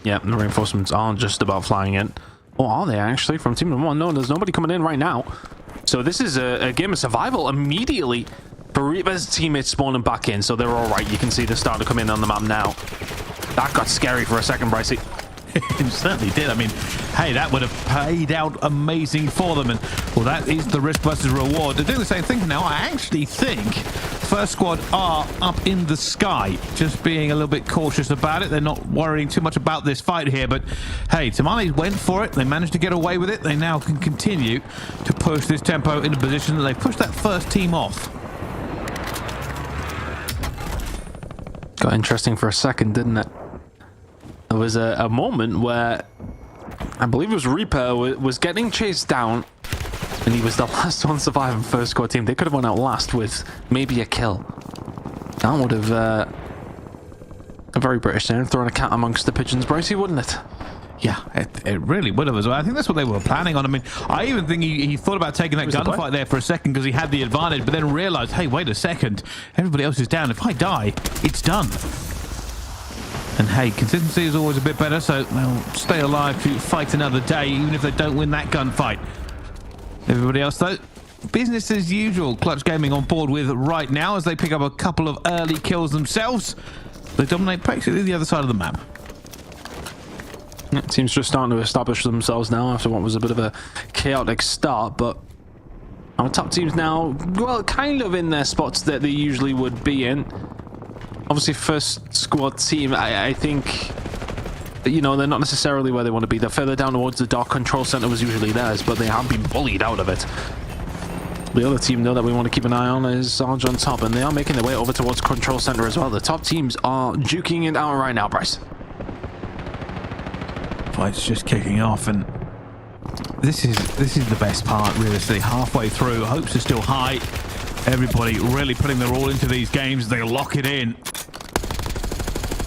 Yeah, the reinforcements aren't just about flying in. Or are they actually from team number 1? No, there's nobody coming in right now. So this is a game of survival immediately. Bariba's teammates spawning back in, so they're all right. You can see they're starting to come in on the map now. That got scary for a second, Brycey. It certainly did. I mean, hey, that would have paid out amazing for them. And, well, that is the risk versus reward. They're doing the same thing now. I actually think First Squad are up in the sky, just being a little bit cautious about it. They're not worrying too much about this fight here. But, hey, Tamales went for it. They managed to get away with it. They now can continue to push this tempo into position that they've pushed that first team off. Got interesting for a second, didn't it? There was a moment where I believe it was Reaper was getting chased down, and he was the last one surviving First Squad team. They could have won out last with maybe a kill. That would have a very British there, throwing a cat amongst the pigeons, Bracey, wouldn't it? Yeah, it really would have as well. I think that's what they were planning on. I mean, I even think he thought about taking that gunfight there for a second because he had the advantage, but then realized, hey, wait a second, everybody else is down. If I die, it's done. And hey, consistency is always a bit better, so they'll stay alive to fight another day, even if they don't win that gunfight. Everybody else, though, business as usual. Clutch Gaming on board with right now as they pick up a couple of early kills themselves. They dominate practically the other side of the map. Teams just starting to establish themselves now after what was a bit of a chaotic start, but our top teams now, well, kind of in their spots that they usually would be in. Obviously, First Squad team, I think, you know, they're not necessarily where they want to be. They're further down towards the Dark Control Center was usually theirs, but they have been bullied out of it. The other team, though, that we want to keep an eye on is Sarge on top, and they are making their way over towards Control Center as well. The top teams are duking it out right now, Bryce. Fight's just kicking off, and this is the best part, realistically. Halfway through, hopes are still high. Everybody really putting their all into these games. They lock it in.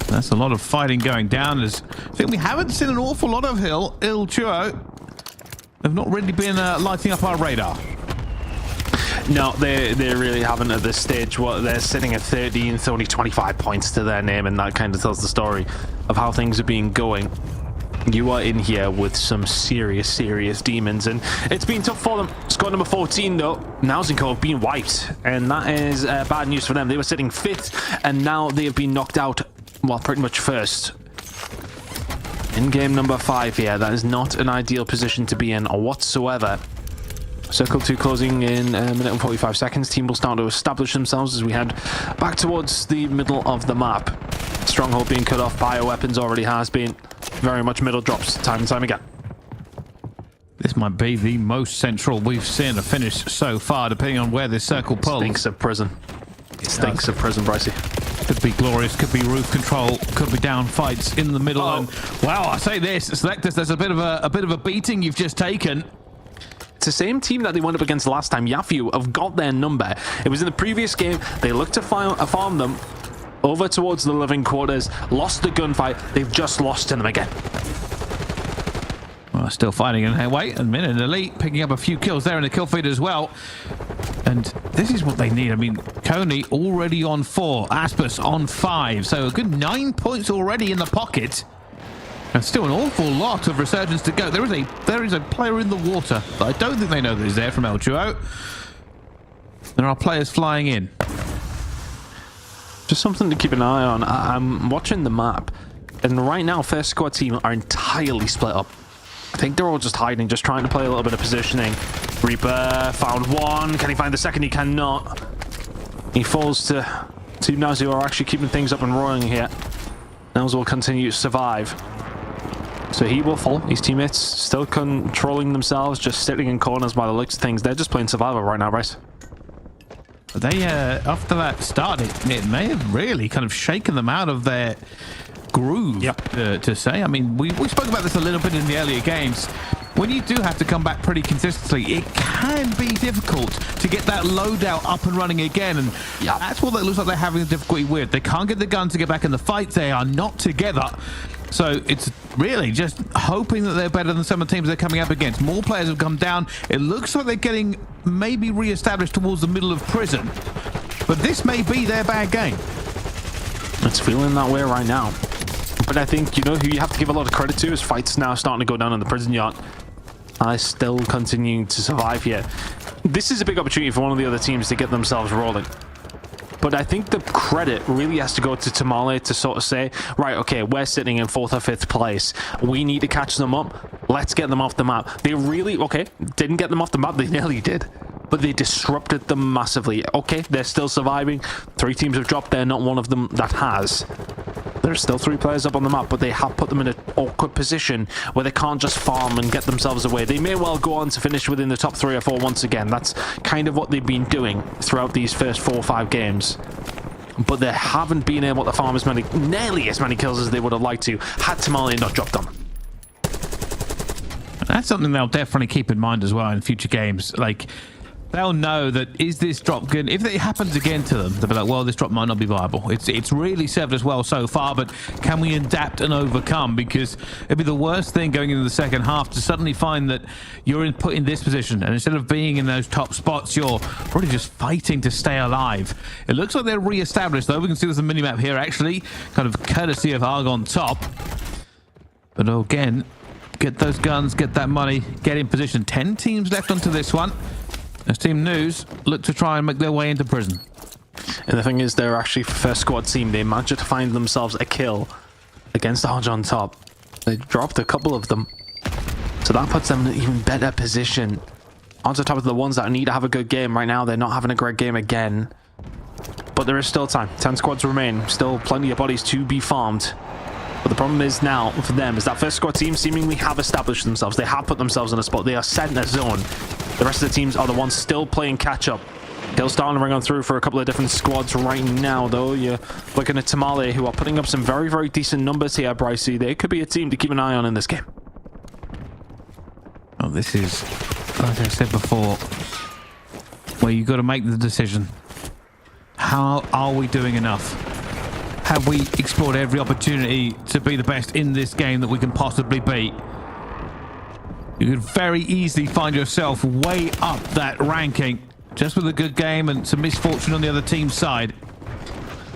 That's a lot of fighting going down. As I think we haven't seen an awful lot of Il Chuo. They've not really been lighting up our radar. No, they really haven't at this stage. What they're sitting at 13, it's only 25 points to their name, and that kind of tells the story of how things are being going. You are in here with some serious demons, and it's been tough for them. Squad number 14, though, Nausenko have been wiped, and that is bad news for them. They were sitting 5th, and now they have been knocked out, well, pretty much first. In game number 5 here, that is not an ideal position to be in whatsoever. Circle 2 closing in a minute and 45 seconds. Team will start to establish themselves as we head back towards the middle of the map. Stronghold being cut off. Bioweapons already has been. Very much middle drops time and time again. This might be the most central we've seen a finish so far, depending on where this circle pulls. Stinks of prison. It stinks of prison, Bricey. Could be glorious, could be roof control, could be down fights in the middle. And wow, I say this, Selectus, there's a bit of a beating you've just taken. It's the same team that they went up against last time. Yafu have got their number. It was in the previous game. They looked to farm them over towards the living quarters, lost the gunfight. They've just lost to them again. Well, still fighting, and hey, wait a minute, Elite picking up a few kills there in the kill feed as well. And this is what they need. I mean, Coney already on 4, Aspis on 5, so a good 9 points already in the pocket. And still an awful lot of resurgence to go. There is a player in the water that I don't think they know that is there from El Chuo. There are players flying in. Just something to keep an eye on. I'm watching the map, and right now First Squad team are entirely split up. I think they're all just hiding, just trying to play a little bit of positioning. Reaper found one. Can he find the second? He cannot. He falls to Naz, who are actually keeping things up and roaring here. Naz will continue to survive. So he will fall. His teammates still controlling themselves, just sitting in corners by the looks of things. They're just playing survival right now, Bryce. They, after that start, it may have really kind of shaken them out of their groove, to say. I mean, we spoke about this a little bit in the earlier games. When you do have to come back pretty consistently, it can be difficult to get that loadout up and running again, and that's what it looks like they're having difficulty with. They can't get the gun to get back in the fight. They are not together. So it's really just hoping that they're better than some of the teams they're coming up against. More players have come down. It looks like they're getting maybe re-established towards the middle of prison. But this may be their bad game. It's feeling that way right now. But I think, you know, who you have to give a lot of credit to is fights now starting to go down in the prison yard. Still continuing to survive here. This is a big opportunity for one of the other teams to get themselves rolling. But I think the credit really has to go to Tamale to sort of say, right, okay, we're sitting in 4th or 5th place. We need to catch them up. Let's get them off the map. They really, okay, didn't get them off the map. They nearly did. But they disrupted them massively. Okay, they're still surviving. 3 teams have dropped. They're not one of them that has. There's still 3 players up on the map, but they have put them in an awkward position where they can't just farm and get themselves away. They may well go on to finish within the top 3 or 4 once again. That's kind of what they've been doing throughout these first 4 or 5 games. But they haven't been able to farm nearly as many kills as they would have liked to had Tamale not dropped them. That's something they'll definitely keep in mind as well in future games. Like, they'll know that, is this drop good? If it happens again to them, they'll be like, well, this drop might not be viable. It's really served us well so far, but can we adapt and overcome? Because it'd be the worst thing going into the second half to suddenly find that you're put in this position, and instead of being in those top spots, you're probably just fighting to stay alive. It looks like they're re-established, though. We can see there's a mini-map here, actually, kind of courtesy of Argon top. But again, get those guns, get that money, get in position. 10 teams left onto this one. As Team News look to try and make their way into prison. And the thing is, they're actually first squad team. They managed to find themselves a kill against Arj on top. They dropped a couple of them. So that puts them in an even better position. Arj on top of the ones that need to have a good game right now. They're not having a great game again. But there is still time. 10 squads remain. Still plenty of bodies to be farmed. But the problem is now for them is that first squad team seemingly have established themselves. They have put themselves in a spot. They are set in a zone. The rest of the teams are the ones still playing catch-up. Kills starting to ring on through for a couple of different squads right now, though. You're looking at Tamale, who are putting up some very, very decent numbers here, Brycey. They could be a team to keep an eye on in this game. Oh, this is, like I said before, where you've got to make the decision. How are we doing enough? Have we explored every opportunity to be the best in this game that we can possibly be? You could very easily find yourself way up that ranking just with a good game and some misfortune on the other team's side.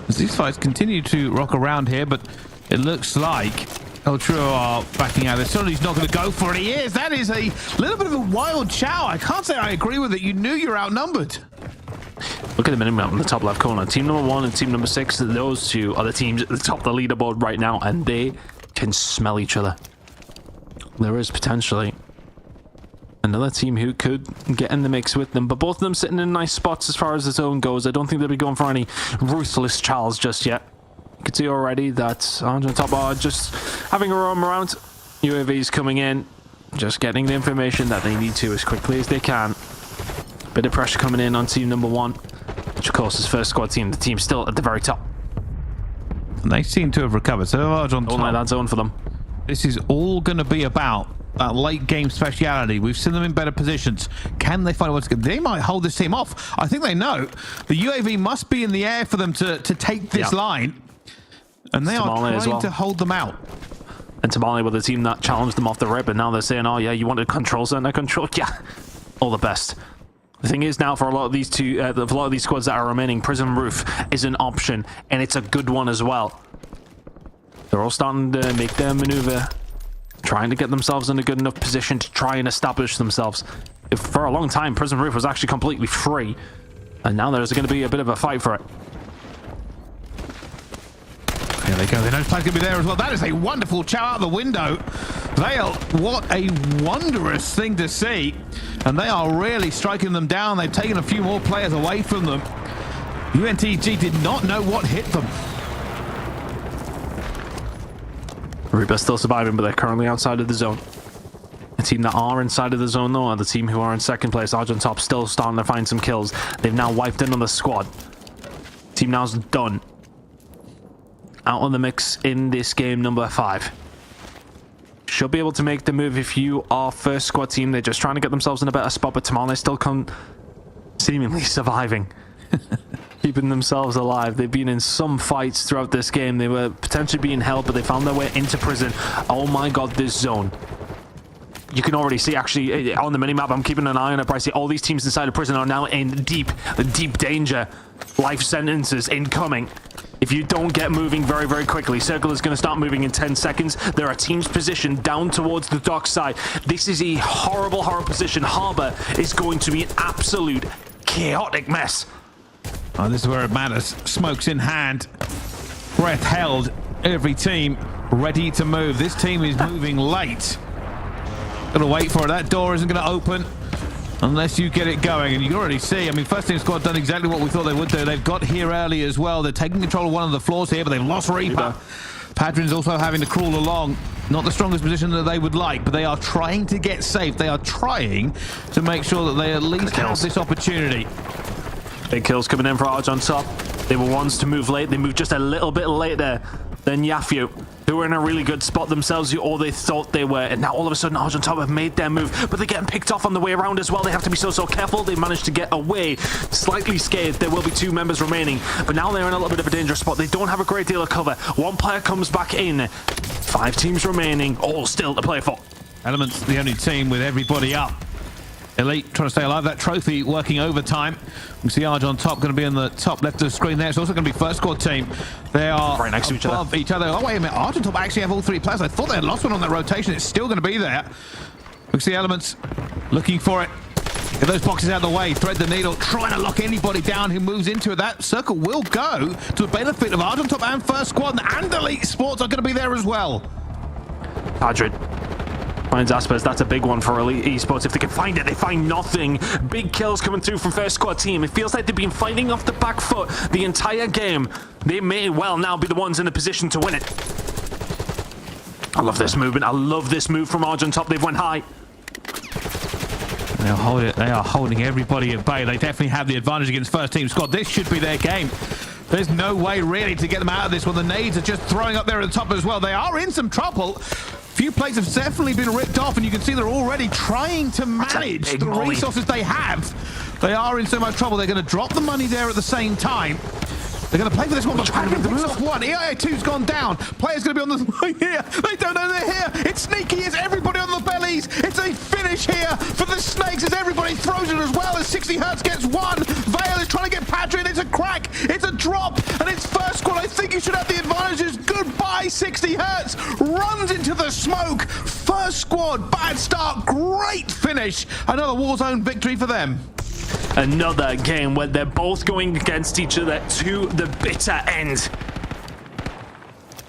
As these fights continue to rock around here, but it looks like El Trio are backing out. Certainly not going to go for it. He is. That is a little bit of a wild chow. I can't say I agree with it. You knew you're outnumbered. Look at the minimap in the top left corner. Team number 1 and team number 6, those two are the teams at the top of the leaderboard right now, and they can smell each other. There is potentially another team who could get in the mix with them, but both of them sitting in nice spots as far as the zone goes. I don't think they'll be going for any ruthless Charles just yet. You can see already that on top are just having a roam around. UAVs coming in, just getting the information that they need to as quickly as they can. Bit of pressure coming in on team number 1, which of course is first squad team. The team's still at the very top. And they seem to have recovered. So large on top. Don't like that zone for them. This is all going to be about that late game speciality. We've seen them in better positions. Can they find a way to get? They might hold this team off. I think they know the UAV must be in the air for them to take this line, and they are trying to hold them out. And Tamale were the team that challenged them off the rip, and now they're saying, oh yeah, you wanted control center control. Yeah, all the best. The thing is now for a lot of these squads that are remaining, Prison Roof is an option, and it's a good one as well. They're all starting to make their maneuver, trying to get themselves in a good enough position to try and establish themselves. If for a long time, Prison Roof was actually completely free, and now there's going to be a bit of a fight for it. There they go. They know Spike's going to be there as well. That is a wonderful chow out the window. What a wondrous thing to see. And they are really striking them down. They've taken a few more players away from them. UNTG did not know what hit them. Reaper's still surviving, but they're currently outside of the zone. The team that are inside of the zone, though, are the team who are in second place. Argent Top still starting to find some kills. They've now wiped in on the squad. Team now's done. Out on the mix in this game number 5. Should be able to make the move if you are first squad team. They're just trying to get themselves in a better spot, but Tamale still seemingly surviving. Keeping themselves alive. They've been in some fights throughout this game. They were potentially being held, but they found their way into prison. Oh my god, this zone. You can already see, actually, on the minimap, I'm keeping an eye on it, but I see all these teams inside of prison are now in deep danger. Life sentences incoming. If you don't get moving very, very quickly, Circle is going to start moving in 10 seconds. There are teams positioned down towards the dock side. This is a horrible, horrible position. Harbor is going to be an absolute chaotic mess. Oh, this is where it matters. Smokes in hand. Breath held. Every team ready to move. This team is moving late. Gotta wait for it. That door isn't going to open unless you get it going. And you can already see, I mean, first team squad done exactly what we thought they would do. They've got here early as well. They're taking control of one of the floors here, but they've lost Reaper. Padrin's also having to crawl along. Not the strongest position that they would like, but they are trying to get safe. They are trying to make sure that they at least have this opportunity. Big kills coming in for Arj on top. They were ones to move late. They moved just a little bit later than Yafu, who were in a really good spot themselves, or they thought they were. And now all of a sudden, Arj on top have made their move, but they're getting picked off on the way around as well. They have to be so careful. They managed to get away, slightly scathed. There will be 2 members remaining, but now they're in a little bit of a dangerous spot. They don't have a great deal of cover. 1 player comes back in. 5 teams remaining, all still to play for. Element's the only team with everybody up. Elite trying to stay alive. That trophy working overtime. We see Arj on top, going to be in the top left of the screen there. It's also going to be first squad team. They are right next to each other. Oh, wait a minute. Arj on top actually have all 3 players. I thought they had lost one on that rotation. It's still going to be there. We see Elements looking for it. Get those boxes out of the way. Thread the needle. Trying to lock anybody down who moves into it. That circle will go to the benefit of Arj on top and first squad. And Elite Sports are going to be there as well. Padrin finds Aspers. That's a big one for Elite Esports. If they can find it, they find nothing. Big kills coming through from first squad team. It feels like they've been fighting off the back foot the entire game. They may well now be the ones in a position to win it. I love this movement. I love this move from Arj on top. They've went high. They are holding everybody at bay. They definitely have the advantage against first team squad. This should be their game. There's no way really to get them out of this when the nades are just throwing up there at the top as well. They are in some trouble. Few plays have definitely been ripped off, and you can see they're already trying to manage the resources they have. They are in so much trouble. They're going to drop the money there at the same time. They're going to play for this one, but Padrin picks off one. EIA2's gone down. Players going to be on the line here. They don't know they're here. It's sneaky. It's everybody on the bellies. It's a finish here for the Snakes as everybody throws it as well as 60 Hertz gets one. Vale is trying to get Padrin. It's a crack. It's a drop. And it's first squad. I think you should have the advantages. Goodbye, 60 Hertz. Runs into the smoke. First squad. Bad start. Great finish. Another Warzone victory for them. Another game where they're both going against each other to the bitter end.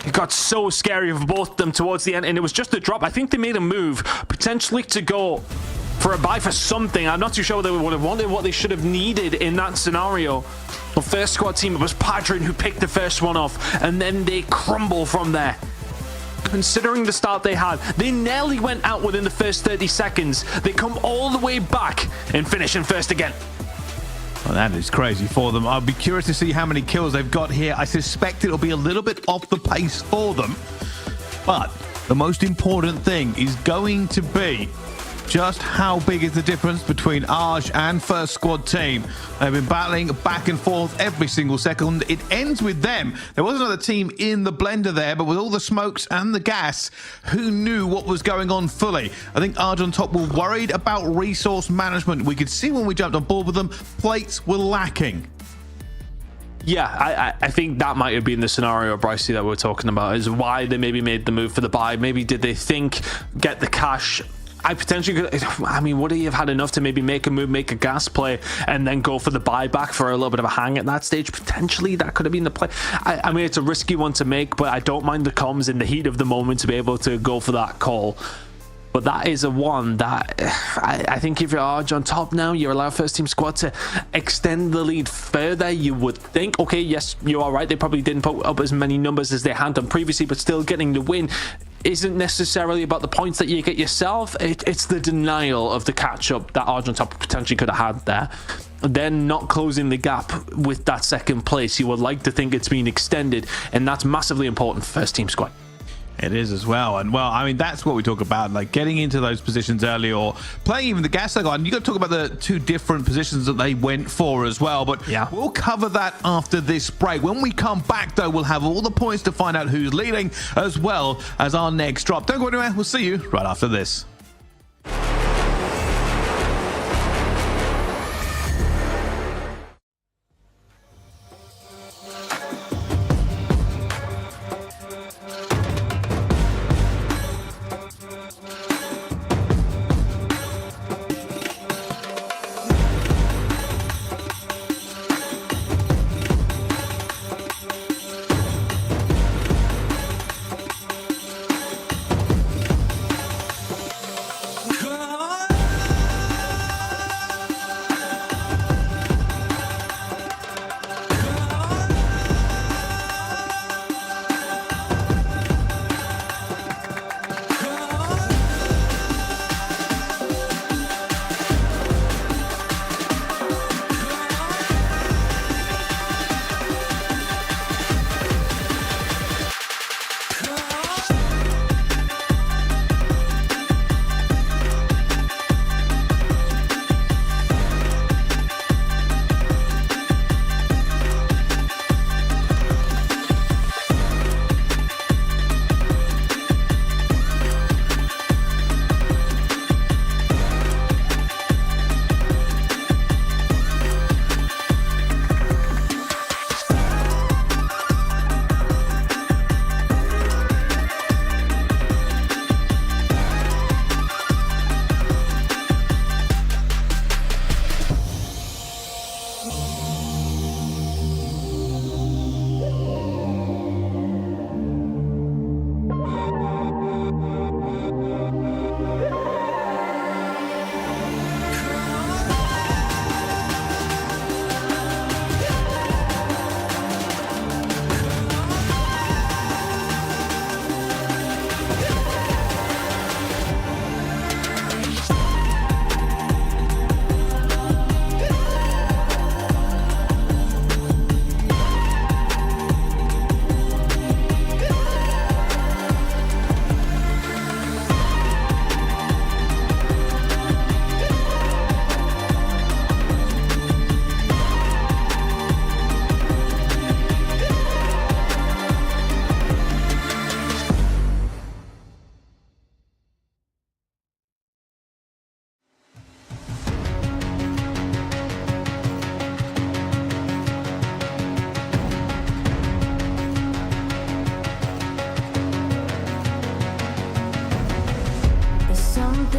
It got so scary for both of them towards the end, and it was just a drop. I think they made a move, potentially to go for a buy for something. I'm not too sure they would have wanted what they should have needed in that scenario. The first squad team, it was Padrin who picked the first one off, and then they crumble from there. Considering the start they had, they nearly went out within the first 30 seconds. They come all the way back and finish in first again. Well, that is crazy for them. I'll be curious to see how many kills they've got here. I suspect it'll be a little bit off the pace for them. But the most important thing is going to be just how big is the difference between Arj and first squad team. They've been battling back and forth every single second. It ends with them. There was another team in the blender there, but with all the smokes and the gas, who knew what was going on fully? I think Arj on top were worried about resource management. We could see when we jumped on board with them, plates were lacking. Yeah, I think that might have been the scenario, Brycey, that we're talking about, is why they maybe made the move for the buy. Maybe did they think, get the cash? I potentially could, I mean, would he have had enough to maybe make a move, make a gas play, and then go for the buyback for a little bit of a hang at that stage? Potentially, that could have been the play. I mean, it's a risky one to make, but I don't mind the comms in the heat of the moment to be able to go for that call. But that is a one that I think if you're Arj on top now, you allow first team squad to extend the lead further. You would think, okay, yes, you are right. They probably didn't put up as many numbers as they had done previously, but still getting the win isn't necessarily about the points that you get yourself. It's the denial of the catch-up that Arj on top potentially could have had there. Then not closing the gap with that second place. You would like to think it's been extended, and that's massively important for first team squad. It is as well. And well, I mean, that's what we talk about, like getting into those positions early or playing even the gas cycle. And you got to talk about the 2 different positions that they went for as well. But yeah, we'll cover that after this break. When we come back, though, we'll have all the points to find out who's leading as well as our next drop. Don't go anywhere. We'll see you right after this.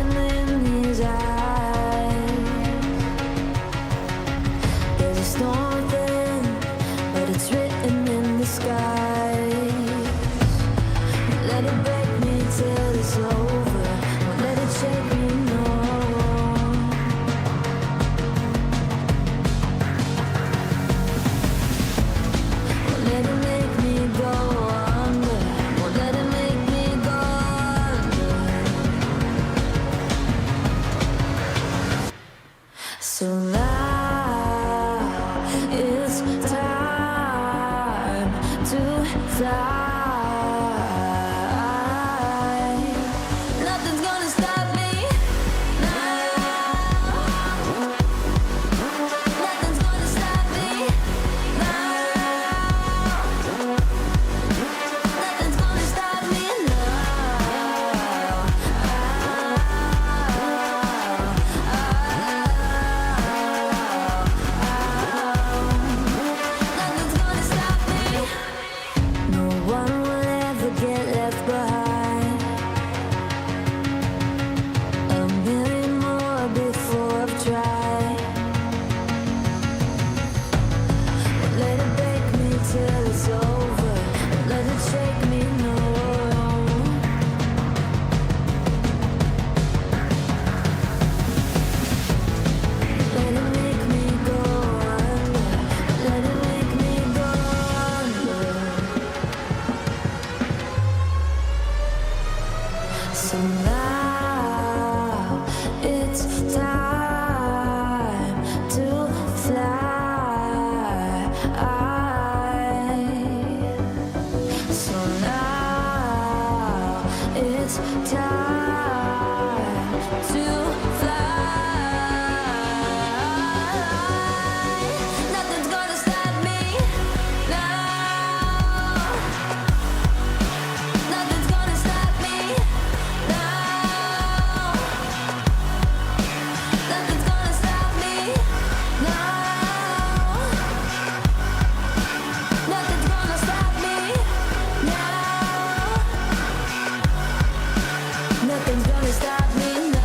looking in his eyes. There's a storm within, but it's written in the sky. Let it break me till it's over. Won't let it shake me, no. Won't let it make me go under. Won't let it make me go under. So now it's time to fly. Nothing's gonna stop me now. Nothing's gonna stop me now. Nothing's gonna stop me now. Nothing's gonna stop me. No one will ever get left behind. A million more before I've tried. Won't let it break me till it's over. Won't let it shake me, no. Let it make me go under. Let it make me go under. So now it's time to fly. So now it's time to fly. Nothing's gonna stop me now. Nothing's gonna stop me now. Nothing's gonna stop me now. Nothing's gonna stop me now. Nothing's gonna stop me Nothing's gonna stop me Nothing's gonna stop me now.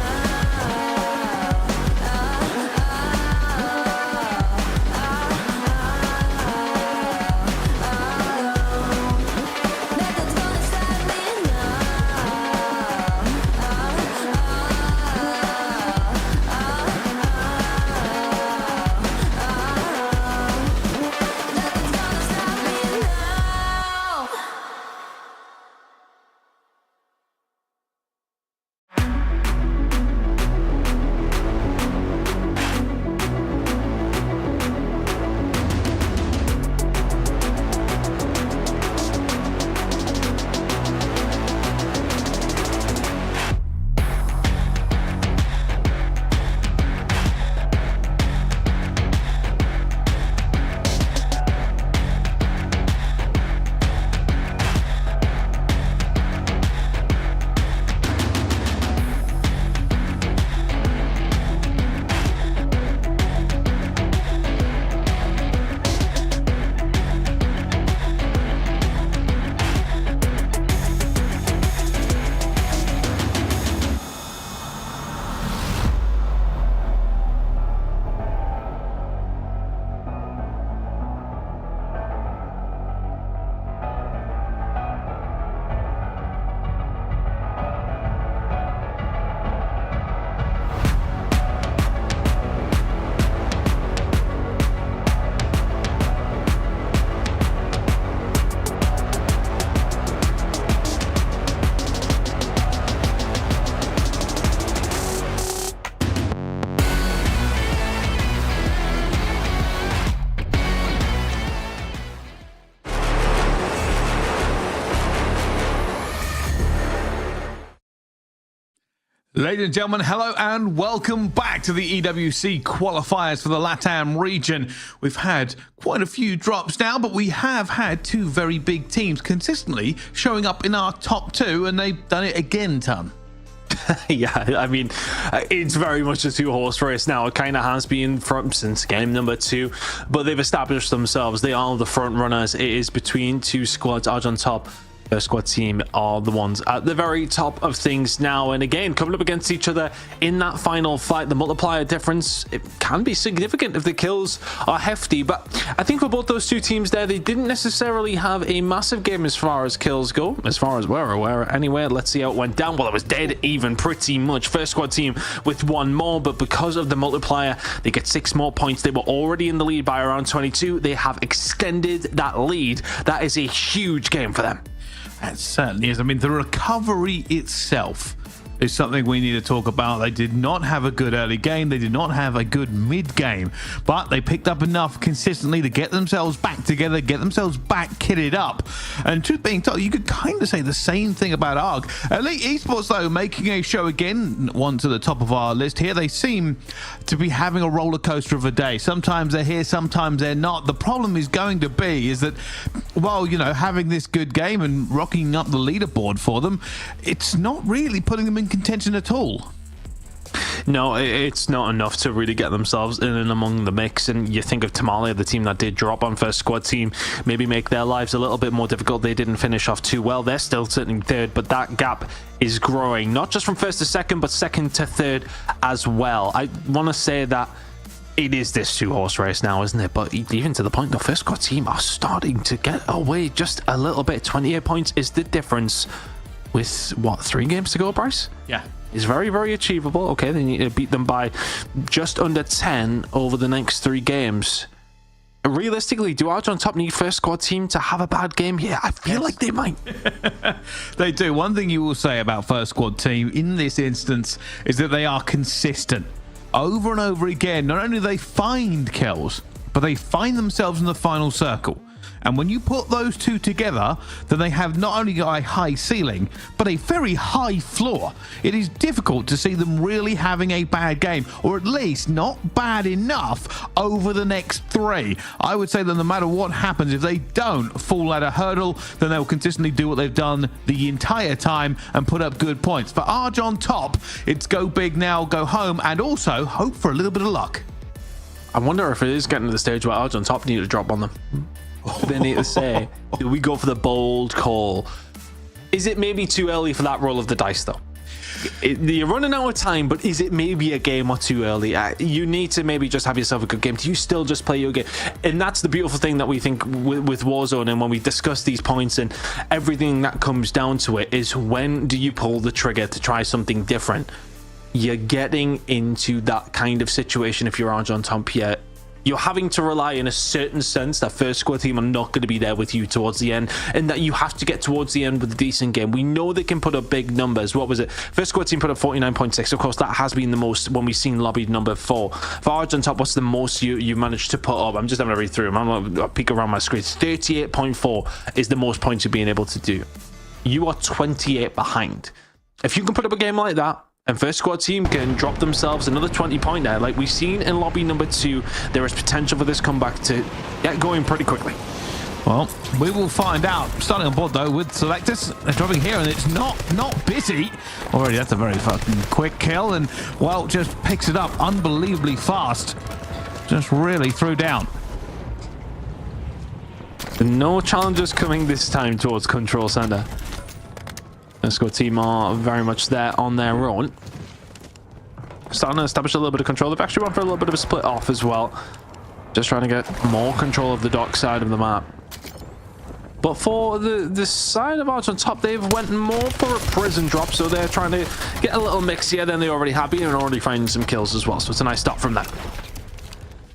Ladies and gentlemen, hello and welcome back to the EWC qualifiers for the LATAM region. We've had quite a few drops now, but we have had two very big teams consistently showing up in our top two, and they've done it again, Ton. Yeah, I mean, it's very much a two-horse race now. It kind of has been from since game number 2, but they've established themselves. They are the front runners. It is between two squads. Arge on top, First squad team are the ones at the very top of things now, and again coming up against each other in that final fight. The multiplier difference, it can be significant if the kills are hefty, but I think for both those two teams there, they didn't necessarily have a massive game as far as kills go, as far as we're aware anyway. Let's see how it went down. Well, it was dead even pretty much. First squad team with one more, but because of the multiplier, they get 6 more points. They were already in the lead by around 22. They have extended that lead. That is a huge game for them. It certainly is. I mean, the recovery itself is something we need to talk about. They did not have a good early game. They did not have a good mid game, but they picked up enough consistently to get themselves back together, get themselves back kitted up. And truth being told, you could kind of say the same thing about ARG. Elite Esports, though, making a show again, one to the top of our list here. They seem to be having a roller coaster of a day. Sometimes they're here, sometimes they're not. The problem is going to be is that while, you know, having this good game and rocking up the leaderboard for them, it's not really putting them in contention at all. No, it's not enough to really get themselves in and among the mix. And you think of Tamale, the team that did drop on first squad team, maybe make their lives a little bit more difficult. They didn't finish off too well. They're still sitting third, but that gap is growing, not just from first to second, but second to third as well. I want to say that it is this 2-horse race now, isn't it? But even to the point, the first squad team are starting to get away just a little bit. 28 points is the difference with, what, 3 games to go, Bryce? Yeah. Is very, very achievable. Okay, they need to beat them by just under 10 over the next 3 games. Realistically, do Arch on top need first squad team to have a bad game? Yeah, I feel like they might. They do. One thing you will say about first squad team in this instance is that they are consistent. Over and over again, not only do they find kills, but they find themselves in the final circle. And when you put those two together, then they have not only a high ceiling, but a very high floor. It is difficult to see them really having a bad game, or at least not bad enough over the next 3. I would say that no matter what happens, if they don't fall at a hurdle, then they'll consistently do what they've done the entire time and put up good points. For Arj on top, it's go big now, go home, and also hope for a little bit of luck. I wonder if it is getting to the stage where Arj on top need to drop on them. They need to say, do we go for the bold call? Is it maybe too early for that roll of the dice, though? You're running out of time, but is it maybe a game or too early? You need to maybe just have yourself a good game. Do you still just play your game? And that's the beautiful thing that we think with Warzone, and when we discuss these points and everything that comes down to it, is when do you pull the trigger to try something different? You're getting into that kind of situation if you're on top here. You're having to rely in a certain sense that first squad team are not going to be there with you towards the end, and that you have to get towards the end with a decent game. We know they can put up big numbers. What was it? First squad team put up 49.6. Of course, that has been the most when we've seen lobby number 4. For Arj on top, what's the most you managed to put up? I'm just having to read through them. I'm going to peek around my screen. 38.4 is the most points you've been able to do. You are 28 behind. If you can put up a game like that, and first squad team can drop themselves another 20 point there, like we've seen in lobby number 2, there is potential for this comeback to get going pretty quickly. Well, we will find out. Starting on board, though, with selectors. They're dropping here, and it's not busy. Already, that's a very fucking quick kill, and, well, just picks it up unbelievably fast. Just really threw down. No challenges coming this time towards control center. First squad team are very much there on their own. Starting to establish a little bit of control. They've actually gone for a little bit of a split off as well. Just trying to get more control of the dock side of the map. But for the side of Arch on top, they've went more for a prison drop, so they're trying to get a little mixier than they already have been and already finding some kills as well. So it's a nice stop from them.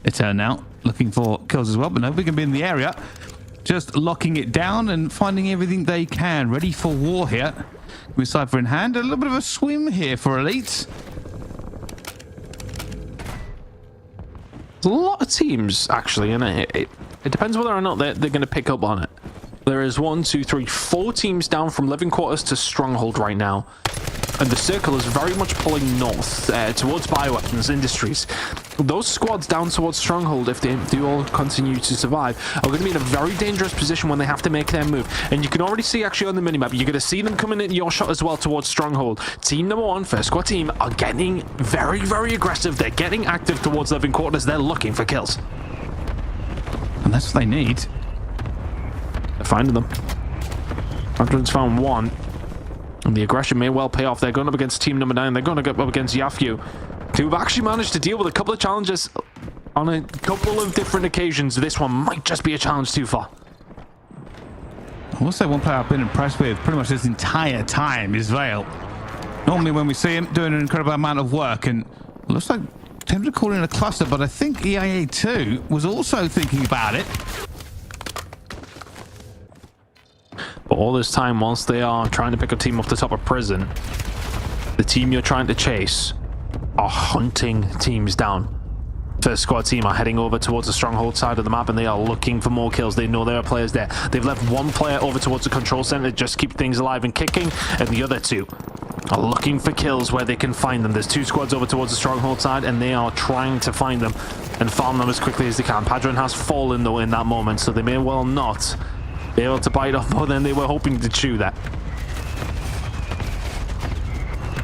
It's now looking for kills as well, but nobody can be in the area. Just locking it down and finding everything they can. Ready for war here. With Cypher in hand. A little bit of a swim here for Elite. There's a lot of teams, actually, and it depends whether or not they're going to pick up on it. There is 1, 2, 3, 4 teams down from living quarters to stronghold right now. And the circle is very much pulling north towards bioweapons industries. Those squads down towards stronghold, if they do all continue to survive, are going to be in a very dangerous position when they have to make their move. And you can already see actually on the minimap, you're going to see them coming into your shot as well towards stronghold. Team number 1, first squad team, are getting very, very aggressive. They're getting active towards living quarters. They're looking for kills. And that's what they need. They're finding them. Padron's found one. And the aggression may well pay off. They're going up against team number 9. They're going to go up against Yafyu, who've actually managed to deal with a couple of challenges on a couple of different occasions. This one might just be a challenge too far. I will say one player I've been impressed with pretty much this entire time is Vale. Normally when we see him doing an incredible amount of work, and it looks like tempted to call in a cluster, but I think EIA2 was also thinking about it. But all this time, whilst they are trying to pick a team off the top of prison, the team you're trying to chase are hunting teams down. First squad team are heading over towards the stronghold side of the map, and they are looking for more kills. They know there are players there. They've left one player over towards the control center to just keep things alive and kicking, and the other two are looking for kills where they can find them. There's 2 squads over towards the stronghold side, and they are trying to find them and farm them as quickly as they can. Padron has fallen though in that moment, so they may well not be able to bite off more than they were hoping to chew that.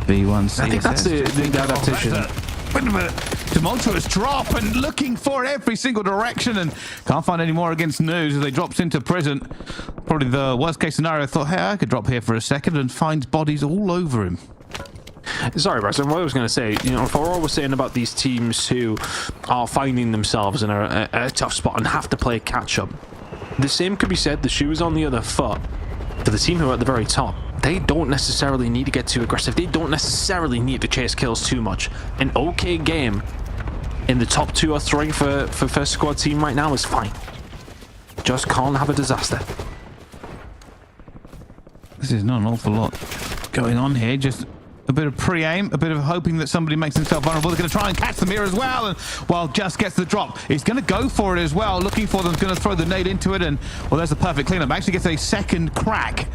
B1C. I think that's the adaptation. Wait a minute. Tumultuous drop and looking for every single direction, and can't find any more against News as they drops into prison. Probably the worst case scenario. Thought, hey, I could drop here for a second, and finds bodies all over him. Sorry, Bryson, what I was going to say, you know, for all we're saying about these teams who are finding themselves in a tough spot and have to play catch-up, the same could be said, the shoe is on the other foot, for the team who are at the very top. They don't necessarily need to get too aggressive. They don't necessarily need to chase kills too much. An okay game in the top 2 or 3 for first squad team right now is fine. Just can't have a disaster. This is not an awful lot going on here. Just a bit of pre-aim, a bit of hoping that somebody makes himself vulnerable. They're going to try and catch them here as well, and well, just gets the drop. He's going to go for it as well, looking for them. Going to throw the nade into it, and well, there's the perfect cleanup. Actually gets a second crack.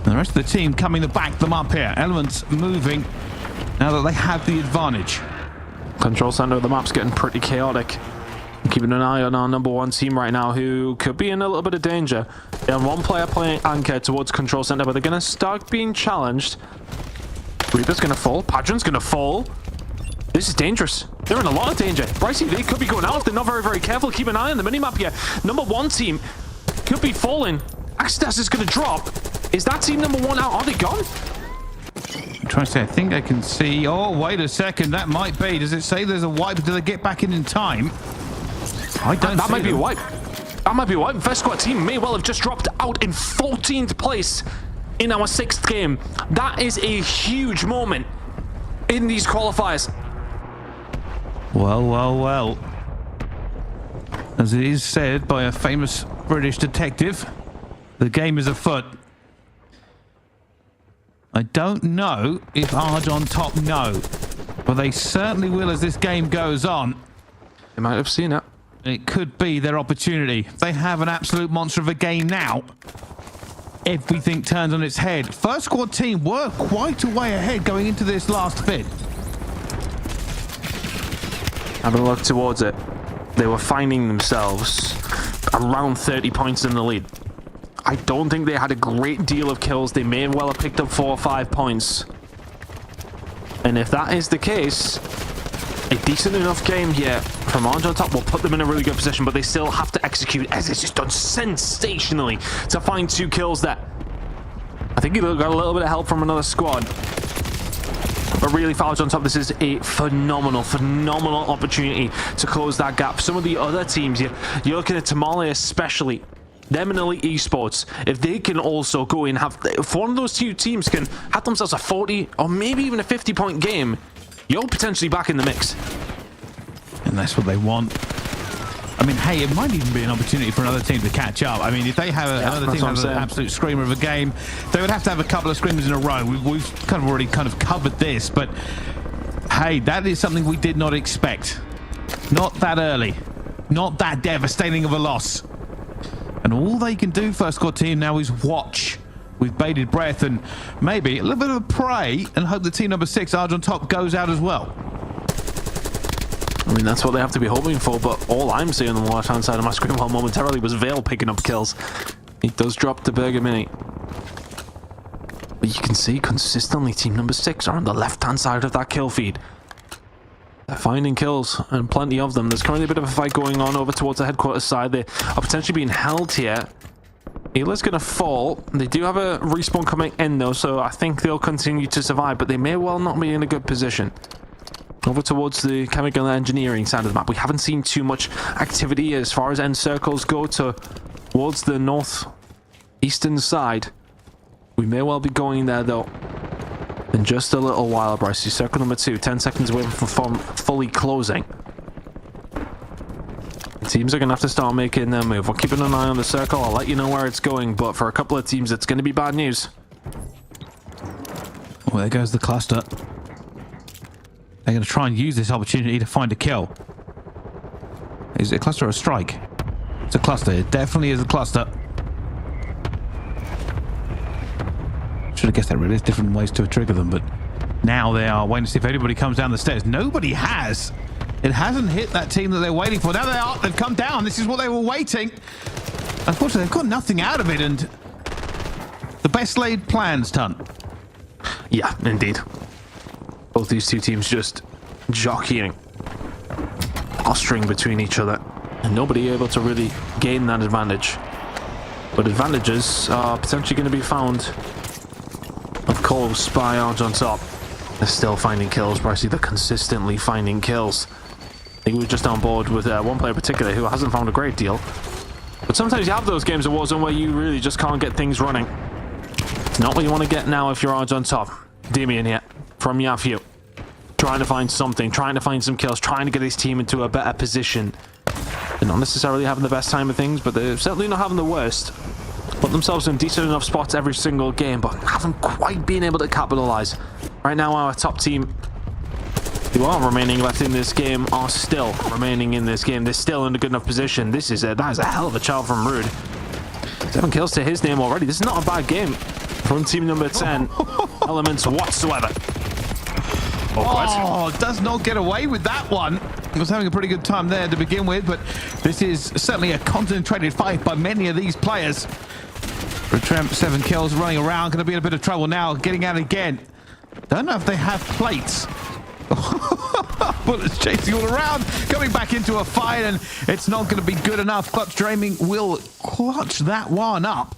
And the rest of the team coming to back them up here. Elements moving now that they have the advantage. Control center of the map's getting pretty chaotic. Keeping an eye on our number 1 team right now, who could be in a little bit of danger. They have 1 player playing anchor towards control center, but they're going to start being challenged. Reaper's going to fall. Padron's going to fall. This is dangerous. They're in a lot of danger. Brycey, they could be going out if they're not very, very careful. Keep an eye on the minimap here. Number 1 team could be falling. Axitas is going to drop. Is that team number 1 out? Are they gone? I'm trying to say, I think I can see. Oh, wait a second. That might be. Does it say there's a wipe? Do they get back in time? I don't. That might be a wipe. That might be a wipe. First squad team may well have just dropped out in 14th place in our 6th game. That is a huge moment in these qualifiers. Well, well, well. As it is said by a famous British detective, the game is afoot. I don't know if Arj on top know, but they certainly will as this game goes on. They might have seen it. It could be their opportunity. They have an absolute monster of a game now. Everything turns on its head. First squad team were quite a way ahead going into this last bit. Having a look towards it, they were finding themselves around 30 points in the lead. I don't think they had a great deal of kills. They may well have picked up 4 or 5 points. And if that is the case, a decent enough game here from Orange on top will put them in a really good position, but they still have to execute, as it's just done sensationally to find 2 kills there. I think he got a little bit of help from another squad. But really, Farage on top, this is a phenomenal opportunity to close that gap. Some of the other teams, you're looking at Tamale especially, them and Elite Esports, if they can also go in, if one of those 2 teams can have themselves a 40 or maybe even a 50-point game, you're potentially back in the mix. And that's what they want. I mean, hey, it might even be an opportunity for another team to catch up. I mean, if they have another team has an absolute screamer of a game, they would have to have a couple of screamers in a row. We've kind of already covered this, but hey, that is something we did not expect. Not that early. Not that devastating of a loss. And all they can do, first squad team, now is watch with bated breath and maybe a little bit of pray and hope the team number 6, Arj on top, goes out as well. I mean, that's what they have to be hoping for, but all I'm seeing on the left-hand side of my screen while momentarily was Vale picking up kills. He does drop the Burger Mini. But you can see consistently team number 6 are on the left-hand side of that kill feed. They're finding kills, and plenty of them. There's currently a bit of a fight going on over towards the headquarters side. They are potentially being held here Eula's going to fall. They do have a respawn coming in, though, so I think they'll continue to survive, but they may well not be in a good position. Over towards the chemical engineering side of the map. We haven't seen too much activity as far as end circles go towards the northeastern side. We may well be going there, though, in just a little while, Bryce. Circle number 2, 10 seconds away from fully closing. Teams are going to have to start making their move. We're keeping an eye on the circle. I'll let you know where it's going, but for a couple of teams, it's going to be bad news. Well, there goes the cluster. They're going to try and use this opportunity to find a kill. Is it a cluster or a strike? It's a cluster. It definitely is a cluster. Should have guessed that really. There's different ways to trigger them, but now they are waiting to see if anybody comes down the stairs. Nobody has. It hasn't hit that team that they're waiting for. Now they are. They've come down. This is what they were waiting. Unfortunately, they've got nothing out of it, and the best laid plans, Tunt. Yeah, indeed. Both these two teams just jockeying, posturing between each other, and nobody able to really gain that advantage. But advantages are potentially going to be found, of course, by Arj on top. They're still finding kills, Brycey. They're consistently finding kills. I think we were just on board with one player in particular who hasn't found a great deal. But sometimes you have those games of Warzone where you really just can't get things running. It's not what you want to get now if you're Arj on top. Damien here from Yafu. Trying to find something, trying to find some kills, trying to get his team into a better position. They're not necessarily having the best time of things, but they're certainly not having the worst. Put themselves in decent enough spots every single game, but haven't quite been able to capitalize. Right now, our top team who are remaining left in this game are still remaining in this game. They're still in a good enough position. That is a hell of a child from Rude. 7 kills to his name already. This is not a bad game from team number 10. Elements whatsoever. Oh, does not get away with that one. Was having a pretty good time there to begin with, but this is certainly a concentrated fight by many of these players. Retramp, 7 kills, running around, going to be in a bit of trouble now, getting out again. Don't know if they have plates. Bullets chasing all around, coming back into a fight, and it's not going to be good enough. Clutch Dreaming will clutch that one up.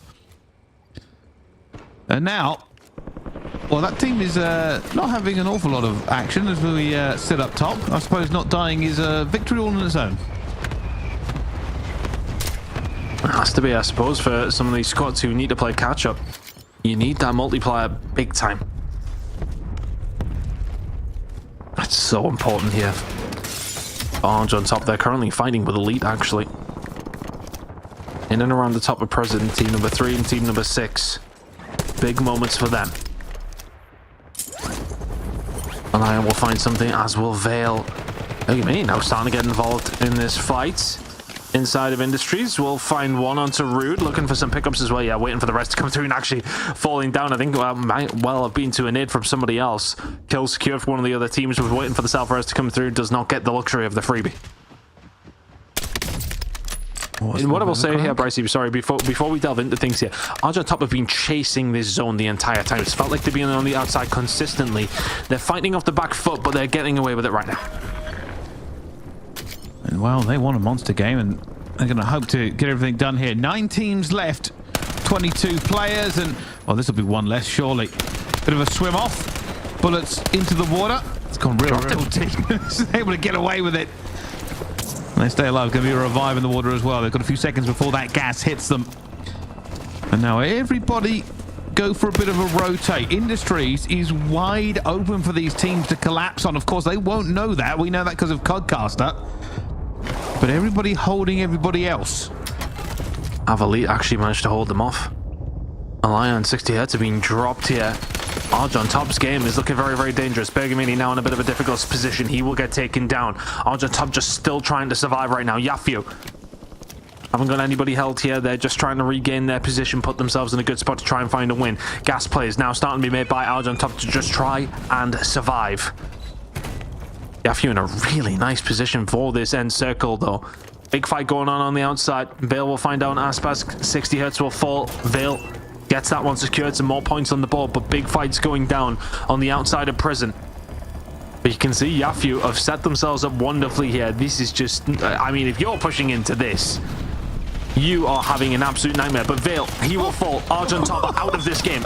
And now, well, that team is not having an awful lot of action as we sit up top. I suppose not dying is a victory all on its own. It has to be, I suppose, for some of these squads who need to play catch-up. You need that multiplier big time. That's so important here. Orange on top. They're currently fighting with Elite, actually. In and around the top of present, team number 3 and team number 6. Big moments for them. Lion will find something, as will Vale. Look at me, now starting to get involved in this fight. Inside of Industries, we'll find one onto Rude, looking for some pickups as well. Yeah, waiting for the rest to come through and actually falling down. I think might well have been to a nade from somebody else. Kill secured for one of the other teams, was waiting for the self-res to come through, does not get the luxury of the freebie. What I will say here, Brycey, sorry, before we delve into things here, Arj on top have been chasing this zone the entire time. It's felt like they've been on the outside consistently. They're fighting off the back foot, but they're getting away with it right now. And well, they want a monster game, and they're going to hope to get everything done here. 9 teams left, 22 players, and well, this will be one less, surely. Bit of a swim off, bullets into the water. It's gone real deep. Able to get away with it. And they stay alive. Going to be a revive in the water as well. They've got a few seconds before that gas hits them. And now everybody go for a bit of a rotate. Industries is wide open for these teams to collapse on. Of course, they won't know that. We know that because of Codcaster. But everybody holding everybody else. Elite actually managed to hold them off. Lion 60 Hz are being dropped here. Arj on top's game is looking very, very dangerous. Bergamini now in a bit of a difficult position. He will get taken down. Arj on top just still trying to survive right now. Yafu haven't got anybody held here. They're just trying to regain their position, put themselves in a good spot to try and find a win. Gas plays now starting to be made by Arj on top to just try and survive. Yafu in a really nice position for this end circle, though. Big fight going on the outside. Vale will find out Aspas. 60 Hz will fall. Vale gets that one secured. Some more points on the board, but big fights going down on the outside of prison. But you can see Yafu have set themselves up wonderfully here. This is just, I mean, if you're pushing into this, you are having an absolute nightmare. But Vale, he will fall. Argent top are out of this game.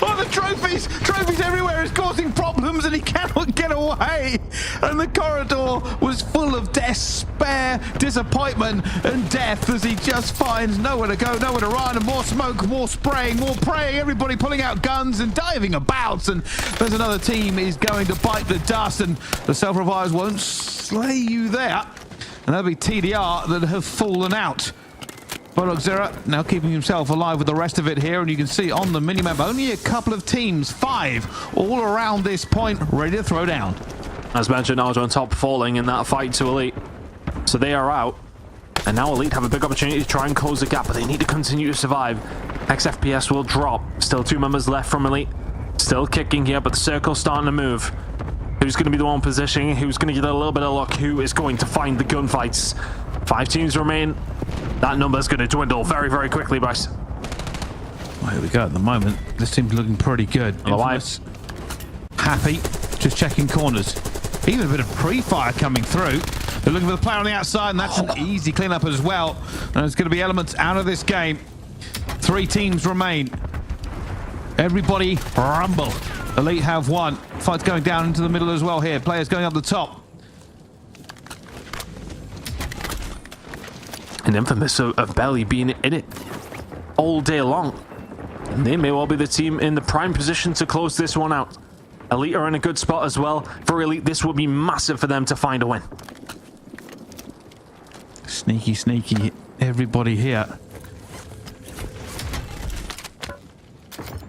Oh, the trophies! Trophies everywhere is causing problems and he cannot get away. And the corridor was full of despair, disappointment and death as he just finds nowhere to go, nowhere to run, and more smoke, more spraying, more praying, everybody pulling out guns and diving about. And there's another team is going to bite the dust, and the self-revives won't slay you there. And that'll be TDR that have fallen out. Boulevard now keeping himself alive with the rest of it here, and you can see on the minimap only a couple of teams, 5, all around this point, ready to throw down. As mentioned, Arjo on top falling in that fight to Elite. So they are out. And now Elite have a big opportunity to try and close the gap, but they need to continue to survive. XFPS will drop. Still 2 members left from Elite. Still kicking here, but the circle's starting to move. Who's going to be the one positioning? Who's going to get a little bit of luck? Who is going to find the gunfights? 5 teams remain. That number's going to dwindle very, very quickly, Bryce. Well, here we go at the moment. This team's looking pretty good. Alive. Happy, just checking corners. Even a bit of pre-fire coming through. They're looking for the player on the outside, and that's an easy cleanup as well. And there's going to be elements out of this game. 3 teams remain. Everybody rumble. Elite have 1. Fight's going down into the middle as well here. Players going up the top. And infamous of Belly being in it all day long. And they may well be the team in the prime position to close this one out. Elite are in a good spot as well. For Elite, this will be massive for them to find a win. Sneaky, sneaky. Everybody here.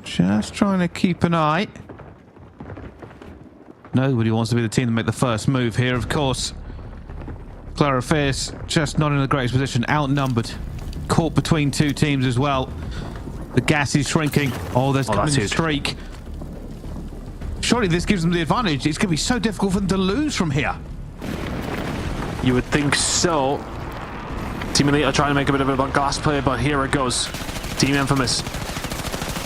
Just trying to keep an eye. Nobody wants to be the team to make the first move here, of course. Clarifiers just not in the greatest position, outnumbered, caught between 2 teams as well. The gas is shrinking. Oh, there's coming a streak. Surely this gives them the advantage. It's going to be so difficult for them to lose from here. You would think so. Team Elite are trying to make a bit of a glass play, but here it goes. Team Infamous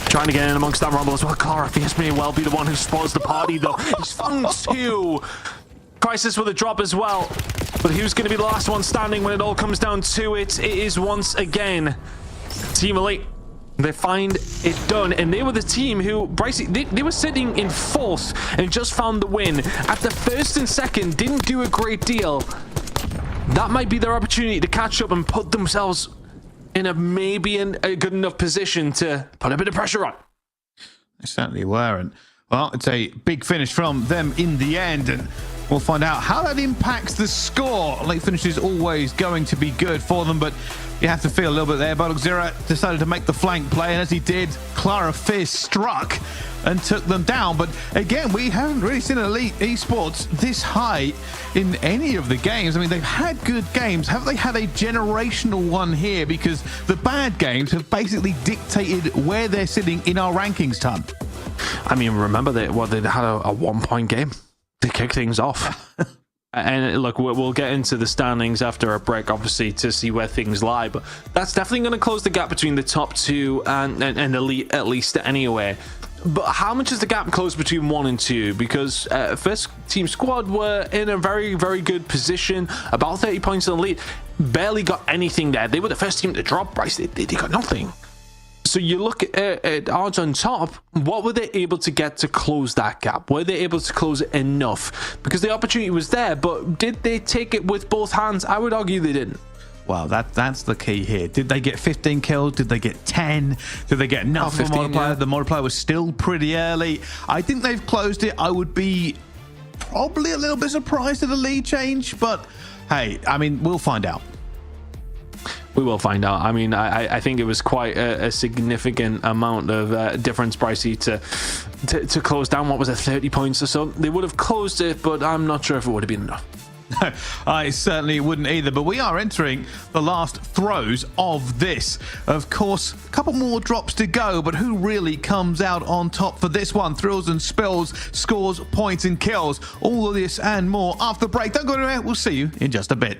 trying to get in amongst that rumble as well. Clarifiers may well be the one who spoils the party, though. He's found 2. Crisis with a drop as well. But who's going to be the last one standing when it all comes down to it? It is once again Team Elite. They find it done, and they were the team who, Brycey, they were sitting in 4th and just found the win. After 1st and 2nd, didn't do a great deal. That might be their opportunity to catch up and put themselves in a good enough position to put a bit of pressure on. They certainly weren't. Well, it's a big finish from them in the end, and we'll find out how that impacts the score. Late finish is always going to be good for them, but you have to feel a little bit there. Boulevard decided to make the flank play, and as he did, Clarifiers struck and took them down. But again, we haven't really seen Elite Esports this high in any of the games. I mean, they've had good games. Have they had a generational one here? Because the bad games have basically dictated where they're sitting in our rankings, Ton. I mean, remember they had a 1-point game to kick things off. And look, we'll get into the standings after a break, obviously, to see where things lie. But that's definitely going to close the gap between the top 2 and Elite, at least anyway. But how much is the gap closed between 1 and 2? Because first team squad were in a very, very good position, about 30 points in the lead. Barely got anything there. They were the first team to drop, Bryce. They got nothing. So you look at odds on top, what were they able to get to close that gap? Were they able to close it enough? Because the opportunity was there, but did they take it with both hands? I would argue they didn't. Well, that's the key here. Did they get 15 kills? Did they get 10? Did they get enough for multiplier? Yeah. The multiplier was still pretty early. I think they've closed it. I would be probably a little bit surprised at the lead change, but hey, I mean, we'll find out. We will find out. I mean, I think it was quite a significant amount of difference, Brycey, to close down. What was it, 30 points or so? They would have closed it, but I'm not sure if it would have been enough. I certainly wouldn't either, but we are entering the last throes of this. Of course, a couple more drops to go, but who really comes out on top for this one? Thrills and spills, scores, points and kills. All of this and more after the break. Don't go anywhere. We'll see you in just a bit.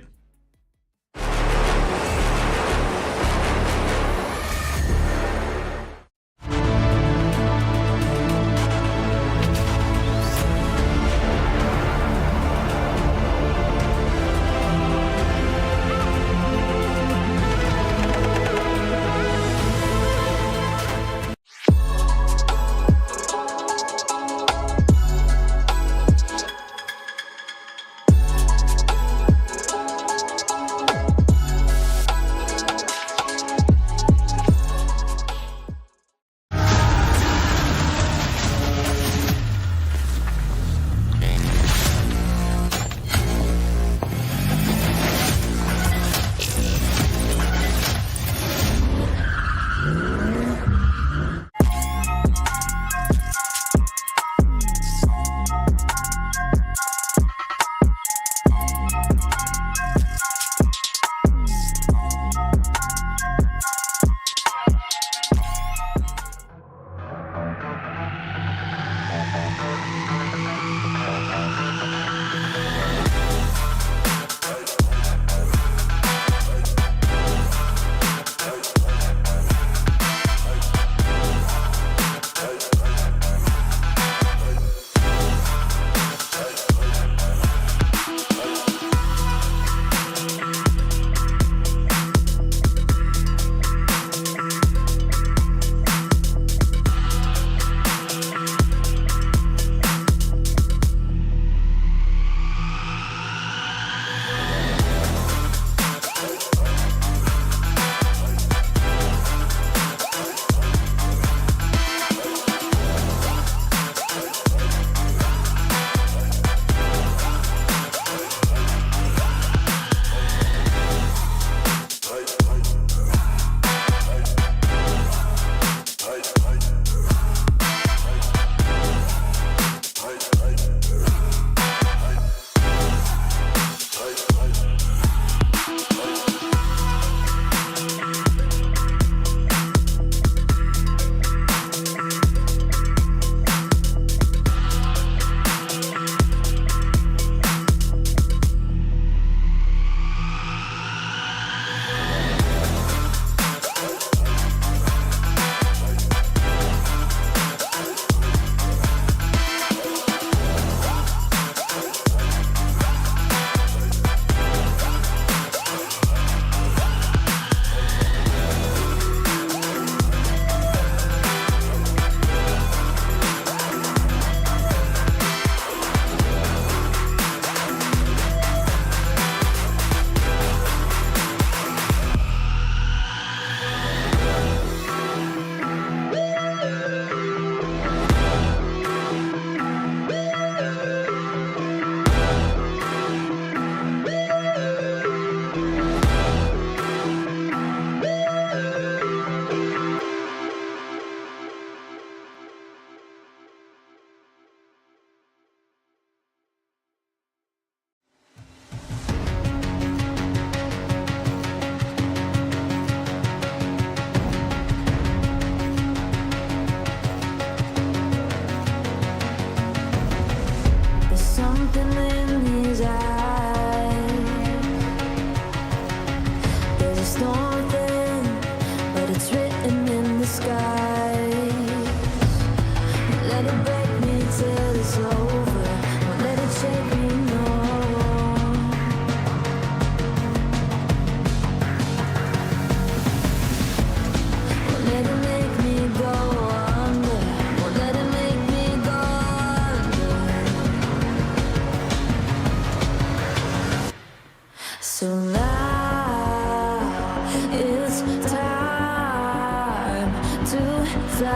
Nothing's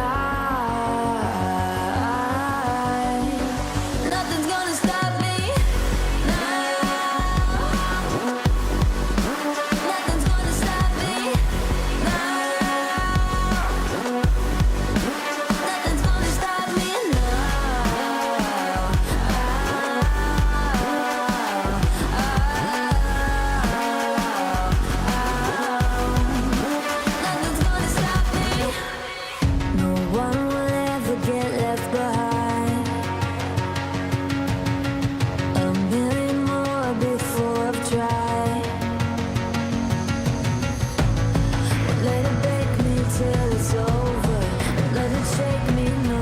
gonna stop me now. Nothing's gonna stop me now. Nothing's gonna stop me now. Nothing's gonna stop me. No one will ever get left behind. A million more before I've tried. Won't let it break me till it's over. Won't let it shake me, no.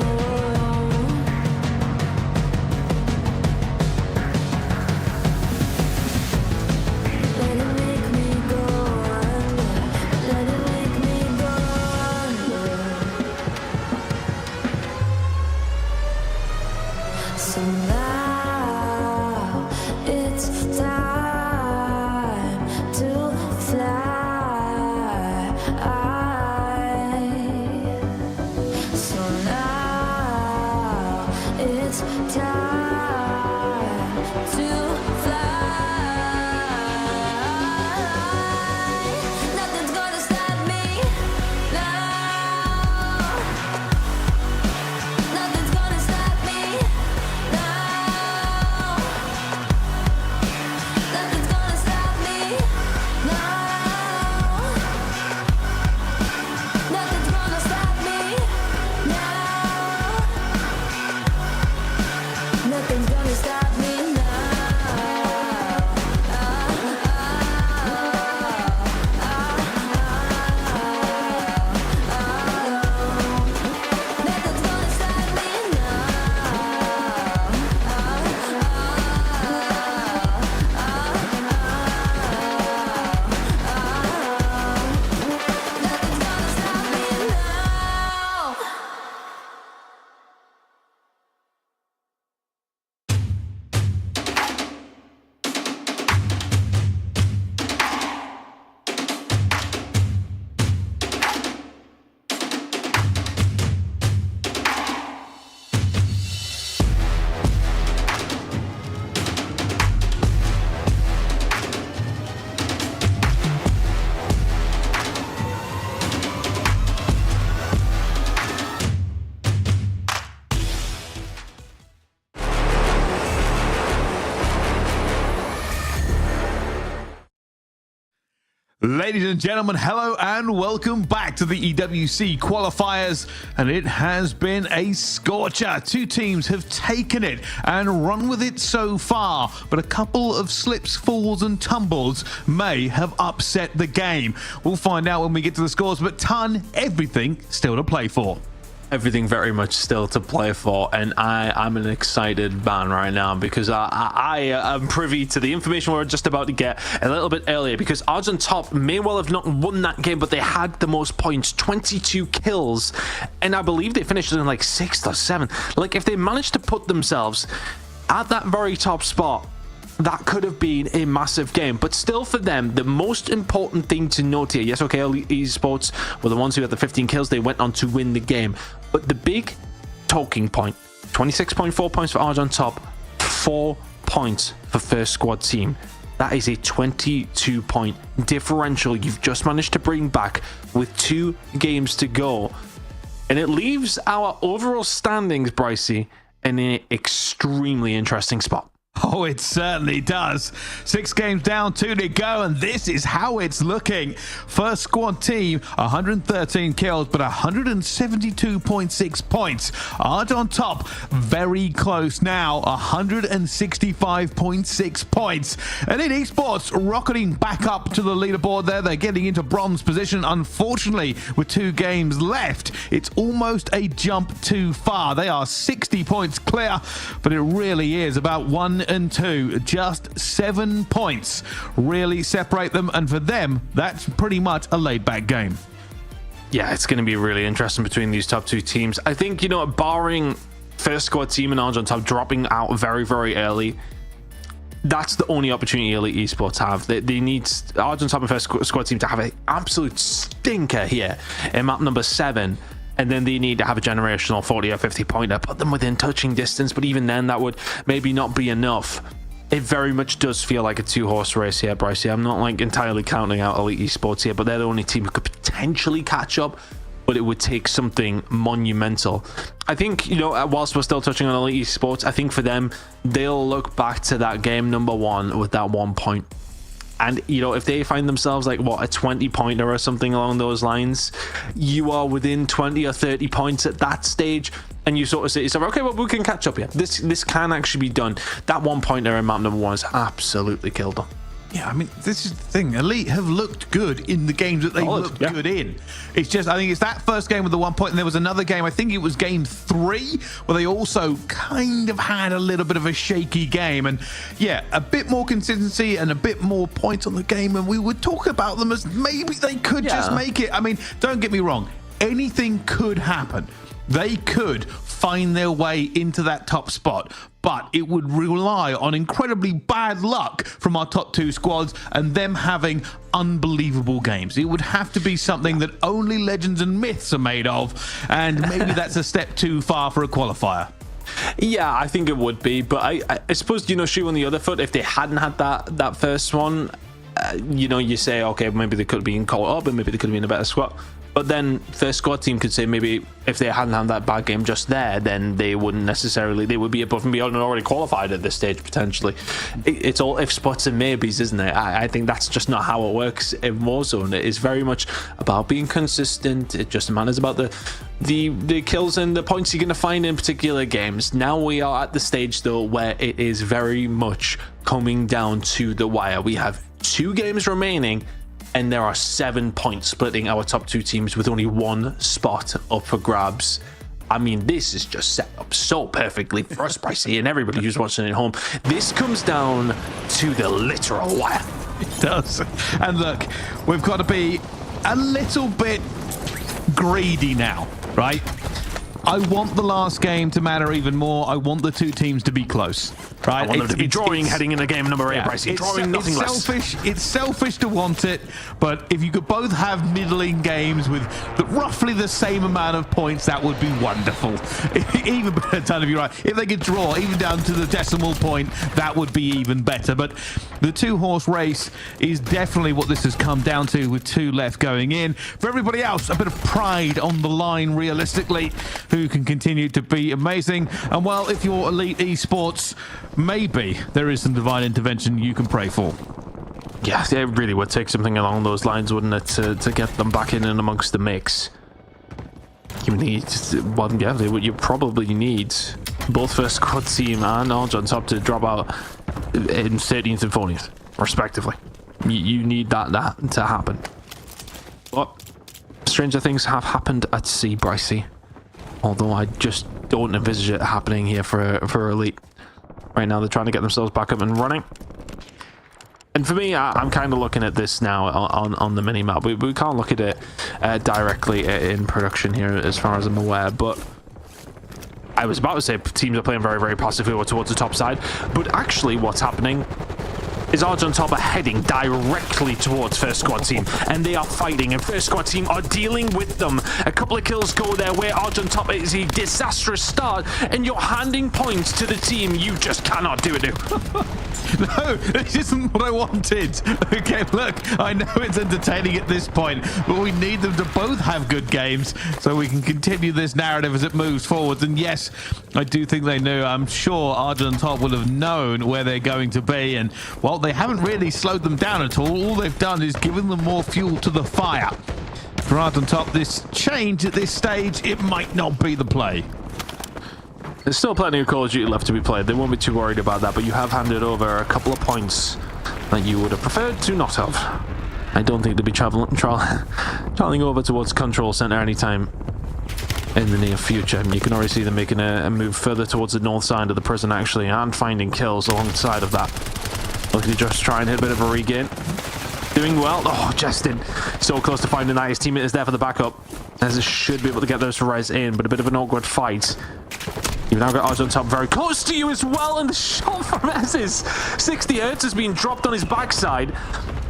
Let it make me go under. Let it make me go under. So now it's time to fly. So now it's time to fly. Nothing's gonna stop me now. Nothing's gonna stop me now. Nothing's gonna stop me now. Nothing's gonna stop me now. Nothing's gonna stop me now. Nothing's gonna stop me Nothing's gonna stop me now. Ladies and gentlemen, hello and welcome back to the EWC qualifiers, and it has been a scorcher. Two teams have taken it and run with it so far, but a couple of slips, falls and tumbles may have upset the game. We'll find out when we get to the scores, but everything still to play for. Everything very much still to play for, and I'm an excited man right now because I am privy to the information we're just about to get a little bit earlier, because odds on top may well have not won that game, but they had the most points, 22 kills, and I believe they finished in like 6th or 7th. Like, if they managed to put themselves at that very top spot, that could have been a massive game. But still, for them, the most important thing to note here, yes, okay, Elite Esports were the ones who had the 15 kills. They went on to win the game. But the big talking point, 26.4 points for Arj on top, 4 points for first squad team. That is a 22-point differential you've just managed to bring back with 2 games to go. And it leaves our overall standings, Brycey, in an extremely interesting spot. Oh, it certainly does. 6 games down, 2 to go, and this is how it's looking. First squad team, 113 kills, but 172.6 points. Art on top, very close now, 165.6 points. And in Esports, rocketing back up to the leaderboard there. They're getting into bronze position. Unfortunately, with 2 games left, it's almost a jump too far. They are 60 points clear, but it really is about 1 and 2, just 7 points really separate them, and for them that's pretty much a laid-back game. Yeah, it's going to be really interesting between these top 2 teams. I think, you know, barring first squad team and Arj on top dropping out very, very early, that's the only opportunity Elite Esports have. They need Arj on top and first squad team to have an absolute stinker here in map number 7. and then they need to have a generational 40 or 50 pointer, put them within touching distance, but even then that would maybe not be enough. It very much does feel like a two-horse race here, Brycey. I'm not like entirely counting out Elite Esports here, but they're the only team who could potentially catch up, but it would take something monumental. I think, you know, whilst we're still touching on Elite Esports, I think for them, they'll look back to that game number 1 with that 1 point. And, you know, if they find themselves like, what, a 20-pointer or something along those lines, you are within 20 or 30 points at that stage, and you sort of say to yourself, okay, well, we can catch up here. This can actually be done. That 1-pointer in map number 1 has absolutely killed them. Yeah, I mean, this is the thing. Elite have looked good in the games that they looked good in. It's just, I think it's that first game with the 1 point, and there was another game, I think it was game 3, where they also kind of had a little bit of a shaky game. And yeah, a bit more consistency and a bit more points on the game, and we would talk about them as maybe they could just make it. I mean, don't get me wrong. Anything could happen. They could find their way into that top spot, but it would rely on incredibly bad luck from our top 2 squads and them having unbelievable games. It would have to be something that only legends and myths are made of, and maybe that's a step too far for a qualifier. Yeah, I think it would be, but I suppose, you know, shoe on the other foot, if they hadn't had that first one, you know, you say, okay, maybe they could have been caught up and maybe they could have been a better squad. But then first squad team could say maybe if they hadn't had that bad game just there, then they wouldn't necessarily, they would be above and beyond and already qualified at this stage potentially. It's all ifs, buts and maybes, isn't it? I think that's just not how it works in Warzone. It is very much about being consistent. It just matters about the kills and the points you're going to find in particular games. Now we are at the stage though where it is very much coming down to the wire. We have 2 games remaining, and there are 7 points splitting our top 2 teams with only 1 spot up for grabs. I mean, this is just set up so perfectly for us, Brycey, and everybody who's watching at home. This comes down to the literal wire. It does. And look, we've got to be a little bit greedy now, right? I want the last game to matter even more. I want the 2 teams to be close, right? I want them to be drawing heading into game number 8, Brycey. Drawing nothing less. It's selfish to want it, but if you could both have middling games with roughly the same amount of points, that would be wonderful. Even better, Ton, if you're right. If they could draw even down to the decimal point, that would be even better. But the 2-horse race is definitely what this has come down to, with 2 left going in. For everybody else, a bit of pride on the line, realistically, who can continue to be amazing. And well, if you're Elite Esports, maybe there is some divine intervention you can pray for. Yeah, it really would take something along those lines, wouldn't it, to get them back in and amongst the mix. You need, well, yeah, you probably need both first squad team and Arj on top to drop out in 13th and 40th, respectively. You need that to happen. But stranger things have happened at sea, Brycey. Although I just don't envisage it happening here for Elite. Right now, they're trying to get themselves back up and running. And for me, I'm kind of looking at this now on the mini-map. We can't look at it directly in production here, as far as I'm aware. But I was about to say teams are playing very, very passively towards the top side. But actually, what's happening is Arj on top are heading directly towards first squad team, and they are fighting, and first squad team are dealing with them. A couple of kills go their way. Arj on top is a disastrous start, and you're handing points to the team you just cannot do it to. No, this isn't what I wanted. Okay, look, I know it's entertaining at this point, but we need them to both have good games so we can continue this narrative as it moves forwards. And yes, I do think they knew. I'm sure Arj on top would have known where they're going to be, and well, they haven't really slowed them down at all. All they've done is given them more fuel to the fire. For Arj on top, this change at this stage, it might not be the play. There's still plenty of Call of Duty left to be played. They won't be too worried about that, but you have handed over a couple of points that you would have preferred to not have. I don't think they'll be traveling over towards Control Center anytime in the near future. You can already see them making a move further towards the north side of the prison, actually, and finding kills alongside of that. Looking to just try and hit a bit of a regain. Doing well. Oh, Justin. So close to finding that. His teammate is there for the backup, as it should be able to get those to res in, but a bit of an awkward fight. You've now got Arj on top very close to you as well, and the shot from Ez's 60 Hertz has been dropped on his backside.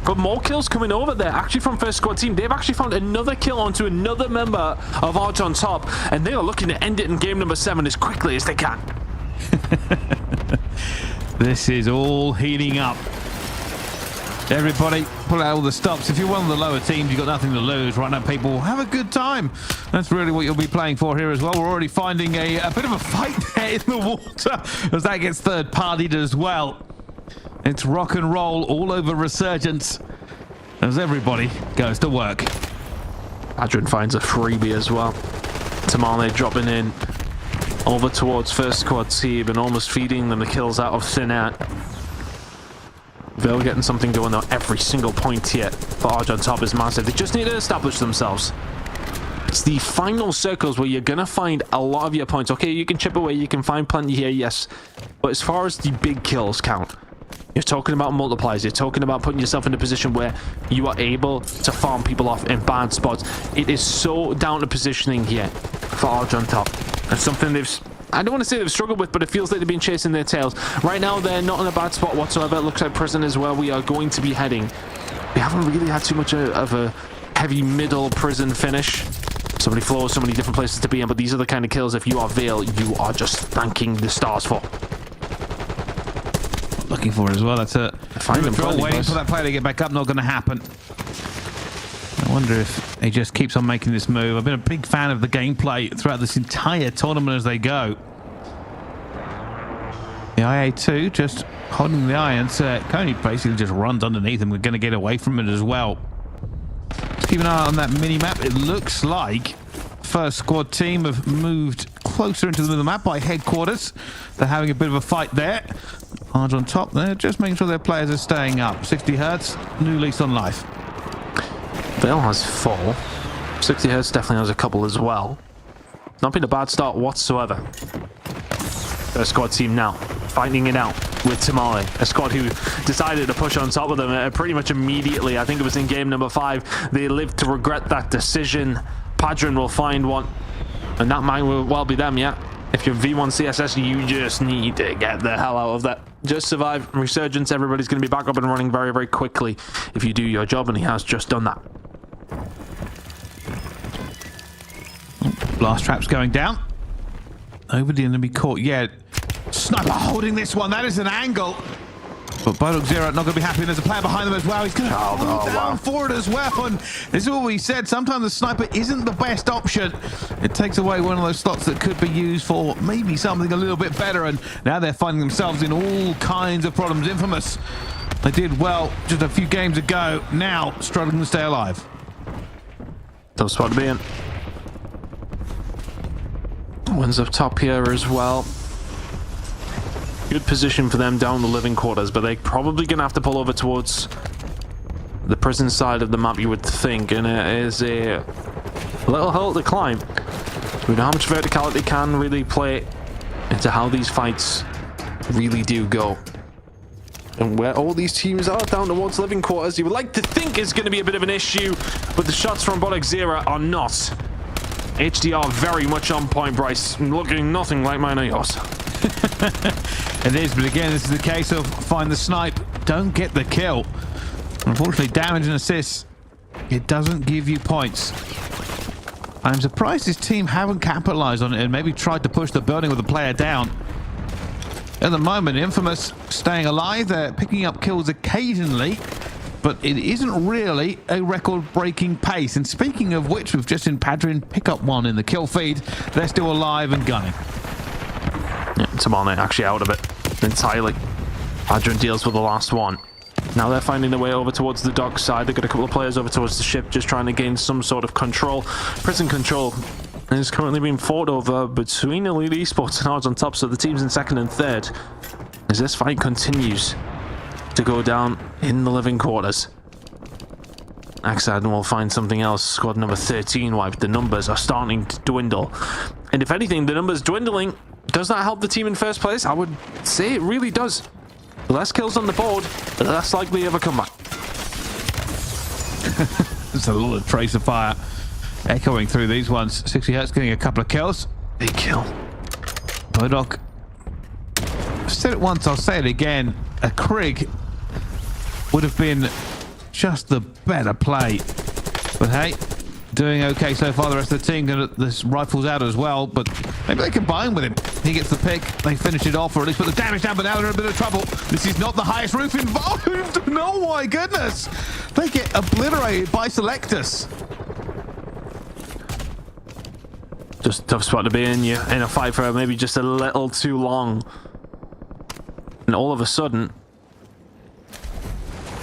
But more kills coming over there, actually from first squad team. They've actually found another kill onto another member of Arch on top, and they are looking to end it in game number 7 as quickly as they can. This is all heating up. Everybody, pull out all the stops. If you're one of the lower teams, you've got nothing to lose right now, people. Have a good time. That's really what you'll be playing for here as well. We're already finding a bit of a fight there in the water as that gets third-partied as well. It's rock and roll all over Resurgence as everybody goes to work. Adrian finds a freebie as well. Tamale dropping in over towards first squad team and almost feeding them the kills out of thin air. They're getting something going though. Every single point here for Arch on top is massive. They just need to establish themselves. It's the final circles where you're going to find a lot of your points. Okay, you can chip away, you can find plenty here, yes. But as far as the big kills count, you're talking about multipliers. You're talking about putting yourself in a position where you are able to farm people off in bad spots. It is so down to positioning here for Arch on top. It's something I don't want to say they've struggled with, but it feels like they've been chasing their tails. Right now, they're not in a bad spot whatsoever. It looks like prison is where we are going to be heading. We haven't really had too much of a heavy middle prison finish. So many floors, so many different places to be in, but these are the kind of kills, if you are Veil, you are just thanking the stars for. Looking for it as well. That's a waiting for that player to get back up. Not going to happen. I wonder if he just keeps on making this move. I've been a big fan of the gameplay throughout this entire tournament as they go. The IA2 just holding the irons. Coney basically just runs underneath him. We're going to get away from it as well. Just keep an eye on that mini-map. It looks like first squad team have moved closer into the middle of the map by headquarters. They're having a bit of a fight there. Arch on top there, just making sure their players are staying up. 60 hertz, new lease on life. Veil has 4. 60 hertz definitely has a couple as well. Not been a bad start whatsoever. First squad team now fighting it out with Tamale, a squad who decided to push on top of them pretty much immediately. I think it was in game number 5. They lived to regret that decision. Padron will find one, and that might well be them, yeah. If you're V1 CSS, you just need to get the hell out of that. Just survive. Resurgence, everybody's going to be back up and running very, very quickly if you do your job, and he has just done that. Blast traps going down. Nobody enemy caught yet. Sniper holding this one. That is an angle. But Bodog Zero not going to be happy. There's a player behind them as well. He's going to fall down for it as well. And this is what we said. Sometimes the sniper isn't the best option. It takes away one of those slots that could be used for maybe something a little bit better. And now they're finding themselves in all kinds of problems. Infamous, they did well just a few games ago. Now struggling to stay alive. Tough spot to be in. One's up top here as well. Good position for them down the living quarters, but they're probably going to have to pull over towards the prison side of the map, you would think, and it is a little hill to climb. We know how much verticality can really play into how these fights really do go. And where all these teams are down towards living quarters, you would like to think is going to be a bit of an issue, but the shots from Bodog Zero are not. HDR very much on point, Bryce. Looking nothing like mine or yours. It is, but again, this is the case of find the snipe, don't get the kill. Unfortunately, damage and assists, it doesn't give you points. I'm surprised his team haven't capitalized on it and maybe tried to push the building with the player down. At the moment, Infamous staying alive. They're picking up kills occasionally, but it isn't really a record-breaking pace. And speaking of which, we've just seen Padron pick up one in the kill feed. They're still alive and gunning. Yeah, Tamale actually out of it entirely. Padron deals with the last one. Now they're finding their way over towards the dock side. They've got a couple of players over towards the ship, just trying to gain some sort of control. Prison control is currently being fought over between Elite Esports and Arch on top, so the teams in second and third, as this fight continues to go down in the living quarters. Axad will find something else. Squad number 13 wiped. The numbers are starting to dwindle. And if anything, the numbers dwindling, does that help the team in first place? I would say it really does. The less kills on the board, the less likely of a comeback. There's a lot of tracer fire echoing through these ones. 60 hertz getting a couple of kills. Big kill. Bodog. I've said it once, I'll say it again. A Krig would have been just the better play. But hey, doing okay so far. The rest of the team got this rifles out as well, but maybe they combine with him. He gets the pick, they finish it off, or at least put the damage down, but now they're in a bit of trouble. This is not the highest roof involved. No, my goodness. They get obliterated by Selectus. Just a tough spot to be in. You're in a fight for maybe just a little too long. And all of a sudden,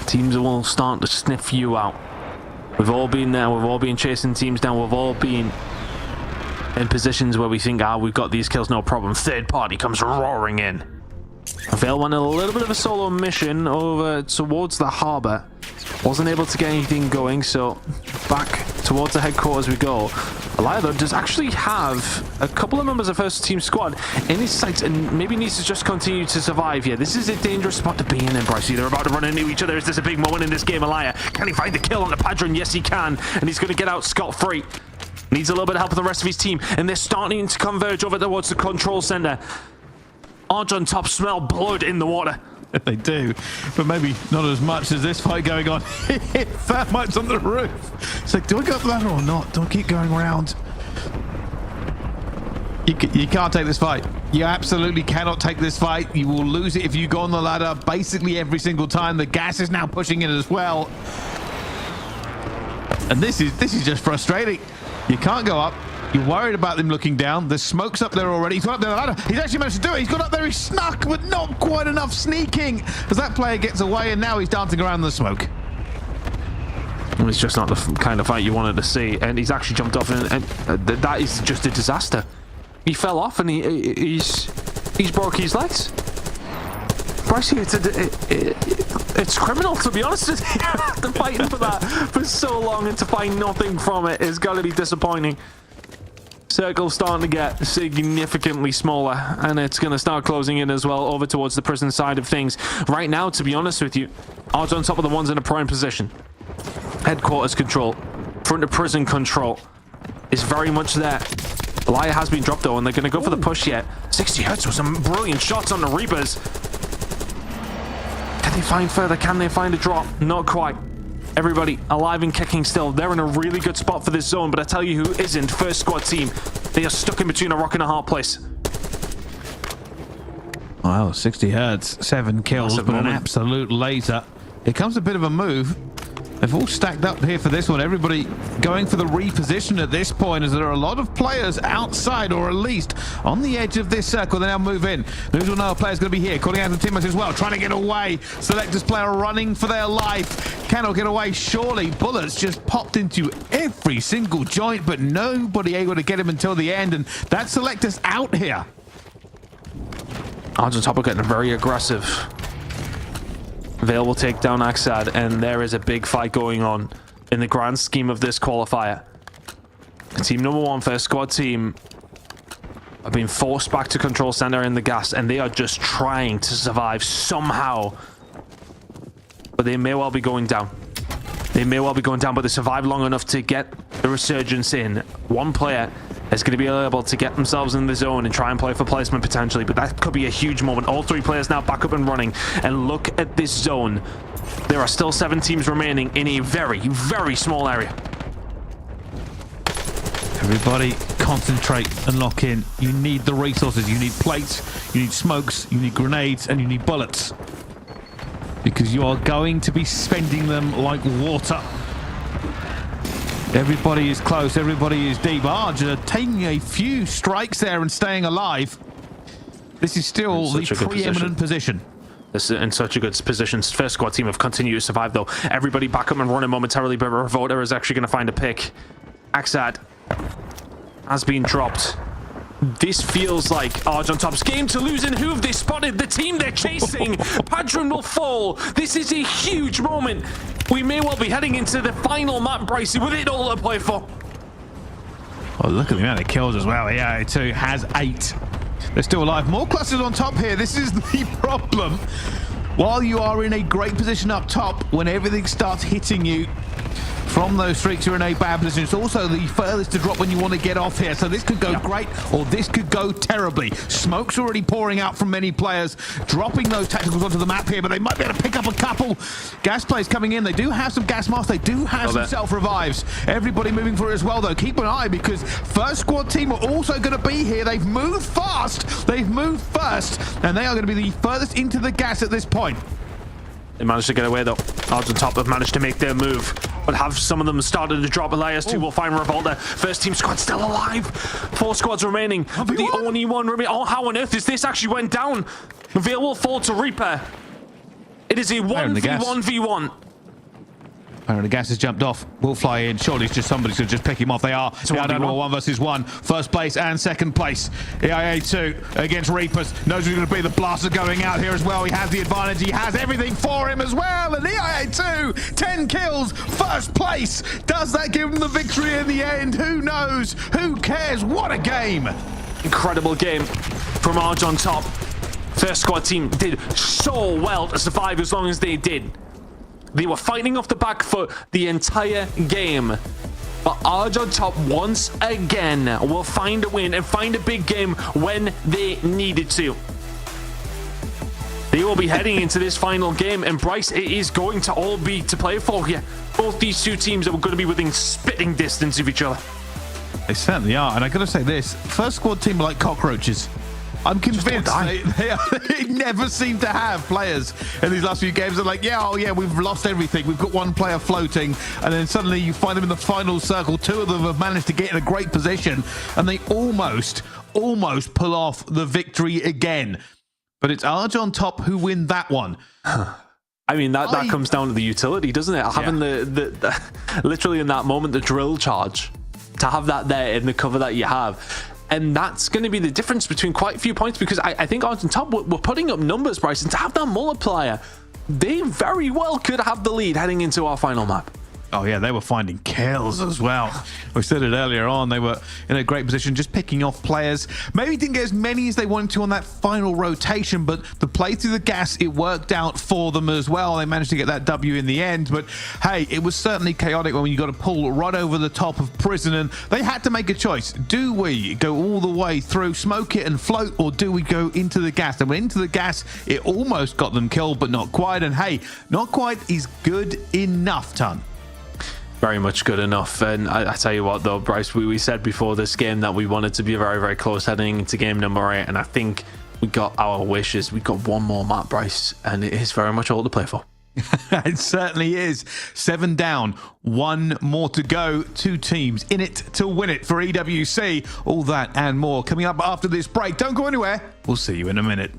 teams will start to sniff you out. We've all been there. We've all been chasing teams down. We've all been in positions where we think, we've got these kills, no problem. Third party comes roaring in. Vale went a little bit of a solo mission over towards the harbour. Wasn't able to get anything going, so back towards the headquarters we go. Elia, though, does actually have a couple of members of first team squad in his sights and maybe needs to just continue to survive here. This is a dangerous spot to be in, Brycey. They're about to run into each other. Is this a big moment in this game, Elia? Can he find the kill on the Padron? Yes, he can. And he's going to get out scot-free. Needs a little bit of help with the rest of his team. And they're starting to converge over towards the control center. Arch on top smell blood in the water. They do, but maybe not as much as this fight going on. Thermite's on the roof. It's like, do I go up the ladder or not? Do I keep going around? You can't take this fight. You absolutely cannot take this fight. You will lose it if you go on the ladder basically every single time. The gas is now pushing in as well. And this is just frustrating. You can't go up. You're worried about them looking down. The smoke's up there already. He's got up there the ladder. He's actually managed to do it. He's got up there. He's snuck, but not quite enough sneaking as that player gets away, and now he's dancing around the smoke. It's just not the kind of fight you wanted to see, and he's actually jumped off, and that is just a disaster. He fell off, and he's broke his legs. Brycey, it's criminal, to be honest with you. After fighting for that for so long and to find nothing from it is got to be disappointing. Circle's starting to get significantly smaller, and it's going to start closing in as well over towards the prison side of things. Right now, to be honest with you, odds on top of the ones in a prime position. Headquarters control, front of prison control is very much there. Elia has been dropped though, and they're going to go for the push yet. 60 Hertz with some brilliant shots on the Reapers. Can they find further? Can they find a drop? Not quite. Everybody alive and kicking still. They're in a really good spot for this zone, but I tell you who isn't. First squad team. They are stuck in between a rock and a hard place. Wow, 60 Hertz, 7 kills, but an absolute laser. Here comes a bit of a move. They've all stacked up here for this one. Everybody going for the reposition at this point, as there are a lot of players outside, or at least on the edge of this circle. They now move in. News will know a player's going to be here, calling out the teammates as well, trying to get away. Selectors player running for their life. Cannot get away, surely. Bullets just popped into every single joint, but nobody able to get him until the end, and that Selectors out here. Odds on top are getting very aggressive. Vale will take down Axad, and there is a big fight going on in the grand scheme of this qualifier. Team number 1, first squad team, have been forced back to control center in the gas, and they are just trying to survive somehow. But they may well be going down. They may well be going down, but they survived long enough to get the resurgence in. One player is going to be able to get themselves in the zone and try and play for placement potentially, but that could be a huge moment. All 3 players now back up and running, and look at this zone. There are still 7 teams remaining in a very, very small area. Everybody concentrate and lock in. You need the resources. You need plates, you need smokes, you need grenades, and you need bullets, because you are going to be spending them like water. Everybody is close. Everybody is deep. Arj taking a few strikes there and staying alive. This is still the preeminent position. This is in such a good position. First squad team have continued to survive, though. Everybody back up and running momentarily, but Revolta is actually going to find a pick. Axad has been dropped. This feels like Arj on top's game to lose, and who have they spotted? The team they're chasing. Padron will fall. This is a huge moment. We may well be heading into the final map, Brycey, with it all to play for. Oh, look at the amount of kills as well. Yeah, too has 8. They're still alive. More clusters on top here. This is the problem. While you are in a great position up top, when everything starts hitting you from those streaks are in a bad position. It's also the furthest to drop when you want to get off here. So this could go great or this could go terribly. Smoke's already pouring out from many players, dropping those tacticals onto the map here, but they might be able to pick up a couple. Gas players coming in. They do have some gas masks. They do have some self-revives. Everybody moving for it as well, though. Keep an eye because first squad team are also going to be here. They've moved fast. They've moved first, and they are going to be the furthest into the gas at this point. They managed to get away though. Odds on top have managed to make their move, but have some of them started to drop. Elias too will find Revolta. First team squad still alive. 4 squads remaining. The only one remaining. Oh, how on earth is this actually went down? Veil will fall to Reaper. It is a 1v1v1. The gas has jumped off. Will fly in. Surely it's just somebody's going to just pick him off. They are. They are down to 1 versus 1. First place and second place. EIA 2 against Reapers. Knows who's going to be. The blaster going out here as well. He has the advantage. He has everything for him as well. And EIA 2, 10 kills, first place. Does that give him the victory in the end? Who knows? Who cares? What a game. Incredible game from Arj on top. First squad team did so well to survive as long as they did. They were fighting off the back foot the entire game. But Arj on top once again will find a win and find a big game when they needed to. They will be heading into this final game, and Bryce, it is going to all be to play for here. Both these two teams are going to be within spitting distance of each other. They certainly are, and I gotta say this, first squad team are like cockroaches. I'm convinced they never seem to have players in these last few games. They're like, we've lost everything. We've got one player floating, and then suddenly you find them in the final circle. 2 of them have managed to get in a great position, and they almost pull off the victory again. But it's Arj on top who win that one. I mean, that comes down to the utility, doesn't it? Having the literally in that moment, the drill charge, to have that there in the cover that you have. And that's going to be the difference between quite a few points, because I think Arj on top we're putting up numbers, Bryce, and to have that multiplier, they very well could have the lead heading into our final map. Oh yeah, they were finding kills as well. We said it earlier on, they were in a great position, just picking off players. Maybe didn't get as many as they wanted to on that final rotation, but the play through the gas, it worked out for them as well. They managed to get that W in the end, but hey, it was certainly chaotic when you got to pull right over the top of Prison, and they had to make a choice. Do we go all the way through, smoke it and float, or do we go into the gas? And when into the gas, it almost got them killed, but not quite. And hey, not quite is good enough, Ton. Very much good enough. And I tell you what though, Bryce, we said before this game that we wanted to be very, very close heading into game number 8, and I think we got our wishes. We got one more map, Bryce, and it is very much all to play for. It certainly is. 7 down, 1 more to go. 2 teams in it to win it for EWC. All that and more coming up after this break. Don't go anywhere. We'll see you in a minute.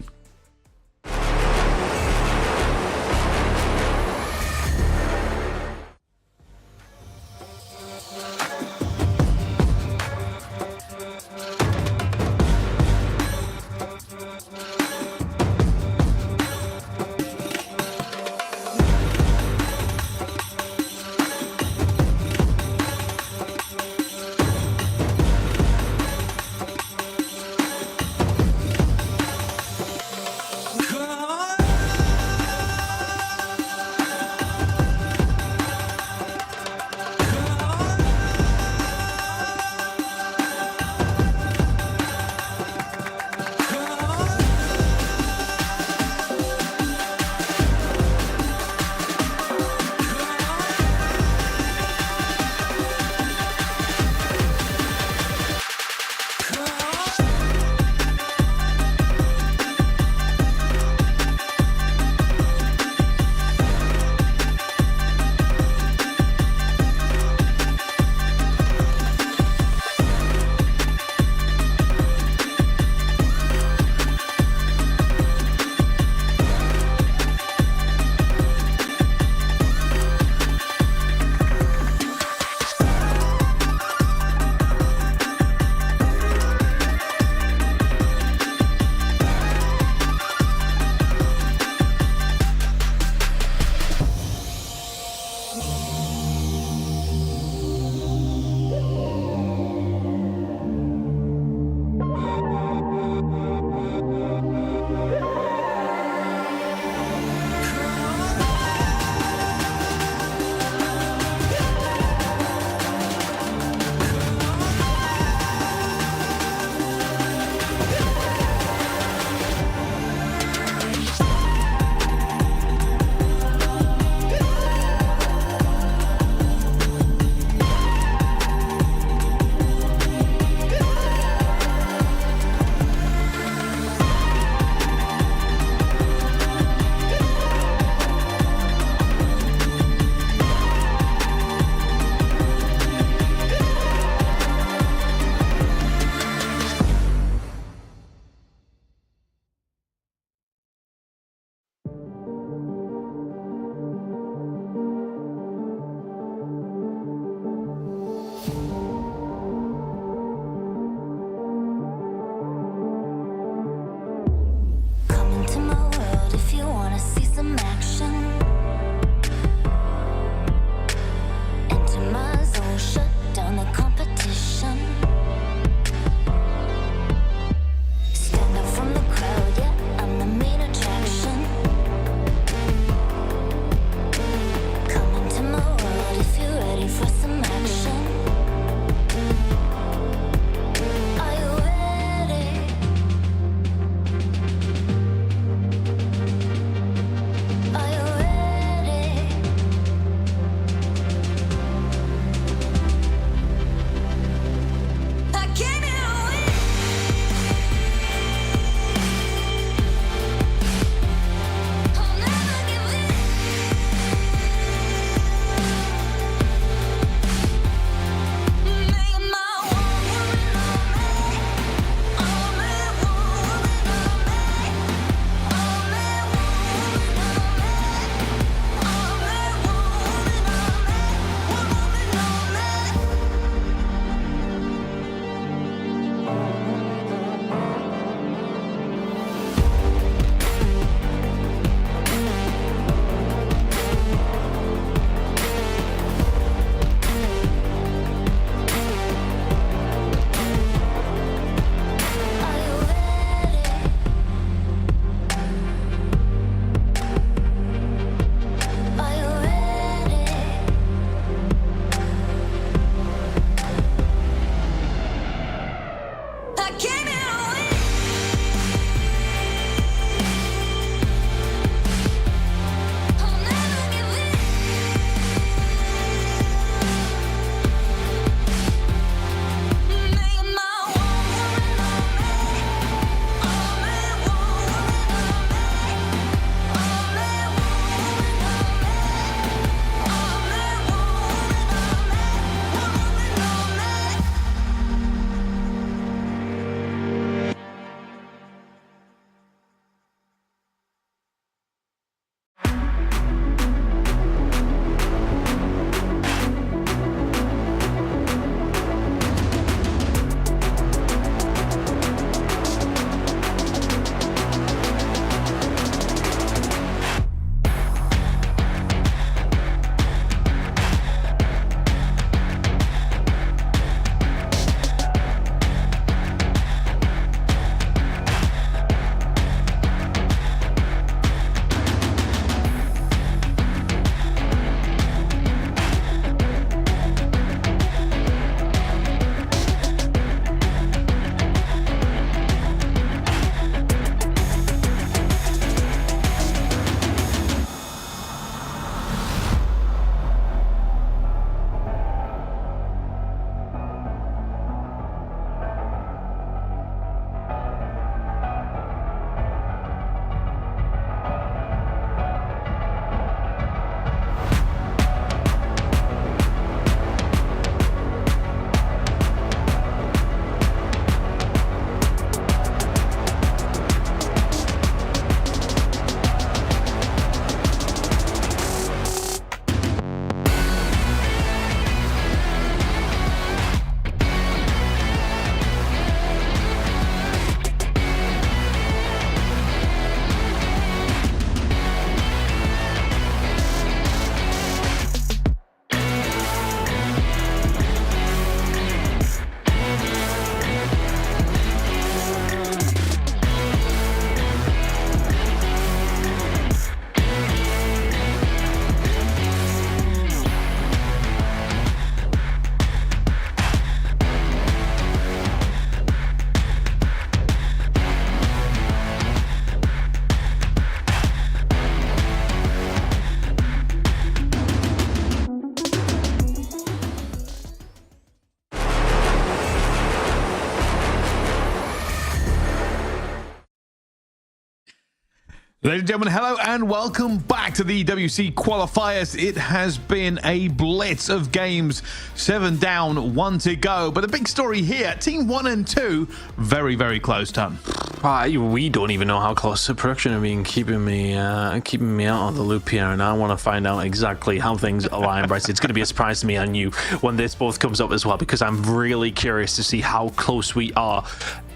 Ladies and gentlemen, hello and welcome back to the EWC qualifiers. It has been a blitz of games, 7 down, 1 to go. But the big story here, Team 1 and 2, very, very close, Ton. We don't even know how close to production have been keeping me out of the loop here, and I want to find out exactly how things align, Bryce. It's going to be a surprise to me and you when this both comes up as well, because I'm really curious to see how close we are.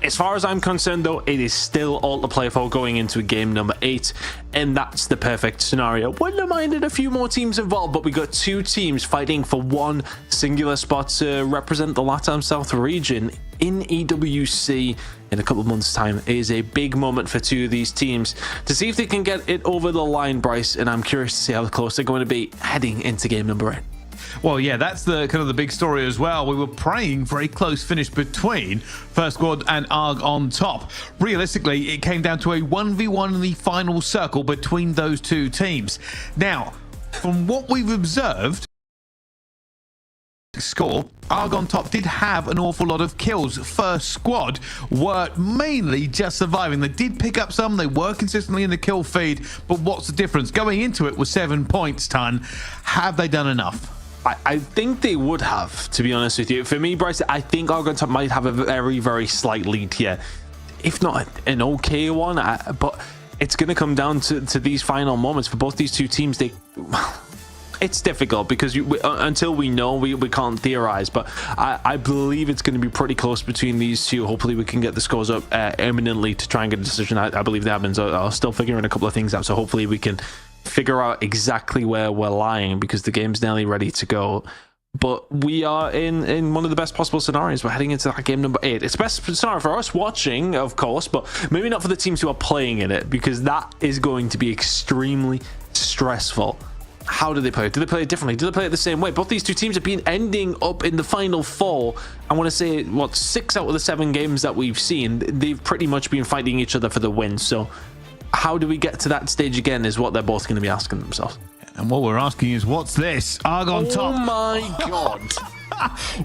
As far as I'm concerned, though, it is still all to play for going into game number 8, and that's the perfect scenario. Wouldn't have minded a few more teams involved, but we got 2 teams fighting for one singular spot to represent the LATAM South region in EWC in a couple of months' time. It is a big moment for 2 of these teams to see if they can get it over the line, Bryce, and I'm curious to see how close they're going to be heading into game number 8. Well, yeah, that's the kind of the big story as well. We were praying for a close finish between First Squad and ARG on top. Realistically, it came down to a 1v1 in the final circle between those 2 teams. Now, from what we've observed, score, ARG on top did have an awful lot of kills. First Squad were mainly just surviving. They did pick up some, they were consistently in the kill feed, but what's the difference? Going into it with 7 points, Ton. Have they done enough? I think they would have, to be honest with you. For me, Bryce, I think ARG on top might have a very, very slight lead here. If not an okay one, but it's going to come down to these final moments for both these 2 teams. It's difficult because until we know, we can't theorize, but I believe it's going to be pretty close between these 2. Hopefully we can get the scores up eminently to try and get a decision. I believe the admins are still figuring a couple of things out, so hopefully we can figure out exactly where we're lying, because the game's nearly ready to go. But we are in one of the best possible scenarios. We're heading into that game number 8. It's best scenario for us watching, of course, but maybe not for the teams who are playing in it, because that is going to be extremely stressful. How do they play it? Do they play it differently? Do they play it the same way? Both these 2 teams have been ending up in the final 4. I want to say, what, 6 out of the 7 games that we've seen, they've pretty much been fighting each other for the win. So how do we get to that stage again is what they're both going to be asking themselves. And what we're asking is, what's this? ARG on top. Oh my god.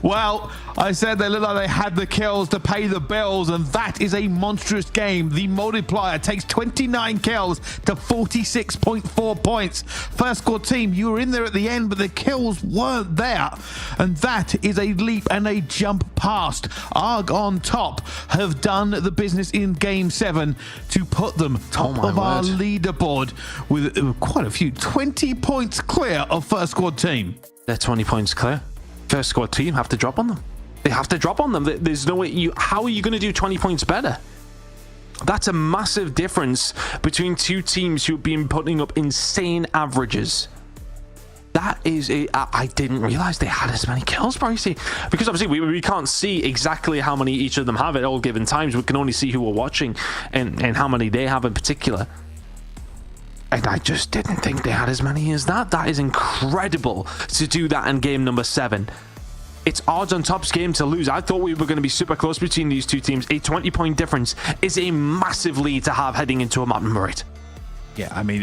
Well, I said they looked like they had the kills to pay the bills, and that is a monstrous game. The multiplier takes 29 kills to 46.4 points. First Squad team, you were in there at the end, but the kills weren't there, and that is a leap and a jump past. ARG on top have done the business in game 7 to put them top of our leaderboard with quite a few, 20 points clear of First Squad team. They're 20 points clear. First Squad team have to drop on them. They have to drop on them. There's no way how are you going to do 20 points better? That's a massive difference between 2 teams who've been putting up insane averages. That is I didn't realize they had as many kills, Brycey, because obviously we can't see exactly how many each of them have at all given times. We can only see who we're watching and how many they have in particular. And I just didn't think they had as many as that. That is incredible to do that in game number 7. It's ARG on top's game to lose. I thought we were going to be super close between these 2 teams. A 20-point difference is a massive lead to have heading into a map number 8. Yeah, I mean,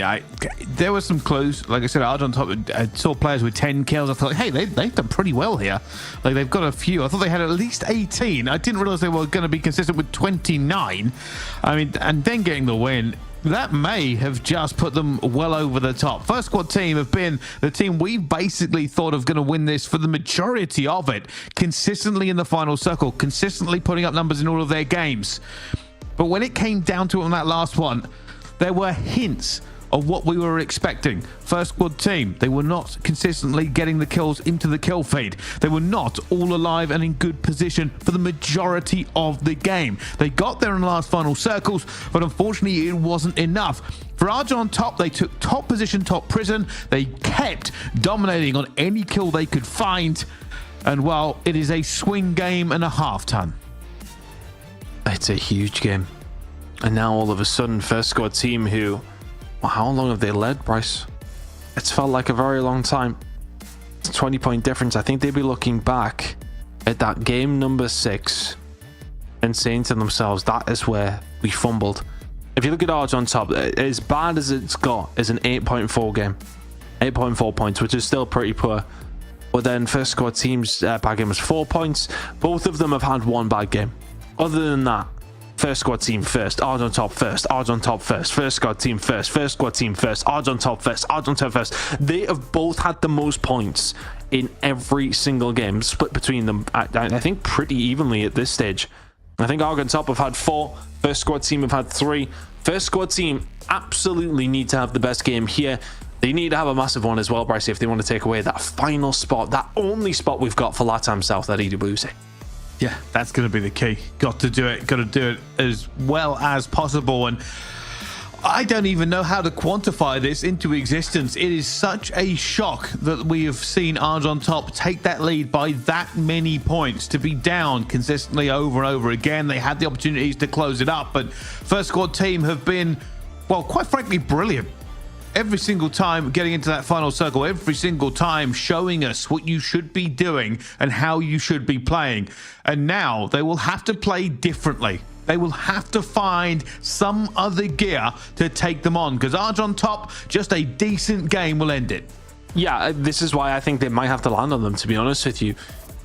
there were some clues. Like I said, ARG on top, I saw players with 10 kills. I thought, hey, they've done pretty well here. Like, they've got a few. I thought they had at least 18. I didn't realize they were going to be consistent with 29. I mean, and then getting the win, that may have just put them well over the top. First Squad team have been the team we basically thought of going to win this for the majority of it. Consistently in the final circle, consistently putting up numbers in all of their games. But when it came down to it on that last one, there were hints of what we were expecting. First Squad team, they were not consistently getting the kills into the kill feed. They were not all alive and in good position for the majority of the game. They got there in the last final circles, but unfortunately it wasn't enough. For ARG on top, they took top position, top prison. They kept dominating on any kill they could find. And well, it is a swing game and a half, Ton. It's a huge game. And now all of a sudden, First Squad team who... Well, how long have they led, Bryce? It's felt like a very long time. It's a 20-point difference. I think they'd be looking back at that game number 6 and saying to themselves, that is where we fumbled. If you look at ARG on top, as bad as it's got is an 8.4 game. 8.4 points, which is still pretty poor. But then First Squad team's bad game was 4 points. Both of them have had one bad game. Other than that, First squad team first, odds on top first, odds on top first, first squad team first, first squad team first, odds on top first, odds on top first. They have both had the most points in every single game, split between them, I think pretty evenly at this stage. I think Arg on top have had 4, first squad team have had 3. First squad team absolutely need to have the best game here. They need to have a massive one as well, Bryce, if they want to take away that final spot, that only spot we've got for LATAM South at EWC. Yeah, that's going to be the key. Got to do it. Got to do it as well as possible. And I don't even know how to quantify this into existence. It is such a shock that we have seen Arg on top take that lead by that many points, to be down consistently over and over again. They had the opportunities to close it up, but first squad team have been, well, quite frankly, brilliant. Every single time getting into that final circle, every single time showing us what you should be doing and how you should be playing. And now they will have to play differently. They will have to find some other gear to take them on, because Arg on top, just a decent game will end it. Yeah, this is why I think they might have to land on them, to be honest with you.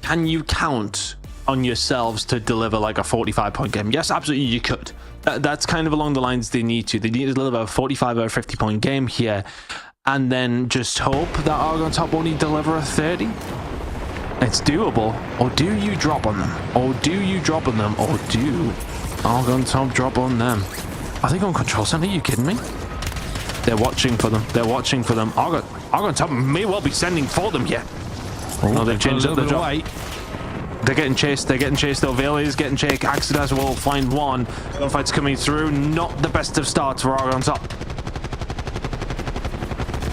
Can you count on yourselves to deliver like a 45-point game? Yes, absolutely you could. That's kind of along the lines they need to. They need to deliver a 45 or a 50-point game here, and then just hope that Arg on top only deliver a 30. It's doable. Or do you drop on them? Or do you drop on them? Or do Arg on top drop on them? Are they going control center? Are you kidding me? They're watching for them. They're watching for them. Arg on top may well be sending for them here. Oh, no, they've changed up the drop. They're getting chased. They're getting chased. Vela is getting chased. Axedas will find one. Gunfight's coming through. Not the best of starts for Arg on top.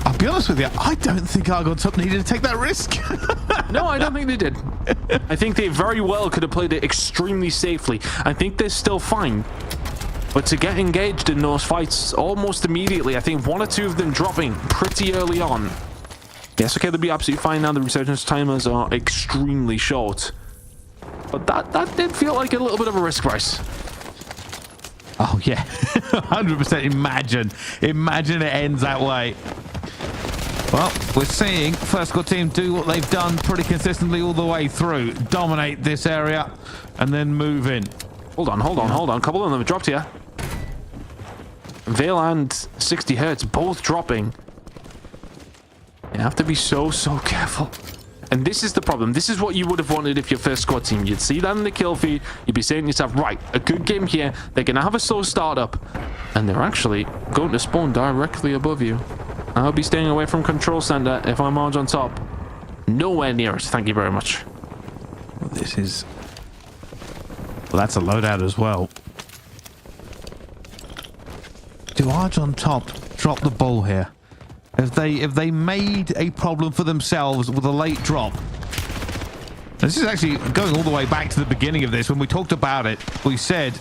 I'll be honest with you, I don't think Arg on top needed to take that risk. No, I don't think they did. I think they very well could have played it extremely safely. I think they're still fine. But to get engaged in those fights almost immediately, I think 1 or 2 of them dropping pretty early on. Yes, okay, they'll be absolutely fine now. The resurgence timers are extremely short. But that did feel like a little bit of a risk, Bryce. Oh, yeah. 100% imagine it ends that way. Well, we're seeing first squad team do what they've done pretty consistently all the way through. Dominate this area and then move in. Hold on. A couple of them have dropped here. Veil and 60 Hertz both dropping. You have to be so careful. And this is the problem. This is what you would have wanted if your first squad team. You'd see that in the kill feed. You'd be saying to yourself, right, a good game here. They're going to have a slow startup. And they're actually going to spawn directly above you. I'll be staying away from control center if I'm Arg on top. Nowhere near it. Thank you very much. This is... well, that's a loadout as well. Do Arg on top drop the ball here? Have they made a problem for themselves with a late drop? This is actually going all the way back to the beginning of this. When we talked about it, we said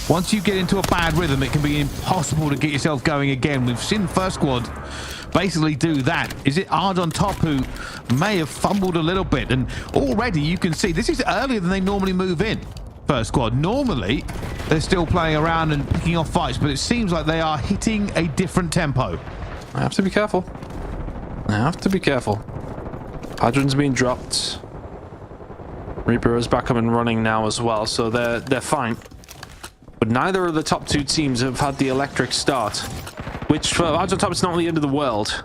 once you get into a bad rhythm, it can be impossible to get yourself going again. We've seen first squad basically do that. Is it Arg on top who may have fumbled a little bit? And already you can see this is earlier than they normally move in. First squad, normally they're still playing around and picking off fights, but it seems like they are hitting a different tempo. I have to be careful. Padron's being dropped. Reaper is back up and running now as well, so they're fine. But neither of the top 2 teams have had the electric start, which for Arg on top is not the end of the world.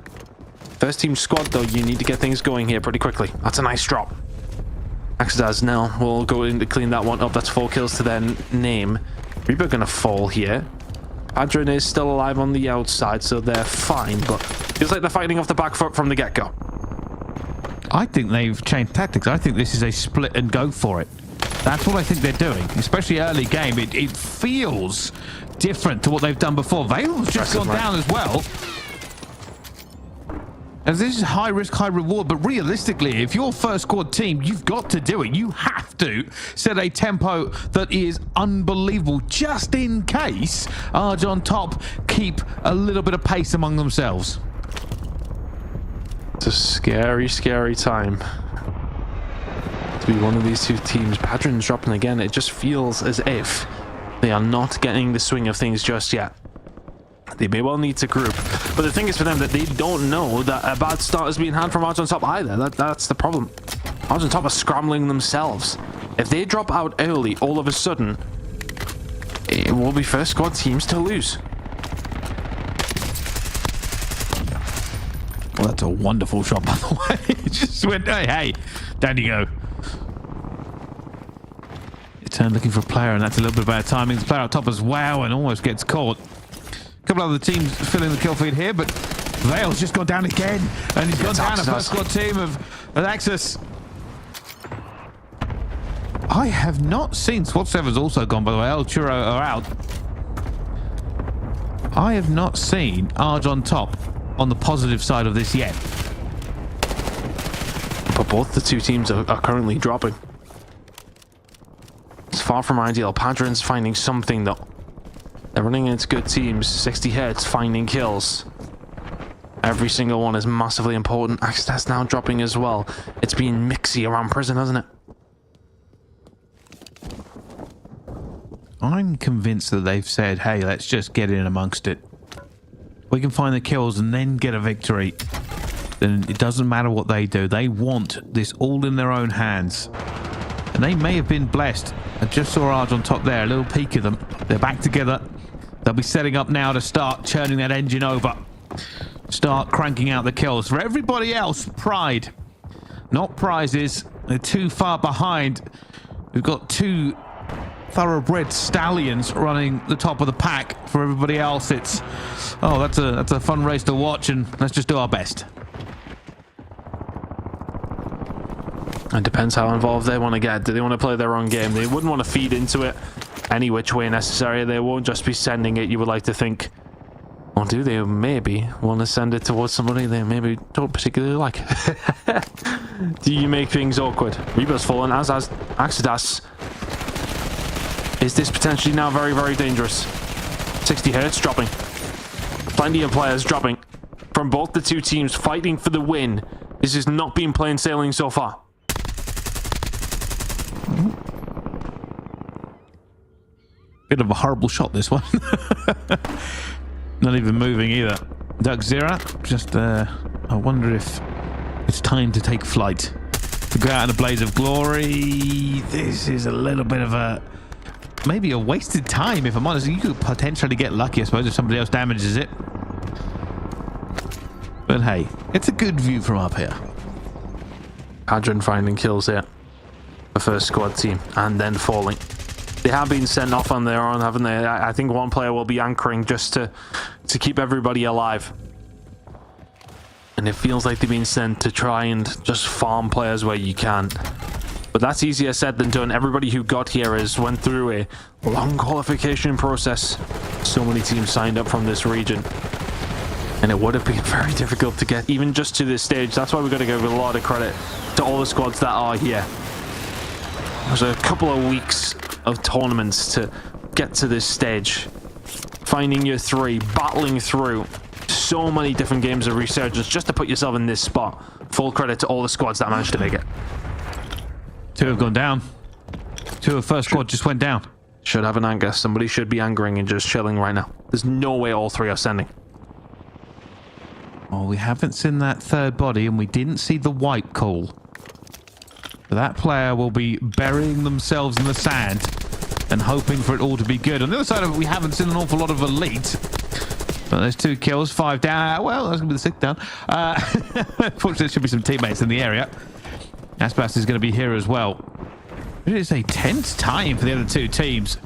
First team squad though, you need to get things going here pretty quickly. That's a nice drop. Axedas now will go in to clean that one up. That's 4 kills to their name. Reaper gonna fall here. Padron is still alive on the outside, so they're fine, but feels like they're fighting off the back foot from the get-go. I think they've changed tactics. I think this is a split and go for it. That's what I think they're doing, especially early game. It feels different to what they've done before. Vale's just gone down as well. As this is high risk, high reward, but realistically, if you're first squad team, you've got to do it. You have to set a tempo that is unbelievable, just in case Arg on top keep a little bit of pace among themselves. It's a scary time to be one of these 2 teams. Padron's dropping again. It just feels as if they are not getting the swing of things just yet. They may well need to group, but the thing is for them that they don't know that a bad start is being had from Arg on top either. That's the problem. Arg on top are scrambling themselves. If they drop out early, all of a sudden, it will be first squad teams to lose. Well, that's a wonderful shot, by the way. It just went, hey, down you go. You turn looking for a player, and that's a little bit bad timing. The player up top as well, and almost gets caught. A couple other teams filling the kill feed here, but Vale's just gone down again, and he's gone down. A first squad team of Axis. I have not seen SWAT7's also gone, by the way. El Churro are out. I have not seen Arj on top on the positive side of this yet. But both the two teams are currently dropping. It's far from ideal. Padron's finding something though. They're running into good teams. 60 hits, finding kills. Every single one is massively important. Axtas now dropping as well. It's been mixy around prison, hasn't it? I'm convinced that they've said, hey, let's just get in amongst it. We can find the kills and then get a victory. Then it doesn't matter what they do. They want this all in their own hands. And they may have been blessed. I just saw Arj on top there, a little peek of them. They're back together. They'll be setting up now to start churning that engine over. Start cranking out the kills. For everybody else, pride. Not prizes. They're too far behind. We've got two thoroughbred stallions running the top of the pack. For everybody else, it's, oh, that's a fun race to watch, and let's just do our best. It depends how involved they want to get. Do they want to play their own game? They wouldn't want to feed into it any which way necessary. They won't just be sending it, you would like to think. Or do they maybe want to send it towards somebody they maybe don't particularly like? Do you make things awkward? Reaper's fallen, as has Axedas. Is this potentially now very, very dangerous? 60 hertz dropping. Plenty of players dropping from both the two teams fighting for the win. This has not been plain sailing so far. Bit of a horrible shot, this one. Not even moving either. Duck Zera, just, I wonder if it's time to take flight. To go out in a blaze of glory. This is a little bit of a, maybe a wasted time, if I'm honest. You could potentially get lucky, I suppose, if somebody else damages it. But hey, it's a good view from up here. Hadron finding kills here. The first squad team, and then falling. They have been sent off on their own, haven't they? I think one player will be anchoring just to keep everybody alive. And it feels like they've been sent to try and just farm players where you can. But that's easier said than done. Everybody who got here went through a long qualification process. So many teams signed up from this region. And it would have been very difficult to get even just to this stage. That's why we've got to give a lot of credit to all the squads that are here. There's a couple of weeks of tournaments to get to this stage. Finding your three, battling through so many different games of resurgence just to put yourself in this spot. Full credit to all the squads that managed to make it. Two have gone down. Two of first squad just went down. Should have an anger. Somebody should be angering and just chilling right now. There's no way all three are sending. Oh, we haven't seen that third body, and we didn't see the wipe call. But that player will be burying themselves in the sand and hoping for it all to be good. On the other side of it, we haven't seen an awful lot of elite. But there's 2 kills, 5 down. Well, that's going to be the 6th down. Fortunately, there should be some teammates in the area. Aspas is going to be here as well. It is a tense time for the other two teams.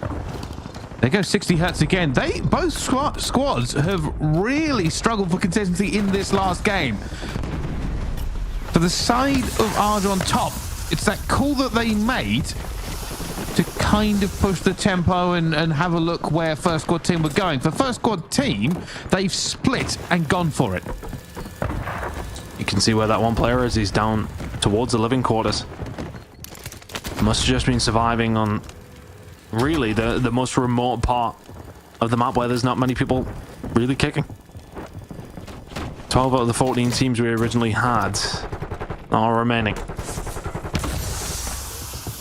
There goes 60 hertz again. Both squads have really struggled for consistency in this last game. For the side of Arj on top, it's that call that they made to kind of push the tempo and have a look where first squad team were going. For first squad team, they've split and gone for it. You can see where that one player is. He's down towards the living quarters. Must have just been surviving on really the most remote part of the map where there's not many people really kicking. 12 out of the 14 teams we originally had are remaining.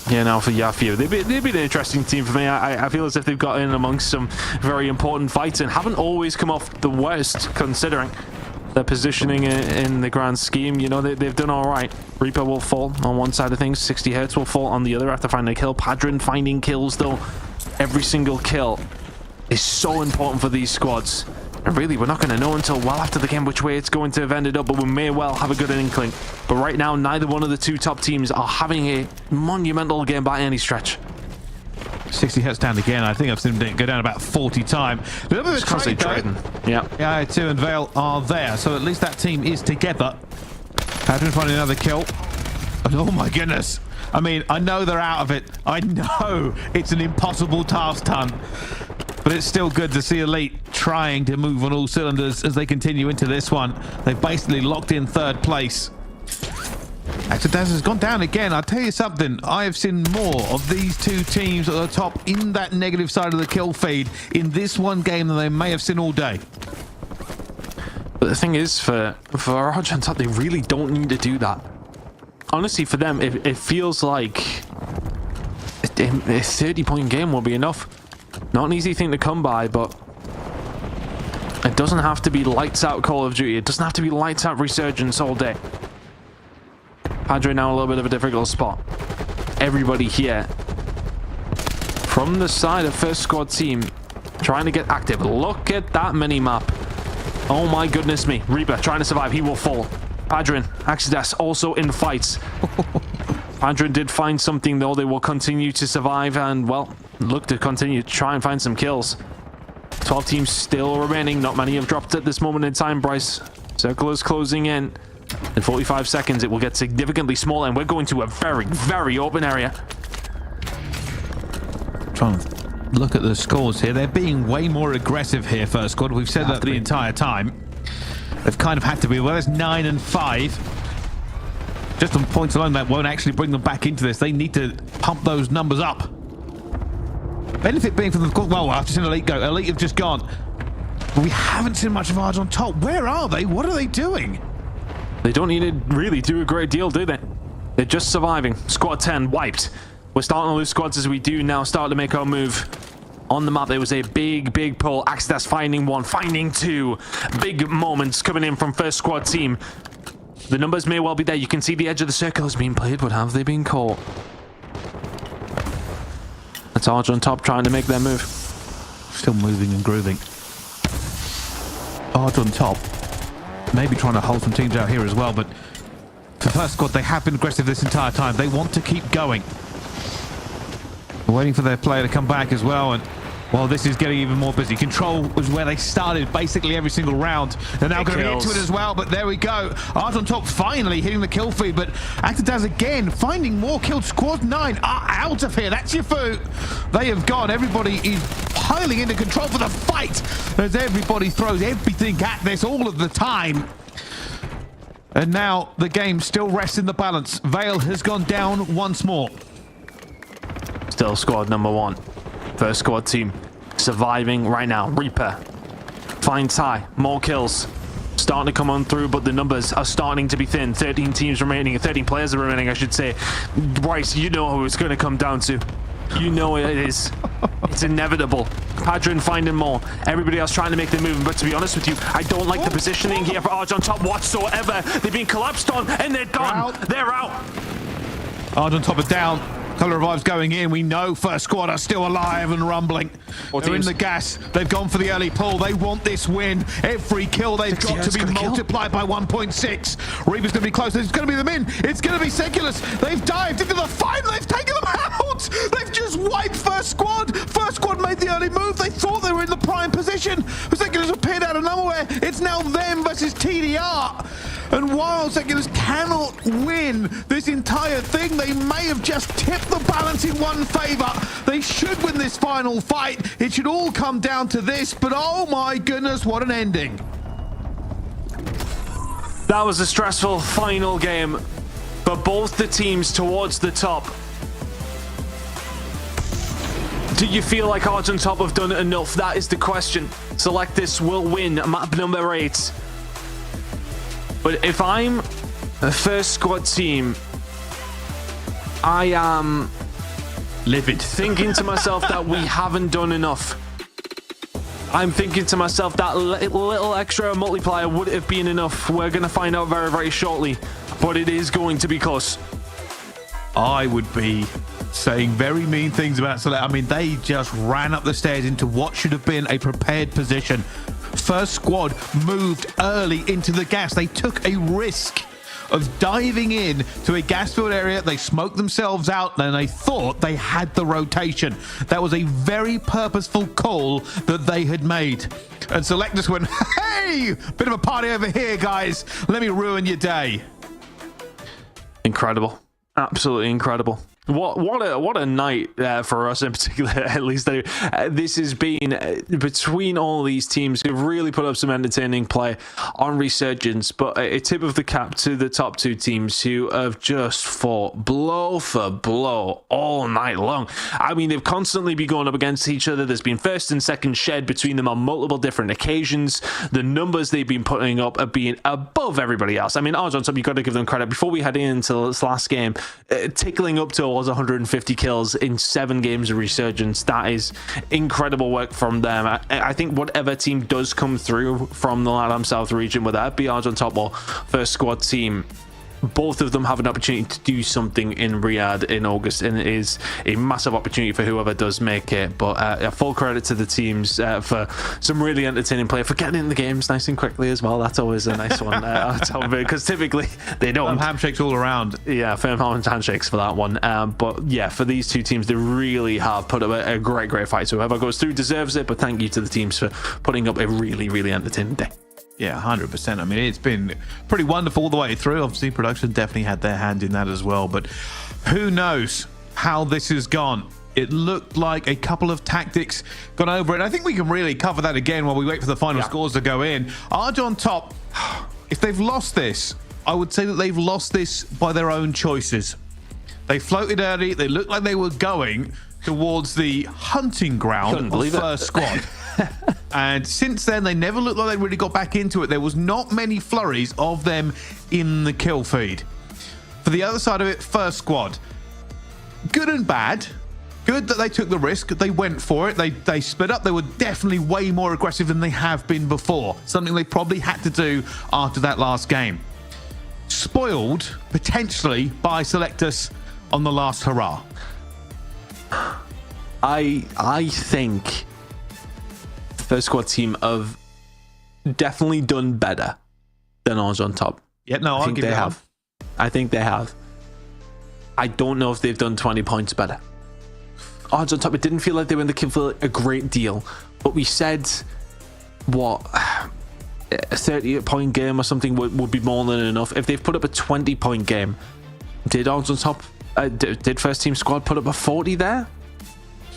Yeah, now for Yafiu. They'd be an interesting team for me. I feel as if they've got in amongst some very important fights and haven't always come off the worst considering their positioning in the grand scheme. You know, they've done all right. Reaper will fall on one side of things. 60 hertz will fall on the other after finding a kill. Padron finding kills though. Every single kill is so important for these squads. And really, we're not going to know until well after the game which way it's going to have ended up, but we may well have a good inkling. But right now, neither one of the two top teams are having a monumental game by any stretch. 60 hertz down again. I think I've seen him go down about 40 times. A little bit of trade, trading. Yeah. Yeah, 2 and Vale are there, so at least that team is together. Padron finding another kill. And oh my goodness. I mean, I know they're out of it. I know it's an impossible task ton. But it's still good to see Elite trying to move on all cylinders as they continue into this one. They've basically locked in 3rd place. Actadaz has gone down again. I'll tell you something. I have seen more of these two teams at the top in that negative side of the kill feed in this one game than they may have seen all day. But the thing is, for Argent Top, they really don't need to do that. Honestly, for them, it feels like a 30-point game will be enough. Not an easy thing to come by, but it doesn't have to be lights out Call of Duty. It doesn't have to be lights out Resurgence all day. Padre now a little bit of a difficult spot. Everybody here from the side of first squad team trying to get active. Look at that mini-map. Oh my goodness me. Reaper trying to survive. He will fall. Padron, Axidas also in fights. Padron did find something though. They will continue to survive and, well, look to continue to try and find some kills. 12 teams still remaining. Not many have dropped at this moment in time, Bryce. Circle is closing in. In 45 seconds, it will get significantly smaller, and we're going to a very, very open area. Trying to look at the scores here. They're being way more aggressive here, first squad. We've said that the entire time. They've kind of had to be. Well, it's 9 and 5. Just on points alone, that won't actually bring them back into this. They need to pump those numbers up. Benefit being from the... Well, I've seen Elite go. Elite have just gone. But we haven't seen much of ours on top. Where are they? What are they doing? They don't need to really do a great deal, do they? They're just surviving. Squad 10 wiped. We're starting to lose squads as we do now start to make our move. On the map, there was a big pull. Axidas finding 1, finding 2. Big moments coming in from first squad team. The numbers may well be there. You can see the edge of the circle has been played, but have they been caught? That's Arj on top trying to make their move. Still moving and grooving. Arj on top. Maybe trying to hold some teams out here as well, but for first squad, they have been aggressive this entire time. They want to keep going. They're waiting for their player to come back as well, and well, this is getting even more busy. Control was where they started basically every single round. They're now going to be into it as well, but there we go. Art on top finally hitting the kill feed, but Actadaz again finding more kills. Squad 9 are out of here. That's your food. They have gone. Everybody is piling into Control for the fight as everybody throws everything at this all of the time. And now the game still rests in the balance. Vale has gone down once more. Still squad number 1. First squad team surviving right now. Reaper finds high, more kills starting to come on through, but the numbers are starting to be thin. 13 teams remaining, 13 players are remaining, I should say. Bryce, you know who it's going to come down to. You know it is. It's inevitable. Padron finding more. Everybody else trying to make the move, but to be honest with you, I don't like the positioning here for Arj on top whatsoever. They've been collapsed on and they're done. They're out. Arj on top are down. Couple of revives going in. We know first squad are still alive and rumbling. They're in the gas. They've gone for the early pull. They want this win. Every kill they've got to be multiplied by 1.6. Reaper's going to be close. It's going to be them in. It's going to be Seculus. They've dived into the final. They've taken them out. They've just wiped first squad. First squad made the early move. They thought they were in the prime position. Seculus appeared out of nowhere. It's now them versus TDR. And while Seculus cannot win this entire thing, they may have just tipped the balance in one favor. They should win this final fight. It should all come down to this, but oh my goodness, what an ending. That was a stressful final game for both the teams towards the top. Do you feel like Arj on top have done enough? That is the question. Select this will win map number 8. But if I'm a first squad team, I am livid, thinking to myself that we haven't done enough. I'm thinking to myself that little extra multiplier would have been enough. We're going to find out very, very shortly, but it is going to be close. I would be saying very mean things about Select. I mean, they just ran up the stairs into what should have been a prepared position. First squad moved early into the gas. They took a risk of diving in to a gas-filled area. They smoked themselves out, and they thought they had the rotation. That was a very purposeful call that they had made. And Select just went, hey, bit of a party over here, guys. Let me ruin your day. Incredible. Absolutely incredible. What a night for us in particular. At least this has been between all these teams who've really put up some entertaining play on Resurgence, but a tip of the cap to the top two teams who have just fought blow for blow all night long. I mean, they've constantly been going up against each other. There's been first and second shed between them on multiple different occasions. The numbers they've been putting up are being above everybody else. I mean, odds on top, you've got to give them credit. Before we head into this last game, tickling up to 150 kills in 7 games of Resurgence. That is incredible work from them. I think whatever team does come through from the LATAM South region, whether that be odds on top or first squad team, both of them have an opportunity to do something in Riyadh in August, and it is a massive opportunity for whoever does make it. But a full credit to the teams for some really entertaining play, for getting in the games nice and quickly as well. That's always a nice one, because typically they don't. Handshakes all around. Yeah, firm handshakes for that one. But yeah, for these two teams, they really have put up a great fight. So whoever goes through deserves it, but thank you to the teams for putting up a really entertaining day. Yeah, 100%. I mean, it's been pretty wonderful all the way through. Obviously, production definitely had their hand in that as well. But who knows how this has gone? It looked like a couple of tactics got over it. I think we can really cover that again while we wait for the final scores to go in. Arj on top, if they've lost this, I would say that they've lost this by their own choices. They floated early. They looked like they were going towards the hunting ground of first squad. And since then, they never looked like they really got back into it. There was not many flurries of them in the kill feed. For the other side of it, first squad, good and bad. Good that they took the risk. They went for it. They split up. They were definitely way more aggressive than they have been before. Something they probably had to do after that last game. Spoiled, potentially, by Selectus on the last hurrah. I think first squad team have definitely done better than ours on top. Yeah, no, I think they have. I think they have. I don't know if they've done 20 points better. Odds on top, it didn't feel like they were in the kill for a great deal, but we said what, a 30-point game or something would be more than enough. If they've put up a 20-point game, did odds on top, did first team squad put up a 40 there?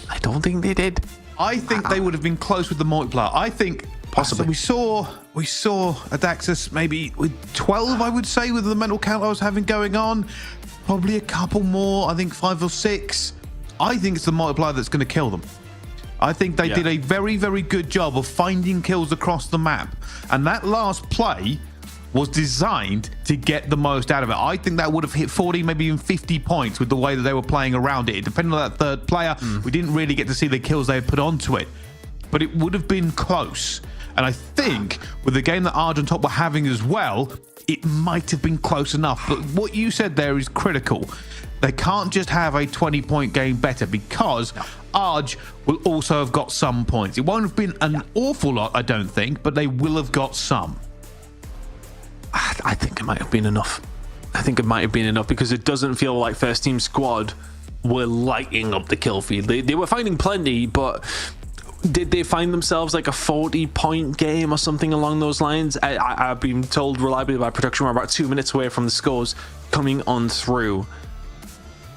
I don't think they did. I think they would have been close with the multiplier. I think possibly we saw Adaxus maybe with 12, I would say, with the mental count I was having going on. Probably a couple more. I think 5 or 6. I think it's the multiplier that's going to kill them. I think they did a very good job of finding kills across the map, and that last play was designed to get the most out of it. I think that would have hit 40, maybe even 50 points with the way that they were playing around it. Depending on that third player, we didn't really get to see the kills they had put onto it, but it would have been close. And I think with the game that Arj on top were having as well, it might have been close enough. But what you said there is critical. They can't just have a 20-point game better, because Arj will also have got some points. It won't have been an awful lot, I don't think, but they will have got some. I think it might have been enough. I think it might have been enough, because it doesn't feel like first team squad were lighting up the kill feed. They were finding plenty, but did they find themselves like a 40-point game or something along those lines? I've been told reliably by production we're about 2 minutes away from the scores coming on through.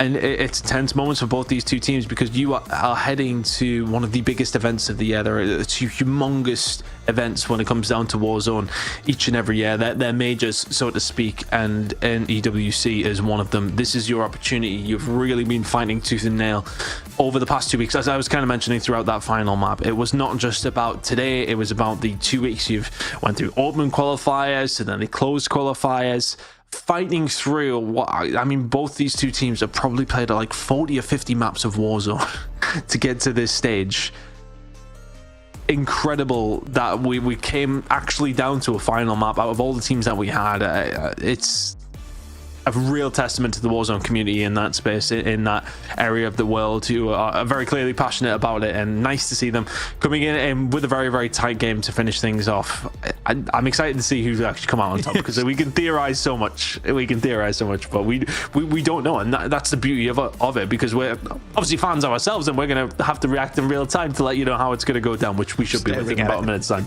And it's tense moments for both these two teams, because you are heading to one of the biggest events of the year. There are two humongous events when it comes down to Warzone each and every year. They're majors, so to speak, and EWC is one of them. This is your opportunity. You've really been fighting tooth and nail over the past 2 weeks. As I was kind of mentioning throughout that final map, it was not just about today. It was about the 2 weeks you've went through open qualifiers, and then the closed qualifiers, fighting through what I mean. Both these two teams have probably played like 40 or 50 maps of Warzone to get to this stage. Incredible that we came actually down to a final map out of all the teams that we had. It's a real testament to the Warzone community in that space, in that area of the world, who are very clearly passionate about it, and nice to see them coming in and with a very, very tight game to finish things off. I'm excited to see who's actually come out on top, because we can theorize so much. But we don't know, and that's the beauty of it, because we're obviously fans ourselves, and we're going to have to react in real time to let you know how it's going to go down, which we should be within about a minute's time.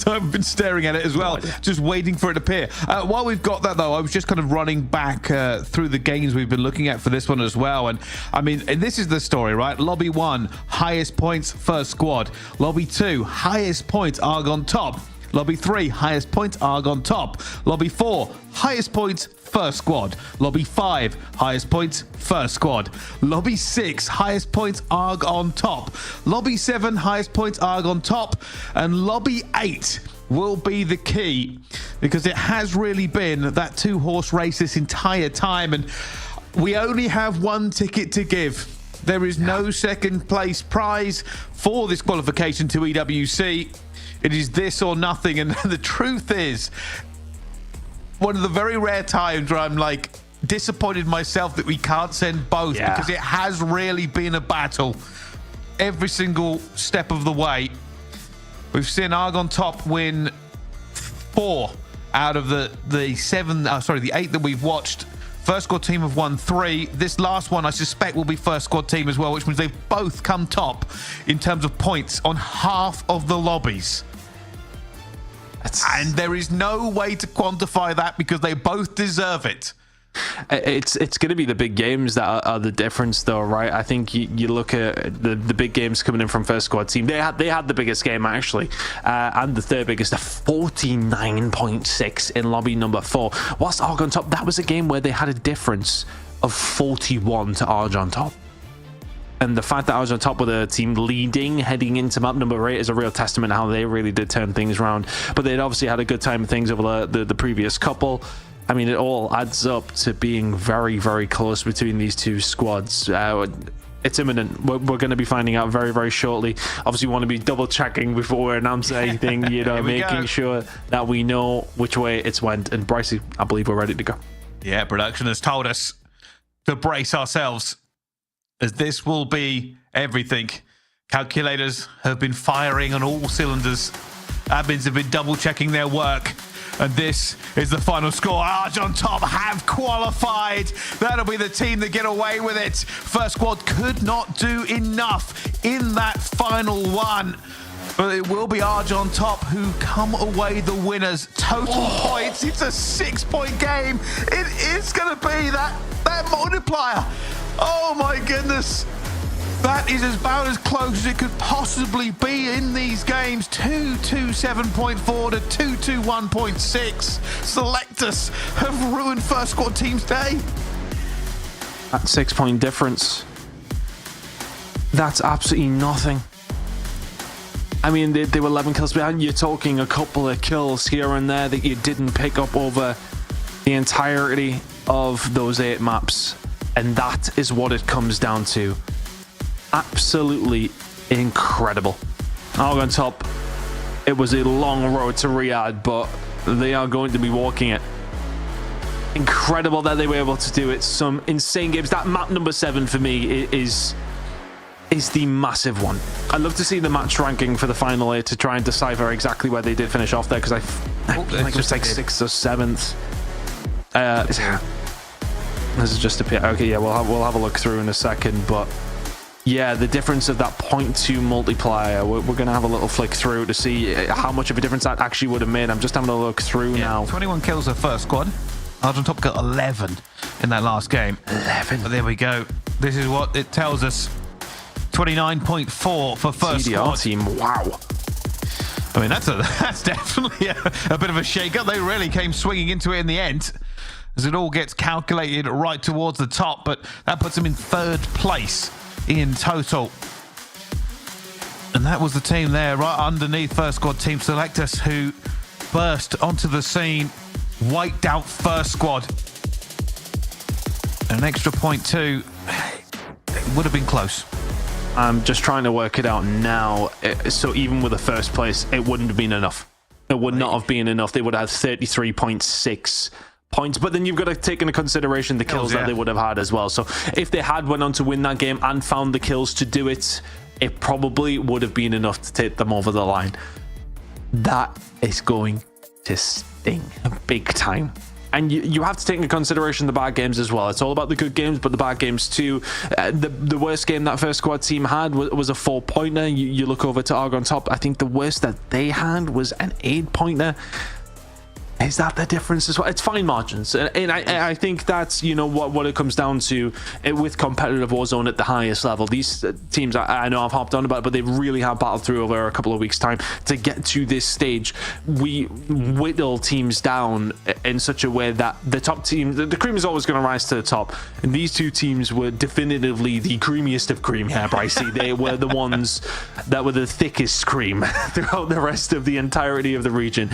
I've been staring at it as well, just waiting for it to appear. While we've got that, though, I was just kind of running back through the games we've been looking at for this one as well. And I mean, and this is the story, right? Lobby 1, highest points, first squad. Lobby 2, highest points, ARG on top. Lobby 3, highest points, ARG on top. Lobby 4, highest points, first squad. Lobby 5, highest points, first squad. Lobby 6, highest points, ARG on top. Lobby 7, highest points, ARG on top. And Lobby 8 will be the key, because it has really been that two-horse race this entire time, and we only have one ticket to give. There is no second place prize for this qualification to EWC. It is this or nothing, and the truth is, one of the very rare times where I'm like disappointed myself that we can't send both, because it has really been a battle every single step of the way. We've seen ARG on top win 4 out of the 8 that we've watched. First squad team have won 3. This last one, I suspect, will be first squad team as well, which means they've both come top in terms of points on half of the lobbies. And there is no way to quantify that, because they both deserve it. It's going to be the big games that are the difference, though, right? I think you look at the big games coming in from first squad team. They had the biggest game, actually, and the third biggest, a 49.6 in lobby number 4. Whilst ARG on top, that was a game where they had a difference of 41 to ARG on top. And the fact that I was on top with a team leading heading into map number 8 is a real testament to how they really did turn things around. But they'd obviously had a good time of things over the previous couple. I mean, it all adds up to being very, very close between these two squads. It's imminent. We're going to be finding out very, very shortly. Obviously, we want to be double checking before we announce anything, you know, making sure that we know which way it's went. And Brycey, I believe we're ready to go. Yeah, production has told us to brace ourselves, as this will be everything. Calculators have been firing on all cylinders. Admins have been double checking their work. And this is the final score. ARG on top have qualified. That'll be the team that get away with it. First squad could not do enough in that final one. But it will be ARG on top who come away the winners. Total points. It's a 6-point game. It is going to be that multiplier. Oh my goodness. That is about as close as it could possibly be in these games. 227.4 to 221.6. Selectus have ruined first squad team's day. That 6-point difference. That's absolutely nothing. I mean, they were 11 kills behind. You're talking a couple of kills here and there that you didn't pick up over the entirety of those 8 maps. And that is what it comes down to. Absolutely incredible. ARG on top, it was a long road to Riyadh, but they are going to be walking it. Incredible that they were able to do it. Some insane games. That map number 7 for me is the massive one. I'd love to see the match ranking for the final 8 to try and decipher exactly where they did finish off there, because I think it was like 6th or 7th. This is just a pit. Okay, yeah, we'll have a look through in a second, but yeah, the difference of that 0.2 multiplier, we're going to have a little flick through to see how much of a difference that actually would have made. I'm just having a look through now. 21 kills of first squad. ARG on top got 11 in that last game. 11. But there we go. This is what it tells us. 29.4 for first CDR squad team. Wow. I mean, that's definitely a bit of a shake-up. They really came swinging into it in the end, as it all gets calculated right towards the top, but that puts them in 3rd place in total. And that was the team there right underneath first squad team Selectus, who burst onto the scene, wiped out first squad. And an extra point too. It would have been close. I'm just trying to work it out now. So even with the first place, it wouldn't have been enough. It would not have been enough. They would have 33.6 points, but then you've got to take into consideration the kills that they would have had as well. So if they had went on to win that game and found the kills to do it, it probably would have been enough to take them over the line. That is going to sting big time. And you have to take into consideration the bad games as well. It's all about the good games, but the bad games too. The worst game that first squad team had was a 4-pointer. You look over to Argon Top. I think the worst that they had was an 8-pointer. Is that the difference as well? It's fine margins, and I think that's, you know, what it comes down to with competitive Warzone at the highest level. These teams, I know I've hopped on about it, but they really have battled through over a couple of weeks' time to get to this stage. We whittle teams down in such a way that the top team, the cream is always going to rise to the top, and these two teams were definitively the creamiest of cream here, Brycey. They were the ones that were the thickest cream throughout the rest of the entirety of the region.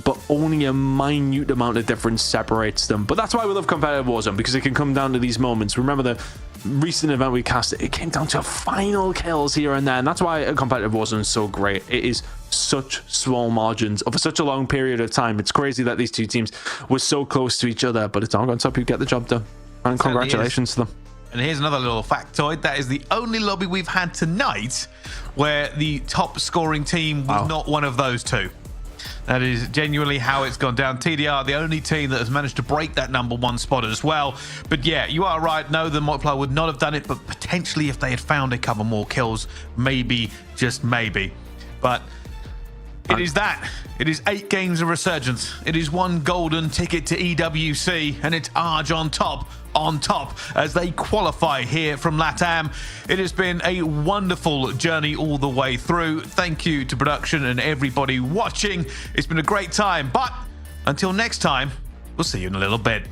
But only a minute amount of difference separates them. But that's why we love competitive Warzone, because it can come down to these moments. Remember the recent event we cast, it came down to final kills here and there, and that's why competitive Warzone is so great. It is such small margins over such a long period of time. It's crazy that these two teams were so close to each other, but it's Argon Top who get the job done, and congratulations to them. And here's another little factoid. That is the only lobby we've had tonight where the top scoring team was not one of those two. That is genuinely how it's gone down. TDR, the only team that has managed to break that #1 spot as well. But yeah, you are right. No, the multiplier would not have done it, but potentially if they had found a couple more kills, maybe, just maybe. But it is that. It is 8 games of Resurgence. It is 1 golden ticket to EWC, and it's Arg on top as they qualify here from LATAM. It has been a wonderful journey all the way through. Thank you to production and everybody watching. It's been a great time, but until next time, we'll see you in a little bit.